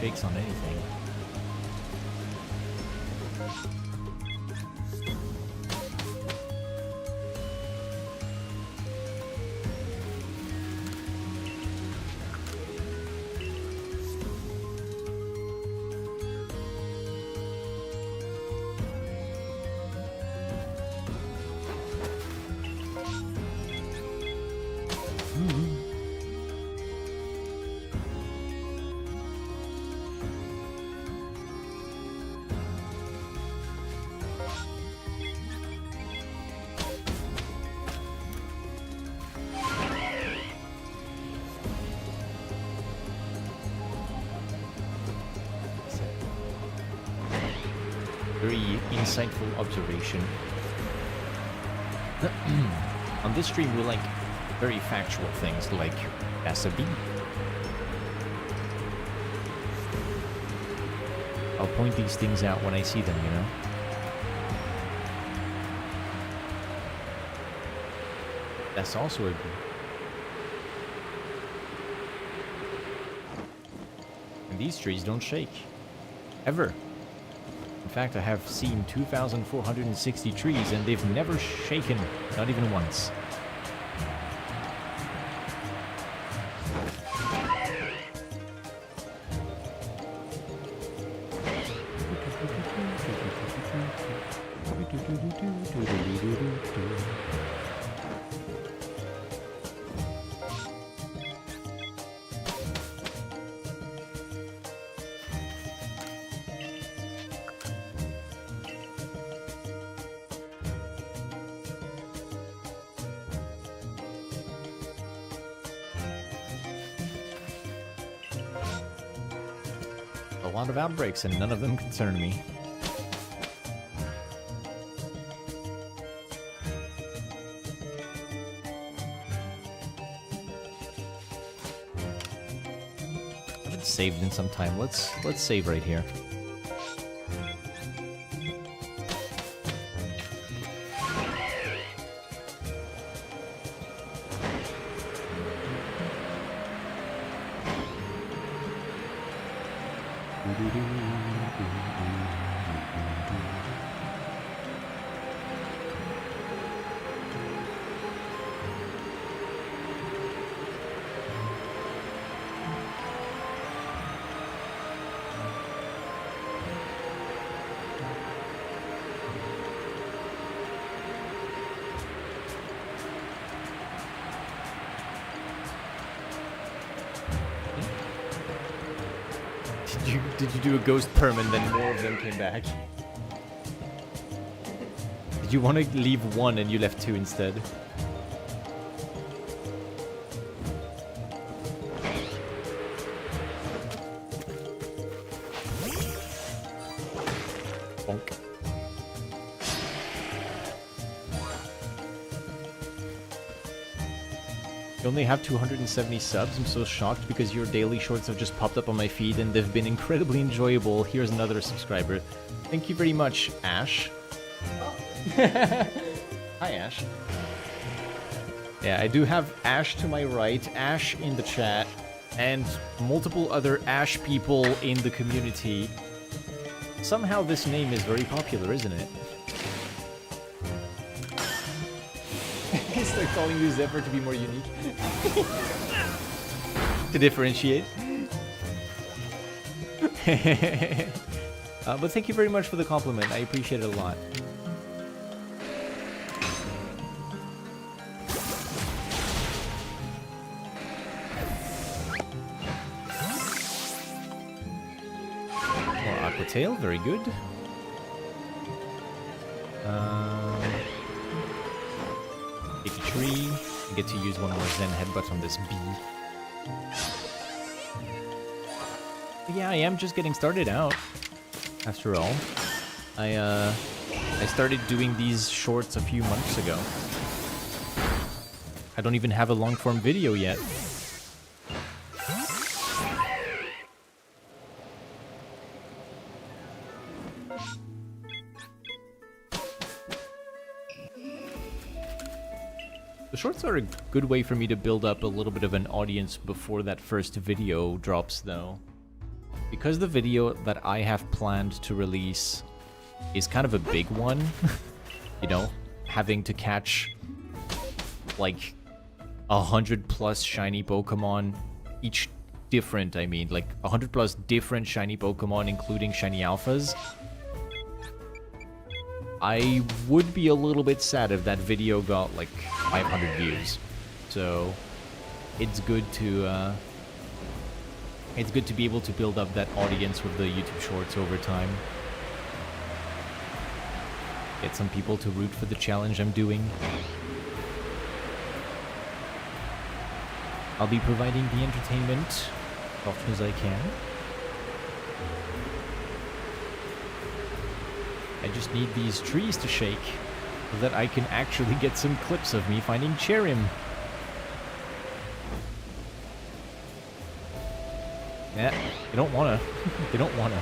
Shakes on anything. Very insightful observation. On this stream, we like very factual things like that's a bee. I'll point these things out when I see them, you know? That's also a bee. And these trees don't shake. Ever. In fact, I have seen 2,460 trees and they've never shaken, not even once. A lot of outbreaks and none of them concern me. I haven't saved in some time. Let's save right here. Did you do a ghost perm and then more of them came back? Did you want to leave one and you left two instead? Bonk. You only have 270 subs. I'm so shocked because your daily shorts have just popped up on my feed and they've been incredibly enjoyable. Here's another subscriber. Thank you very much, Ash. Hi, Ash. Yeah, I do have Ash to my right, Ash in the chat, and multiple other Ash people in the community. Somehow this name is very popular, isn't it? Start calling you Zephyr to be more unique. To differentiate. But thank you very much for the compliment. I appreciate it a lot. More Aquatail, very good. 83. I get to use one more Zen Headbutt on this bee. But yeah, I am just getting started out. After all, I started doing these shorts a few months ago. I don't even have a long-form video yet. The shorts are a good way for me to build up a little bit of an audience before that first video drops, though. Because the video that I have planned to release is kind of a big one, you know, having to catch like 100+ shiny Pokemon, each different, I mean, like 100+ different shiny Pokemon, including shiny alphas. I would be a little bit sad if that video got like 500 views. So it's good to be able to build up that audience with the YouTube Shorts over time. Get some people to root for the challenge I'm doing. I'll be providing the entertainment as often as I can. I just need these trees to shake so that I can actually get some clips of me finding Cherrim. Yeah, they don't wanna. They don't wanna.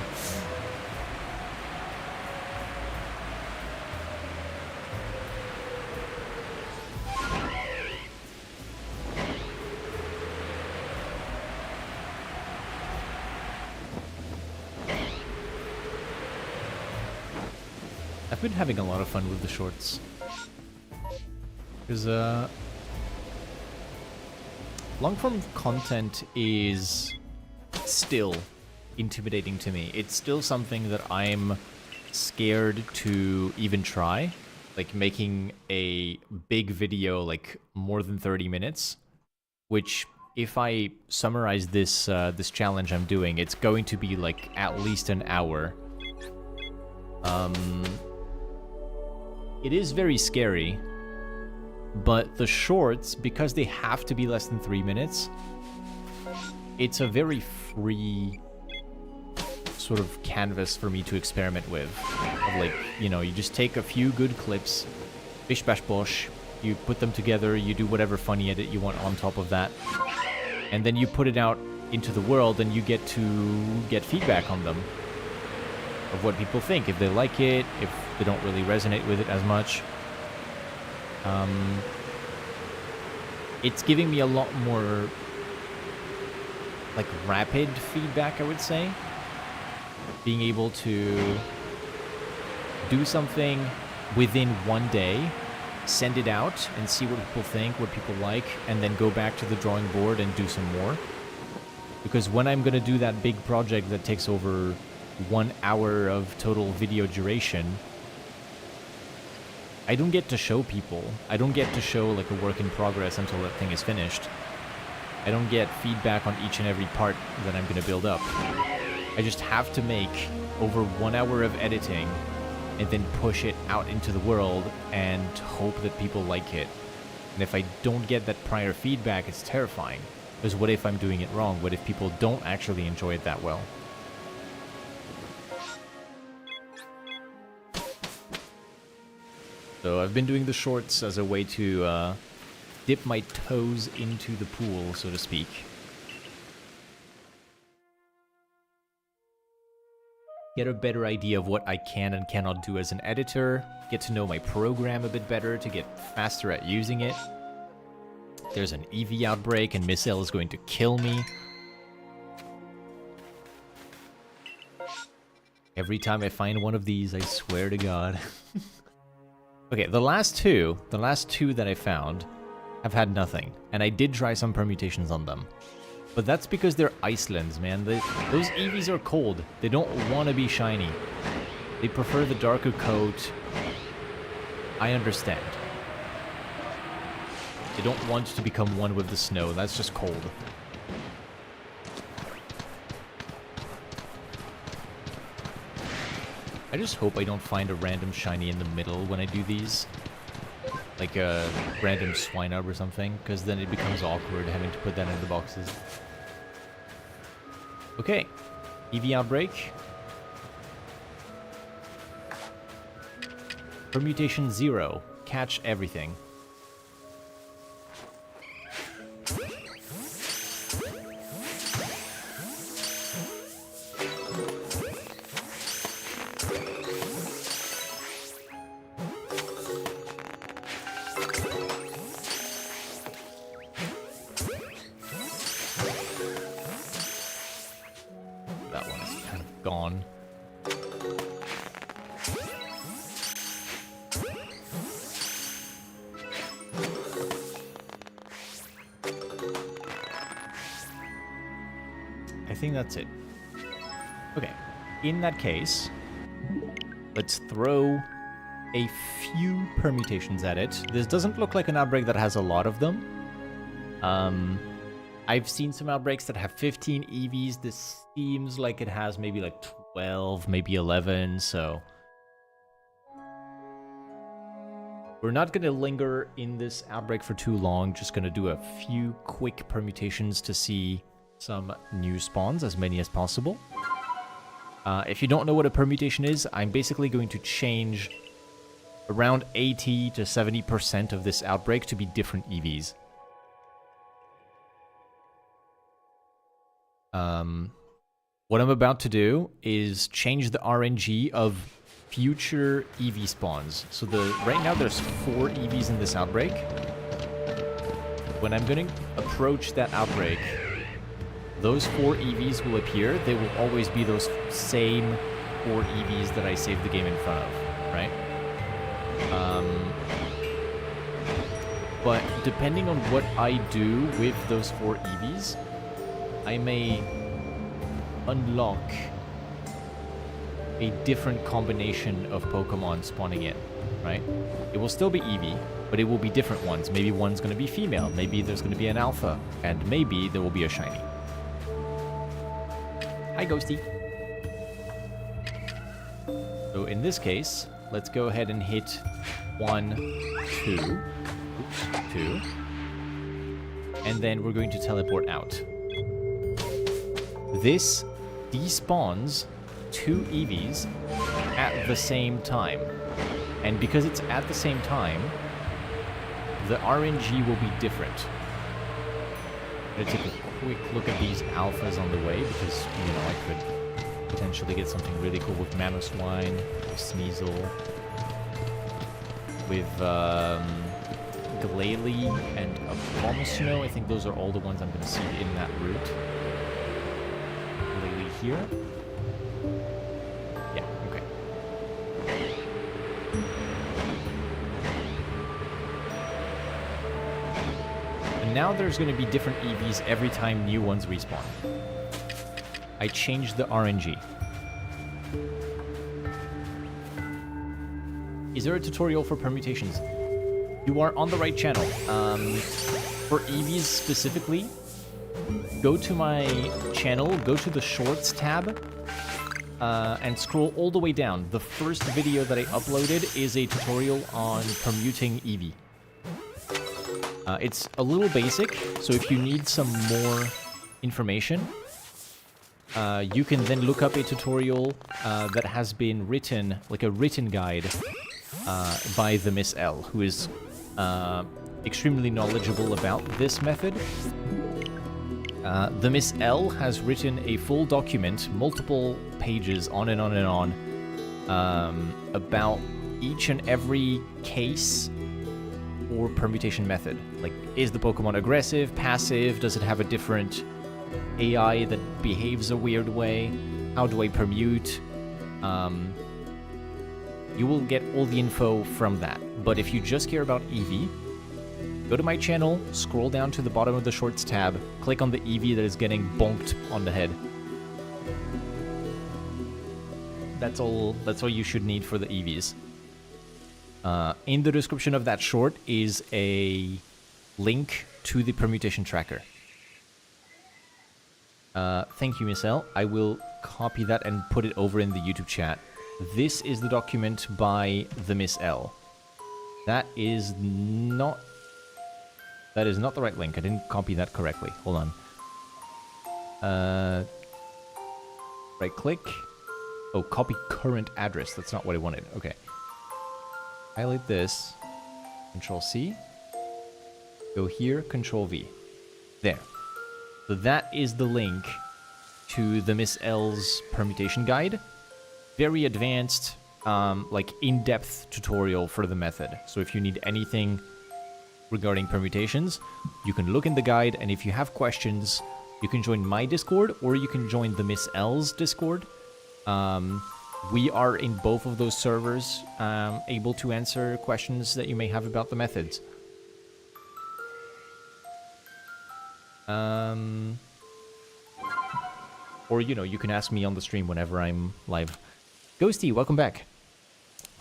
I've been having a lot of fun with the shorts. Because, long-form content is still intimidating to me. It's still something that I'm scared to even try. Like, making a big video, like, more than 30 minutes. Which, if I summarize this, this challenge I'm doing, it's going to be, like, at least an hour. It is very scary, but the shorts, because they have to be less than 3 minutes, it's a very free sort of canvas for me to experiment with. Of like, you know, you just take a few good clips, bish bash bosh, you put them together, you do whatever funny edit you want on top of that, and then you put it out into the world and you get to get feedback on them. Of what people think, if they like it, if they don't really resonate with it as much. It's giving me a lot more, like, rapid feedback, I would say. Being able to do something within one day, send it out, and see what people think, what people like, and then go back to the drawing board and do some more. Because when I'm gonna do that big project that takes over 1 hour of total video duration, I don't get to show people. I don't get to show like a work in progress until that thing is finished. I don't get feedback on each and every part that I'm gonna build up. I just have to make over 1 hour of editing and then push it out into the world and hope that people like it. And if I don't get that prior feedback, it's terrifying. Because what if I'm doing it wrong? What if people don't actually enjoy it that well? So I've been doing the shorts as a way to dip my toes into the pool, so to speak. Get a better idea of what I can and cannot do as an editor. Get to know my program a bit better to get faster at using it. There's an EV outbreak and Miss L is going to kill me. Every time I find one of these, I swear to God. Okay, the last two that I found have had nothing. And I did try some permutations on them. But that's because they're Icelands, man. Those EVs are cold. They don't want to be shiny. They prefer the darker coat. I understand. They don't want to become one with the snow. That's just cold. I just hope I don't find a random shiny in the middle when I do these. Like a random Swinub or something, because then it becomes awkward having to put that in the boxes. Okay, EV outbreak. Permutation 0, catch everything. Gone. I think that's it. Okay, in that case, let's throw a few permutations at it. This doesn't look like an outbreak that has a lot of them. I've seen some outbreaks that have 15 EVs. This seems like it has maybe like 12, maybe 11, so... We're not going to linger in this outbreak for too long, just going to do a few quick permutations to see some new spawns, as many as possible. If you don't know what a permutation is, I'm basically going to change around 80 to 70% of this outbreak to be different EVs. What I'm about to do is change the RNG of future EV spawns. So right now there's 4 EVs in this outbreak. When I'm going to approach that outbreak, those 4 EVs will appear. They will always be those same 4 EVs that I saved the game in front of, right? But depending on what I do with those 4 EVs, I may unlock a different combination of Pokemon spawning in, right? It will still be Eevee, but it will be different ones. Maybe one's going to be female, maybe there's going to be an alpha, and maybe there will be a shiny. Hi, Ghosty. So in this case, let's go ahead and hit 1, 2, oops, 2, and then we're going to teleport out. This despawns 2 EVs at the same time. And because it's at the same time, the RNG will be different. I'm going to take a quick look at these alphas on the way, because, you know, I could potentially get something really cool with Mamoswine, with Sneasel, with Glalie and Abomasnow. I think those are all the ones I'm going to see in that route. Here? Yeah, okay. And now there's going to be different EVs every time new ones respawn. I changed the RNG. Is there a tutorial for permutations? You are on the right channel. For EVs specifically, go to my channel, go to the Shorts tab, and scroll all the way down. The first video that I uploaded is a tutorial on permuting Eevee. It's a little basic, so if you need some more information, you can then look up a tutorial that has been written, like a written guide, by the Miss L, who is extremely knowledgeable about this method. The Miss L has written a full document, multiple pages, on and on and on, about each and every case or permutation method. Like, is the Pokemon aggressive, passive, does it have a different AI that behaves a weird way, how do I permute? You will get all the info from that. But if you just care about Eevee, go to my channel, scroll down to the bottom of the Shorts tab, click on the Eevee that is getting bonked on the head. That's all you should need for the Eevees. In the description of that short is a link to the permutation tracker. Thank you, Miss L. I will copy that and put it over in the YouTube chat. This is the document by the Miss L. That is not the right link. I didn't copy that correctly. Hold on. Right click. Oh, copy current address. That's not what I wanted. Okay. Highlight this. Control C. Go here. Control V. There. So that is the link to the Miss L's permutation guide. Very advanced, like in-depth tutorial for the method. So if you need anything regarding permutations, you can look in the guide, and if you have questions, you can join my Discord or you can join the Miss L's Discord. We are in both of those servers, able to answer questions that you may have about the methods. Or, you know, you can ask me on the stream whenever I'm live. Ghosty, welcome back.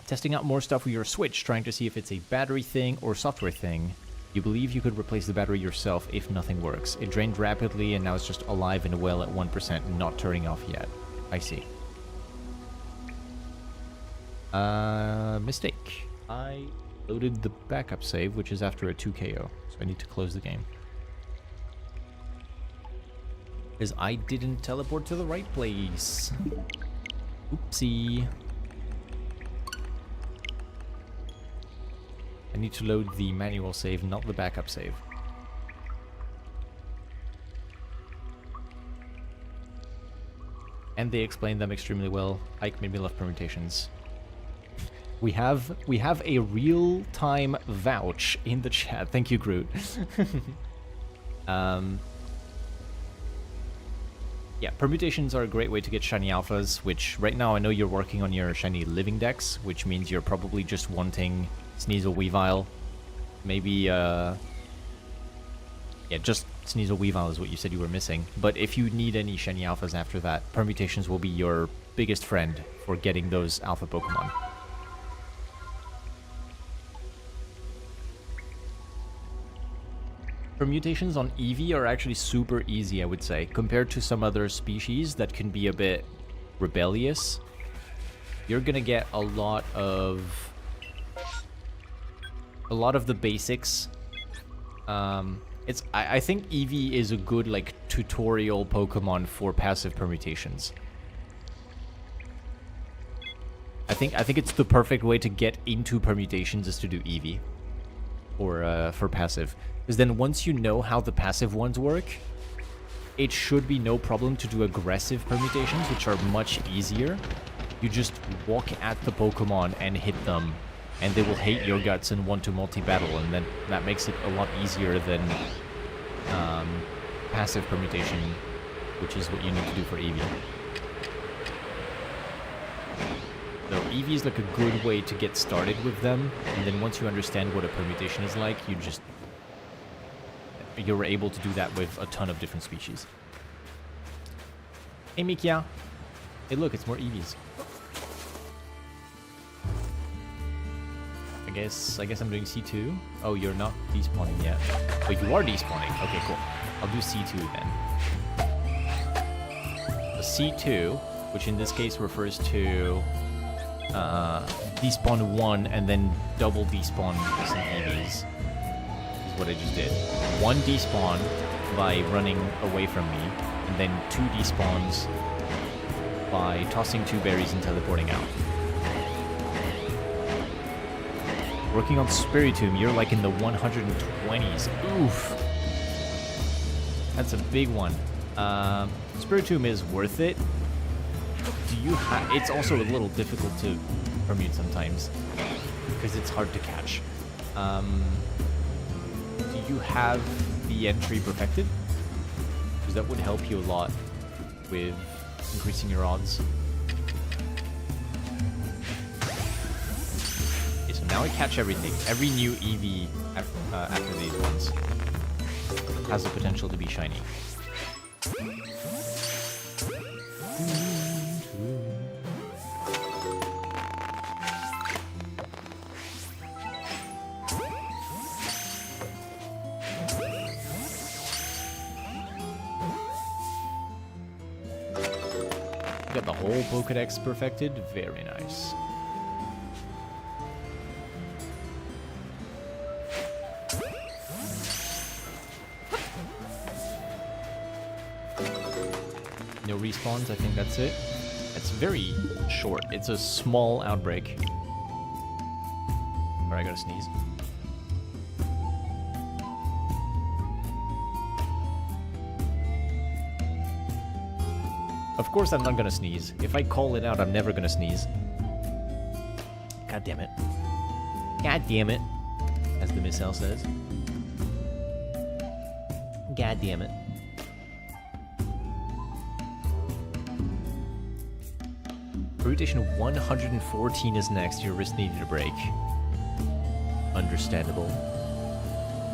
Testing out more stuff with your Switch, trying to see if it's a battery thing or software thing. You believe you could replace the battery yourself if nothing works. It drained rapidly and now it's just alive in a well at 1%, not turning off yet. I see. Mistake. I loaded the backup save, which is after a 2 KO, so I need to close the game. Because I didn't teleport to the right place. Oopsie. I need to load the manual save, not the backup save. And they explained them extremely well. Ike made me love permutations. We have a real-time vouch in the chat. Thank you, Groot. Yeah, permutations are a great way to get shiny alphas, which right now I know you're working on your shiny living dex, which means you're probably just wanting Sneasel Weavile. Maybe, yeah, just Sneasel Weavile is what you said you were missing. But if you need any shiny alphas after that, permutations will be your biggest friend for getting those alpha Pokemon. Permutations on Eevee are actually super easy, I would say, compared to some other species that can be a bit rebellious. You're gonna get a lot of the basics. I think Eevee is a good like tutorial Pokemon for passive permutations. I think it's the perfect way to get into permutations is to do Eevee, or for passive. Because then once you know how the passive ones work, it should be no problem to do aggressive permutations, which are much easier. You just walk at the Pokemon and hit them, and they will hate your guts and want to multi-battle, and then that makes it a lot easier than passive permutation, which is what you need to do for Eevee. So Eevee is like a good way to get started with them, and then once you understand what a permutation is like, you're able to do that with a ton of different species. Hey Mikia! Hey look, it's more Eevees. I guess I'm doing C2. Oh, you're not despawning yet. Oh, you are despawning. Okay, cool. I'll do C2 then. The C2 which in this case refers to despawn 1 and then double despawn some EVs. Is what I just did. 1 despawn by running away from me, and then 2 despawns by tossing 2 berries and teleporting out. Working on Spiritomb, you're like in the 120s. Oof. That's a big one. Spiritomb is worth it. It's also a little difficult to permute sometimes because it's hard to catch. Do you have the entry perfected? Because that would help you a lot with increasing your odds. Okay, so now I catch everything. Every new EV after these ones has the potential to be shiny. Got the whole Pokédex perfected. Very nice. No respawns, I think that's it. It's very short. It's a small outbreak. Alright, I gotta sneeze. Of course I'm not gonna sneeze. If I call it out, I'm never gonna sneeze. God damn it. God damn it. As the missile says. God damn it. Permutation 114 is next. Your wrist needed a break. Understandable.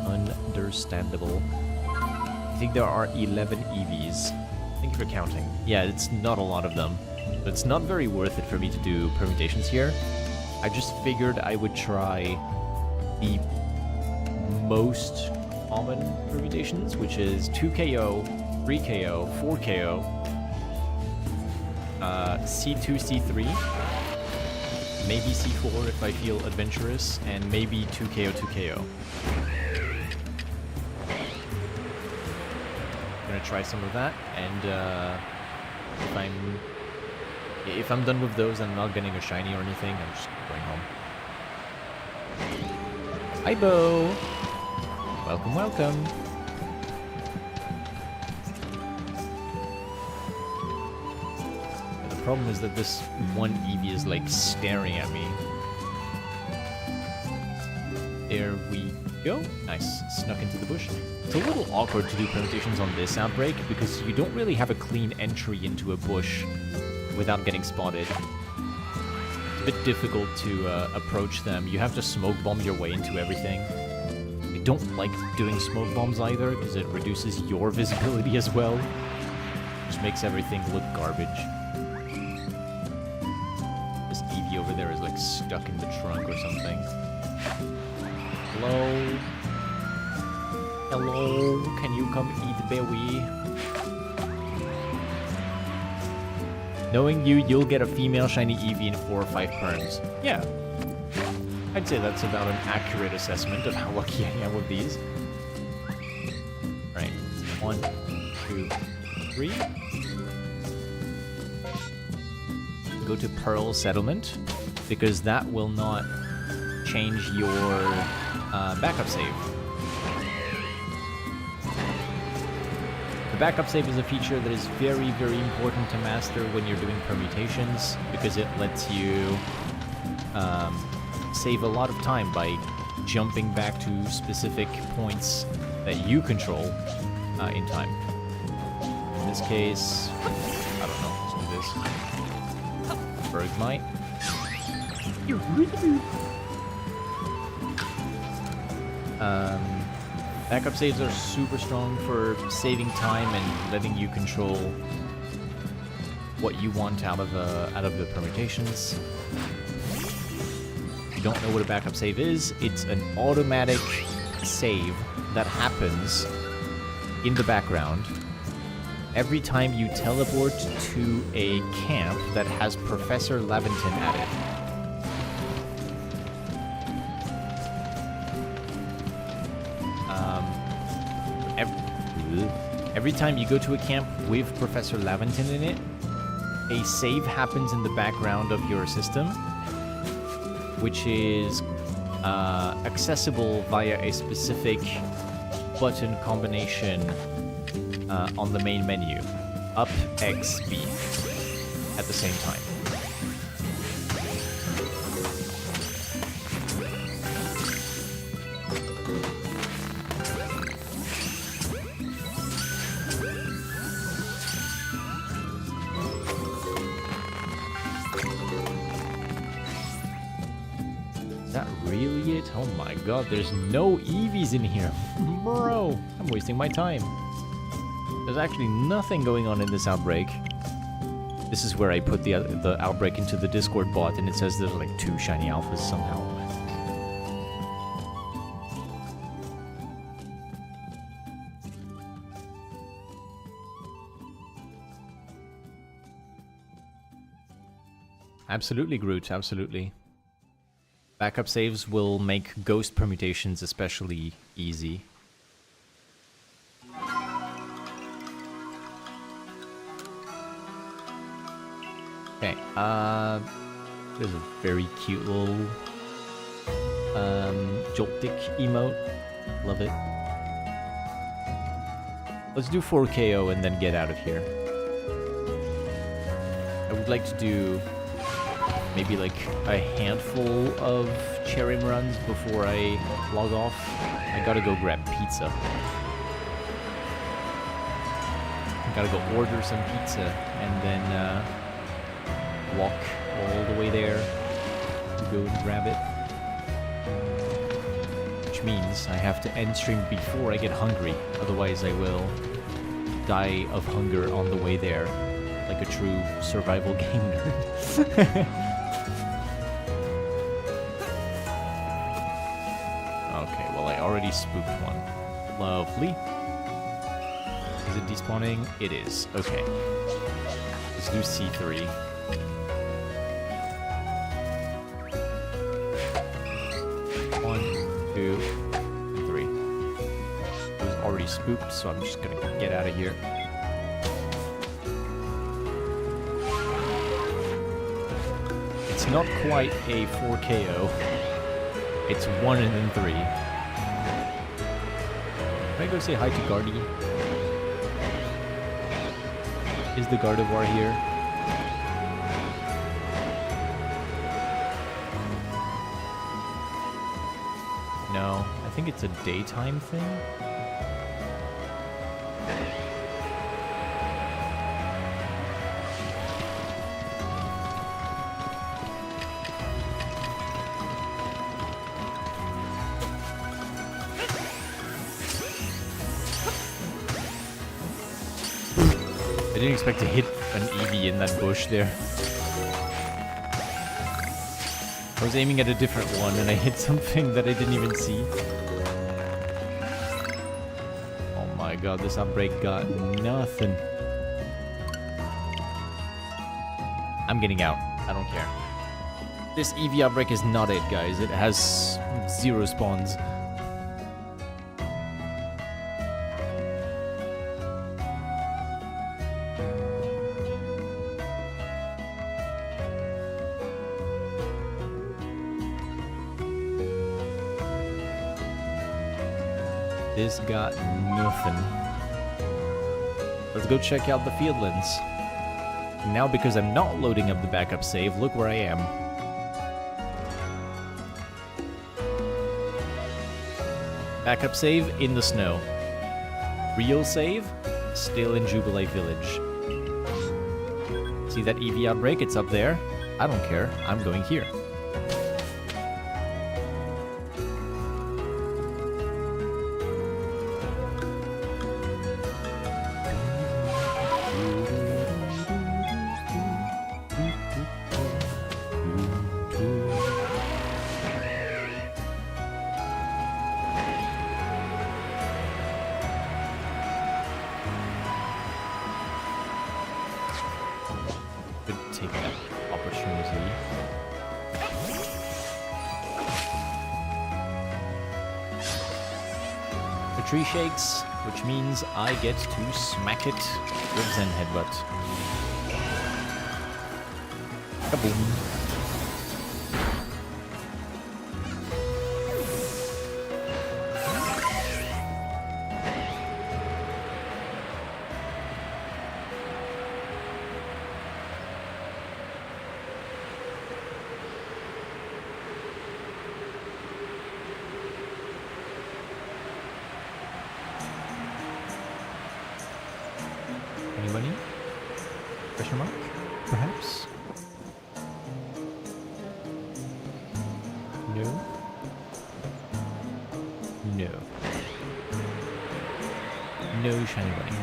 Understandable. I think there are 11 EVs. Thank you for counting. Yeah, it's not a lot of them. But it's not very worth it for me to do permutations here. I just figured I would try the most common permutations, which is 2 KO, 3 KO, 4 KO, C2, C3, maybe C4 if I feel adventurous, and maybe 2 KO, 2 KO. I'm gonna try some of that, and if I'm done with those and I'm not getting a shiny or anything, I'm just going home. Hi, Bo! Welcome, welcome! The problem is that this one Eevee is like staring at me. There we go. Nice. Snuck into the bush. It's a little awkward to do permutations on this outbreak because you don't really have a clean entry into a bush without getting spotted. It's a bit difficult to approach them. You have to smoke bomb your way into everything. I don't like doing smoke bombs either because it reduces your visibility as well. Just makes everything look garbage. This Eevee over there is like stuck in the trunk or something. Hello? Hello? Can you come eat berry? Knowing you, you'll get a female shiny Eevee in 4 or 5 turns. Yeah. I'd say that's about an accurate assessment of how lucky I am with these. Right. 1, 2, 3. Go to Pearl Settlement, because that will not change your backup save. The backup save is a feature that is very, very important to master when you're doing permutations, because it lets you save a lot of time by jumping back to specific points that you control in time. In this case, I don't know, let's do this. Bergmite. Backup saves are super strong for saving time and letting you control what you want out of the permutations. If you don't know what a backup save is, it's an automatic save that happens in the background, every time you teleport to a camp that has Professor Laventon at it. Every time you go to a camp with Professor Laventon in it, a save happens in the background of your system, which is accessible via a specific button combination on the main menu. Up, X, B at the same time. Really it? Oh my god, there's no Eevees in here. Bro, I'm wasting my time. There's actually nothing going on in this outbreak. This is where I put the outbreak into the Discord bot, and it says there's like 2 shiny alphas somehow. Absolutely, Groot, absolutely. Backup saves will make ghost permutations especially easy. Okay, there's a very cute little Joltik emote. Love it. Let's do 4 KO and then get out of here. I would like to do maybe like a handful of Cherrim runs before I log off. I gotta go grab pizza. I gotta go order some pizza and then walk all the way there to go and grab it. Which means I have to end stream before I get hungry, otherwise I will die of hunger on the way there, like a true survival game nerd. Okay, well I already spooked one. Lovely. Is it despawning? It is. Okay. Let's do C3. Spooked, so I'm just gonna get out of here. It's not quite a 4 KO. It's 1 and then 3. Can I go say hi to Gardy? Is the Gardevoir here? No, I think it's a daytime thing. I didn't expect to hit an Eevee in that bush there. I was aiming at a different one and I hit something that I didn't even see. Oh my god, this outbreak got nothing. I'm getting out. I don't care. This Eevee outbreak is not it, guys. It has 0 spawns. This got nothing. Let's go check out the Fieldlands. Now, because I'm not loading up the backup save, look where I am. Backup save in the snow. Real save, still in Jubilee Village. See that Eevee outbreak? It's up there. I don't care. I'm going here. take that opportunity. The tree shakes, which means I get to smack it with Zen Headbutt. Kaboom. Anybody? Question mark? Perhaps? No? No. No shiny bunny.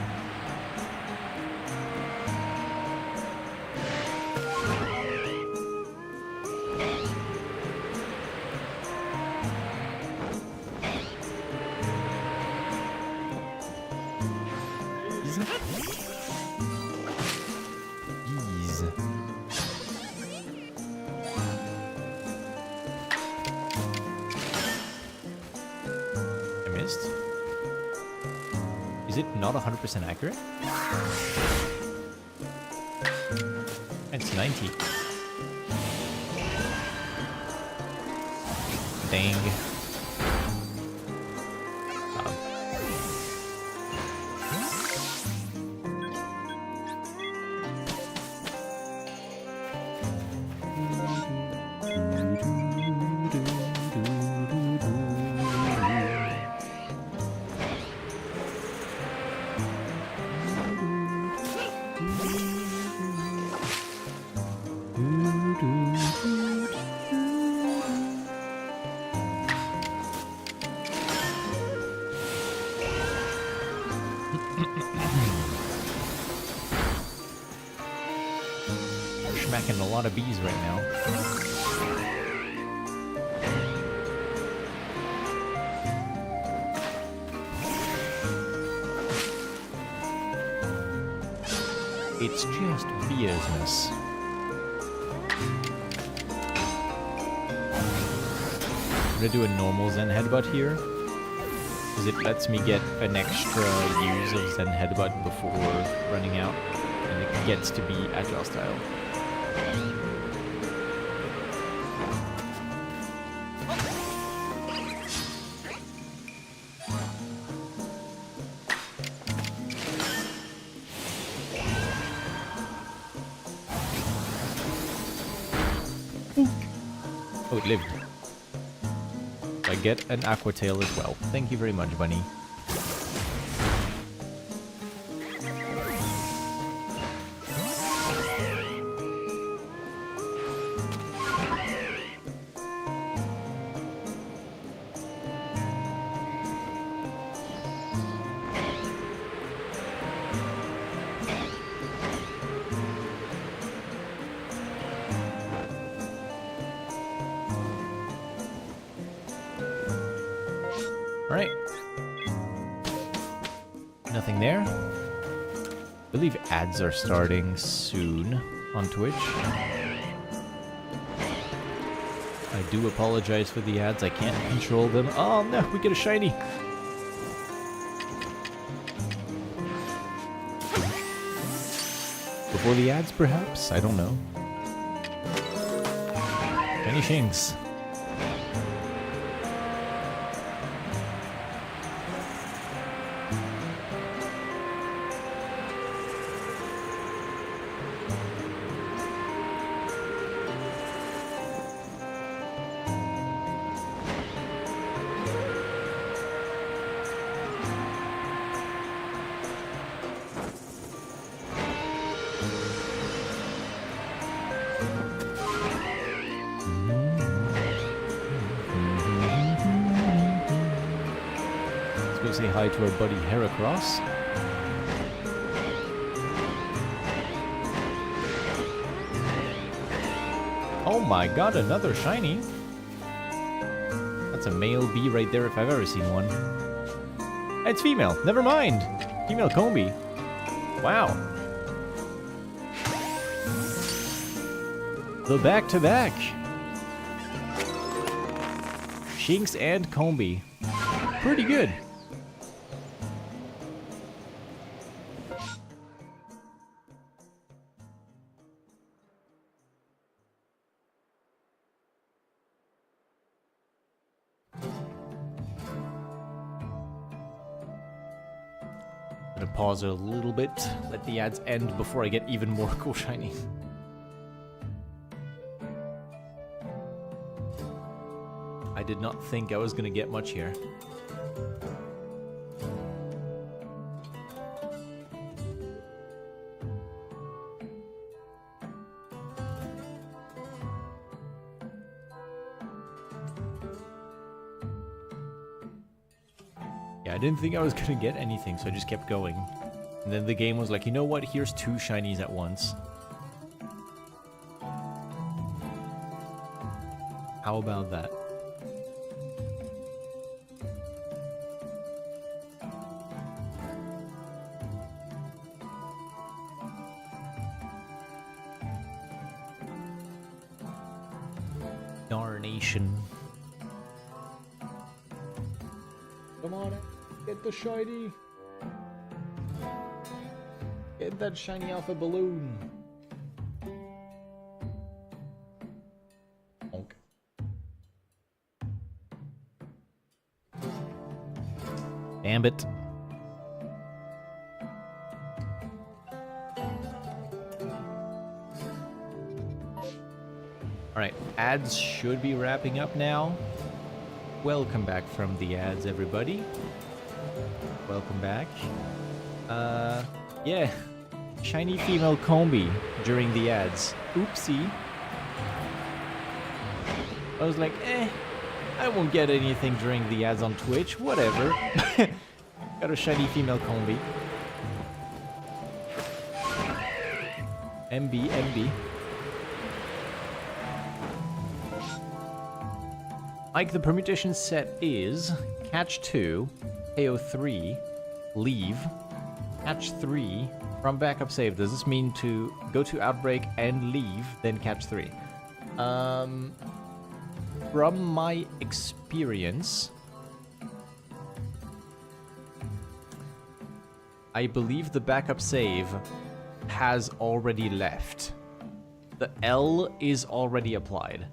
Is it not 100% accurate? It's 90. Dang. Smacking a lot of bees right now. It's just business. I'm gonna do a normal Zen Headbutt here, because it lets me get an extra use of Zen Headbutt before running out, and it gets to be Agile style. Oh, it lived. I get an Aqua Tail as well. Thank you very much, bunny. Alright. Nothing there. I believe ads are starting soon on Twitch. I do apologize for the ads. I can't control them. Oh no, we get a shiny. Before the ads, perhaps? I don't know. Shiny Shinx. Say hi to our buddy Heracross. Oh my god, another shiny. That's a male bee right there if I've ever seen one. It's female. Never mind. Female Combi. Wow. The back-to-back. Shinx and Combi. Pretty good. Gonna pause it a little bit, let the ads end before I get even more cool shinies. I did not think I was gonna get much here. Yeah, I didn't think I was gonna get anything, so I just kept going. And then the game was like, you know what, here's 2 shinies at once. How about that? Darnation. Come on, get the shiny. Get that shiny alpha balloon. Bonk. Damn it. Alright, ads should be wrapping up now. Welcome back from the ads, everybody. Welcome back. Yeah. Shiny female Combi during the ads. Oopsie. I was like, I won't get anything during the ads on Twitch. Whatever. Got a shiny female Combi. MB, MB. Like the permutation set is catch 2, KO 3, leave, catch 3, from backup save. Does this mean to go to outbreak and leave, then catch 3? From my experience, I believe the backup save has already left. The L is already applied.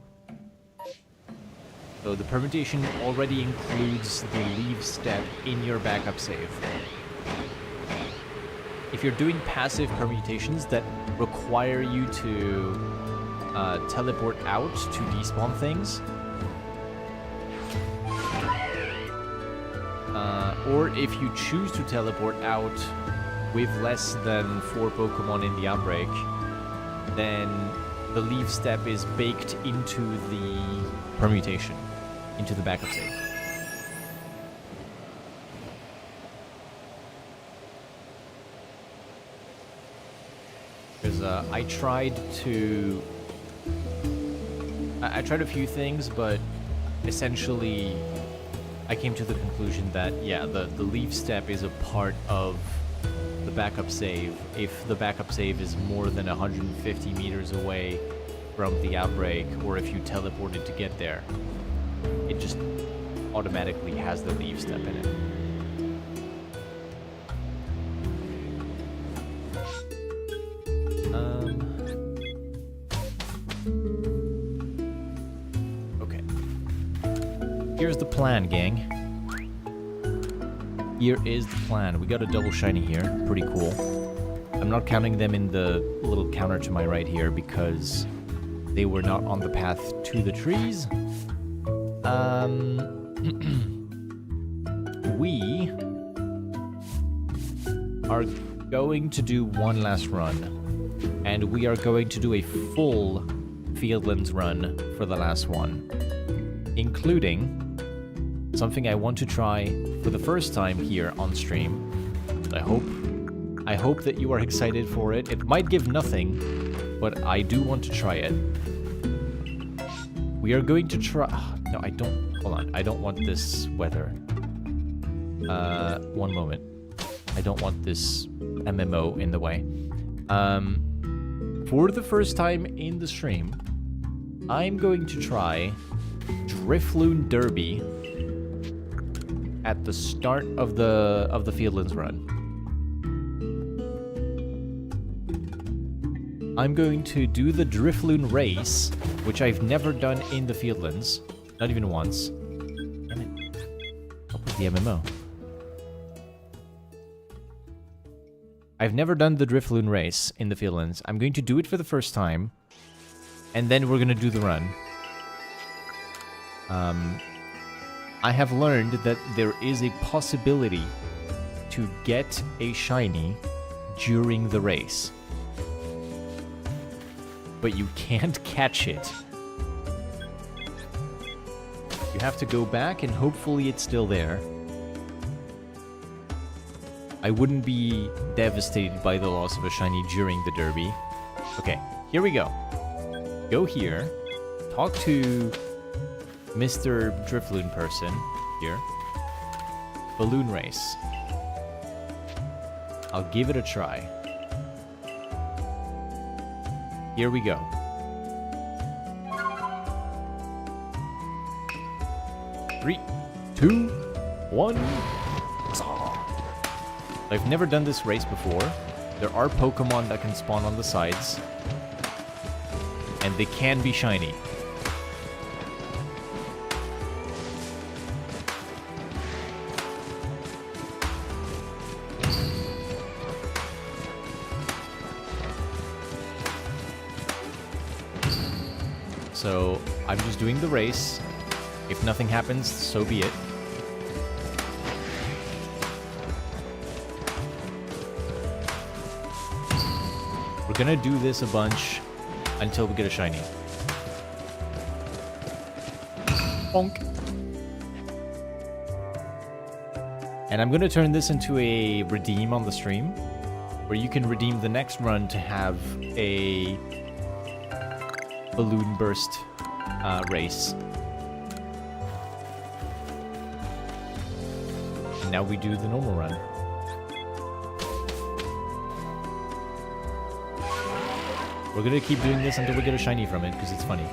So the permutation already includes the leave step in your backup save. If you're doing passive permutations that require you to teleport out to despawn things, or if you choose to teleport out with less than 4 Pokemon in the outbreak, then the leave step is baked into the permutation, into the backup save. Because I tried a few things, but essentially I came to the conclusion that, yeah, the leave step is a part of the backup save. If the backup save is more than 150 meters away from the outbreak, or if you teleported to get there, it just automatically has the leave step in it. Okay. Here's the plan, gang. Here is the plan. We got a double shiny here. Pretty cool. I'm not counting them in the little counter to my right here because they were not on the path to the trees. We are going to do one last run, and we are going to do a full Fieldlands run for the last one, including something I want to try for the first time here on stream. I hope that you are excited for it. It might give nothing, but I do want to try it. We are going to try... No, I don't... Hold on. I don't want this weather. One moment. I don't want this MMO in the way. For the first time in the stream, I'm going to try Drifloon Derby at the start of the Fieldlands run. I'm going to do the Drifloon race, which I've never done in the Fieldlands. Not even once. Damn it. I'll put the MMO. I've never done the Drifloon race in the Fieldlands. I'm going to do it for the first time, and then we're going to do the run. I have learned that there is a possibility to get a shiny during the race, but you can't catch it. You have to go back and hopefully it's still there. I wouldn't be devastated by the loss of a shiny during the derby. Okay, here we go. Go here. Talk to Mr. Drifloon person here. Balloon race. I'll give it a try. Here we go. Three, two, one. I've never done this race before. There are Pokemon that can spawn on the sides, and they can be shiny. So I'm just doing the race. If nothing happens, so be it. We're gonna do this a bunch until we get a shiny. Bonk. And I'm gonna turn this into a redeem on the stream, where you can redeem the next run to have a balloon burst race. And now we do the normal run. We're gonna keep doing this until we get a shiny from it, because it's funny.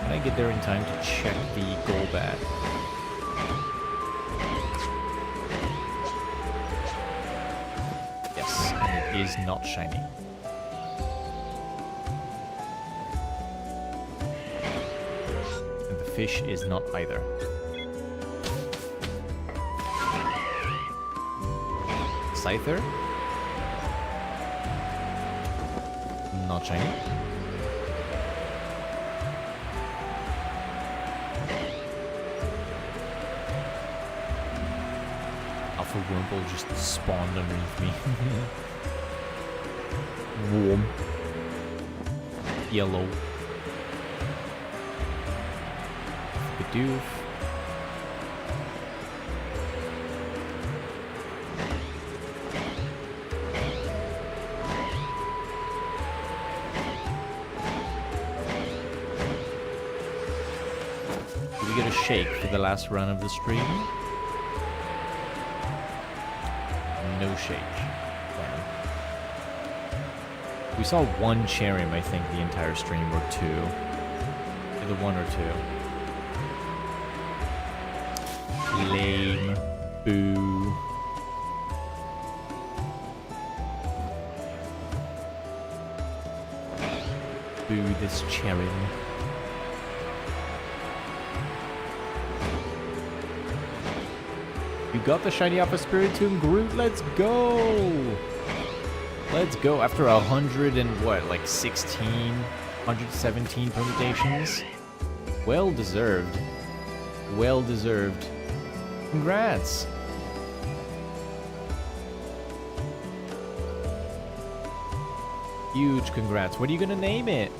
Can I get there in time to check the Golbat? Yes, and it is not shiny. And the fish is not either. Scyther? Not shiny. Alpha Wurmple just spawned underneath me. Warm. Yellow. Bidoof. Get a shake for the last run of the stream. No shake. Damn. We saw one Cherrim, I think, the entire stream, or two. Either one or two. Lame. Boo. Boo this Cherrim. You got the shiny Alpha Spiritomb Groot. Let's go! Let's go after 100 and what, like 16, 117 permutations? Well deserved. Well deserved. Congrats! Huge congrats. What are you gonna name it?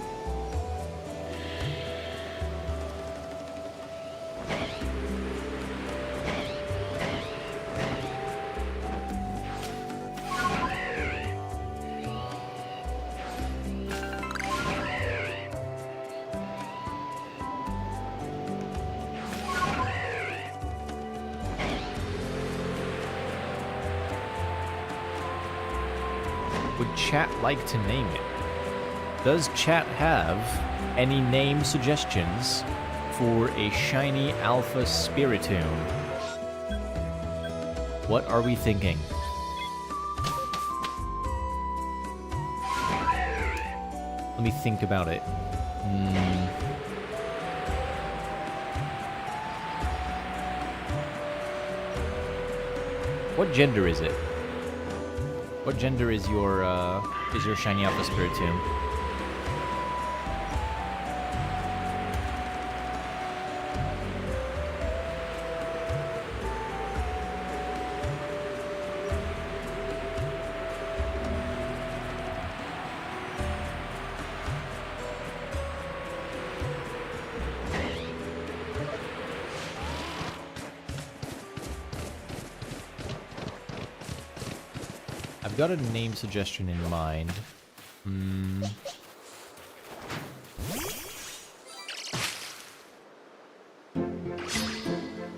Would chat like to name it? Does chat have any name suggestions for a shiny Alpha Spiritomb? What are we thinking? Let me think about it. What gender is it? What gender is your shiny Alpha Spiritomb? I've got a name suggestion in mind.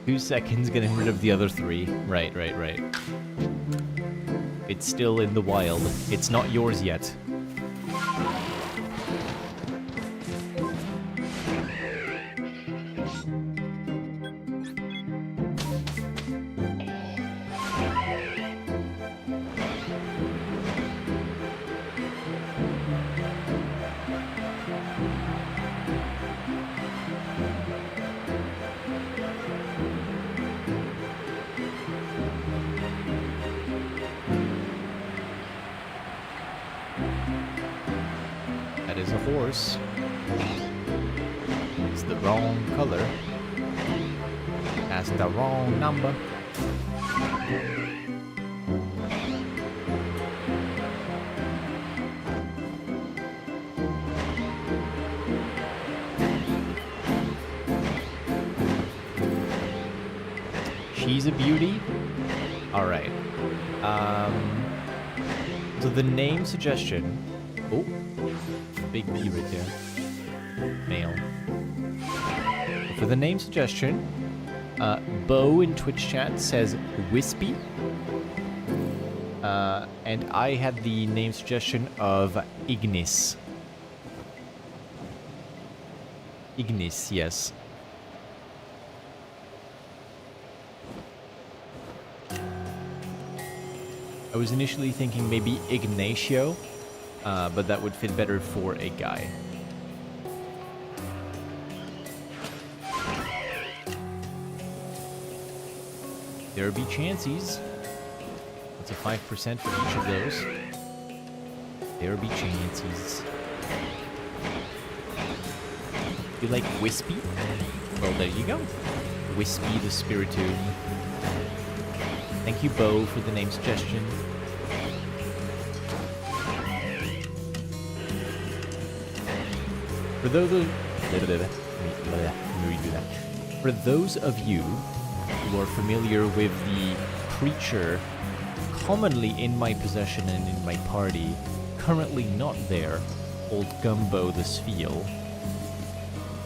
2 seconds getting rid of the other 3. Right. It's still in the wild. It's not yours yet. That is a horse. It's the wrong color. Has the wrong number. She's a beauty? Alright. So the name suggestion... Oh, big B right there. Male. For the name suggestion, Bo in Twitch chat says Wispy. And I had the name suggestion of Ignis. Ignis, yes. I was initially thinking maybe Ignacio, but that would fit better for a guy. There be chances. That's a 5% for each of those. There be chances. You like Wispy? Well, there you go. Wispy the Spiritomb. Thank you, Bo, for the name suggestion. For those of... Let me redo that. For those of you who are familiar with the creature commonly in my possession and in my party, currently not there, old Gumbo the Spheal,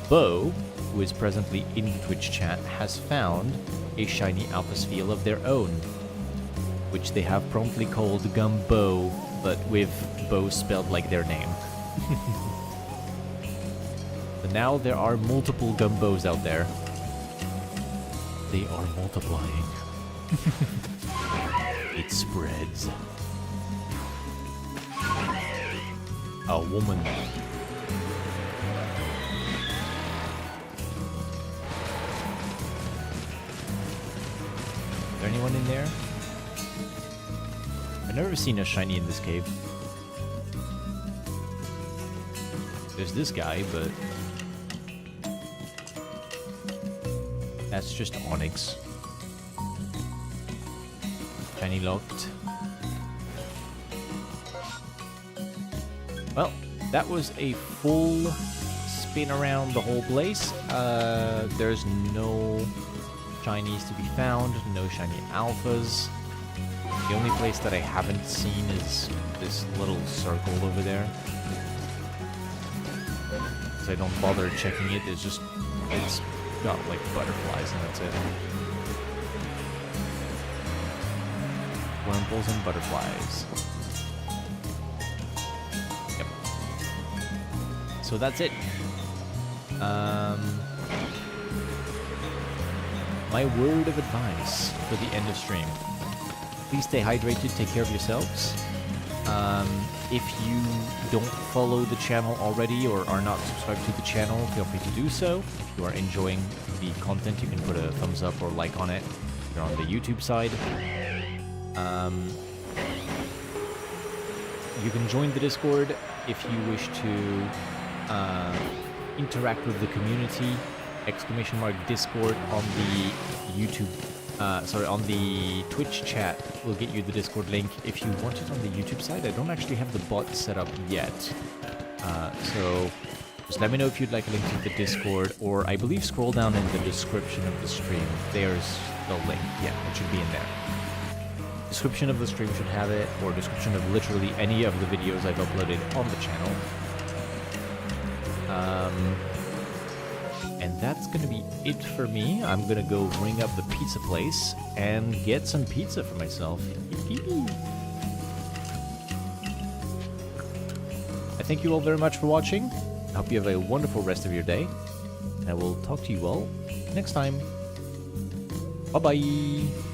Bo, who is presently in Twitch chat, has found a shiny Alpha Spheal of their own, which they have promptly called Gumbo, but with Bo spelled like their name. But now there are multiple Gumbos out there. They are multiplying. It spreads. A woman. Is there anyone in there? I've never seen a shiny in this cave. There's this guy, but... that's just Onyx. Shiny locked. Well, that was a full spin around the whole place. There's no shinies to be found, no shiny alphas. The only place that I haven't seen is this little circle over there. So I don't bother checking it, it's got like butterflies and that's it. Wormples and butterflies. So that's it. My word of advice for the end of stream. Please stay hydrated, take care of yourselves. If you don't follow the channel already or are not subscribed to the channel, feel free to do so. If you are enjoying the content, you can put a thumbs up or like on it. If you're on the YouTube side. You can join the Discord if you wish to interact with the community. !Discord on the YouTube, on the Twitch chat will get you the Discord link. If you want it on the YouTube side, I don't actually have the bot set up yet. So just let me know if you'd like a link to the Discord, or I believe scroll down in the description of the stream. There's the link. Yeah, it should be in there. Description of the stream should have it, or description of literally any of the videos I've uploaded on the channel. And that's gonna be it for me. I'm gonna go ring up the pizza place and get some pizza for myself. I thank you all very much for watching. I hope you have a wonderful rest of your day. And I will talk to you all next time. Bye-bye.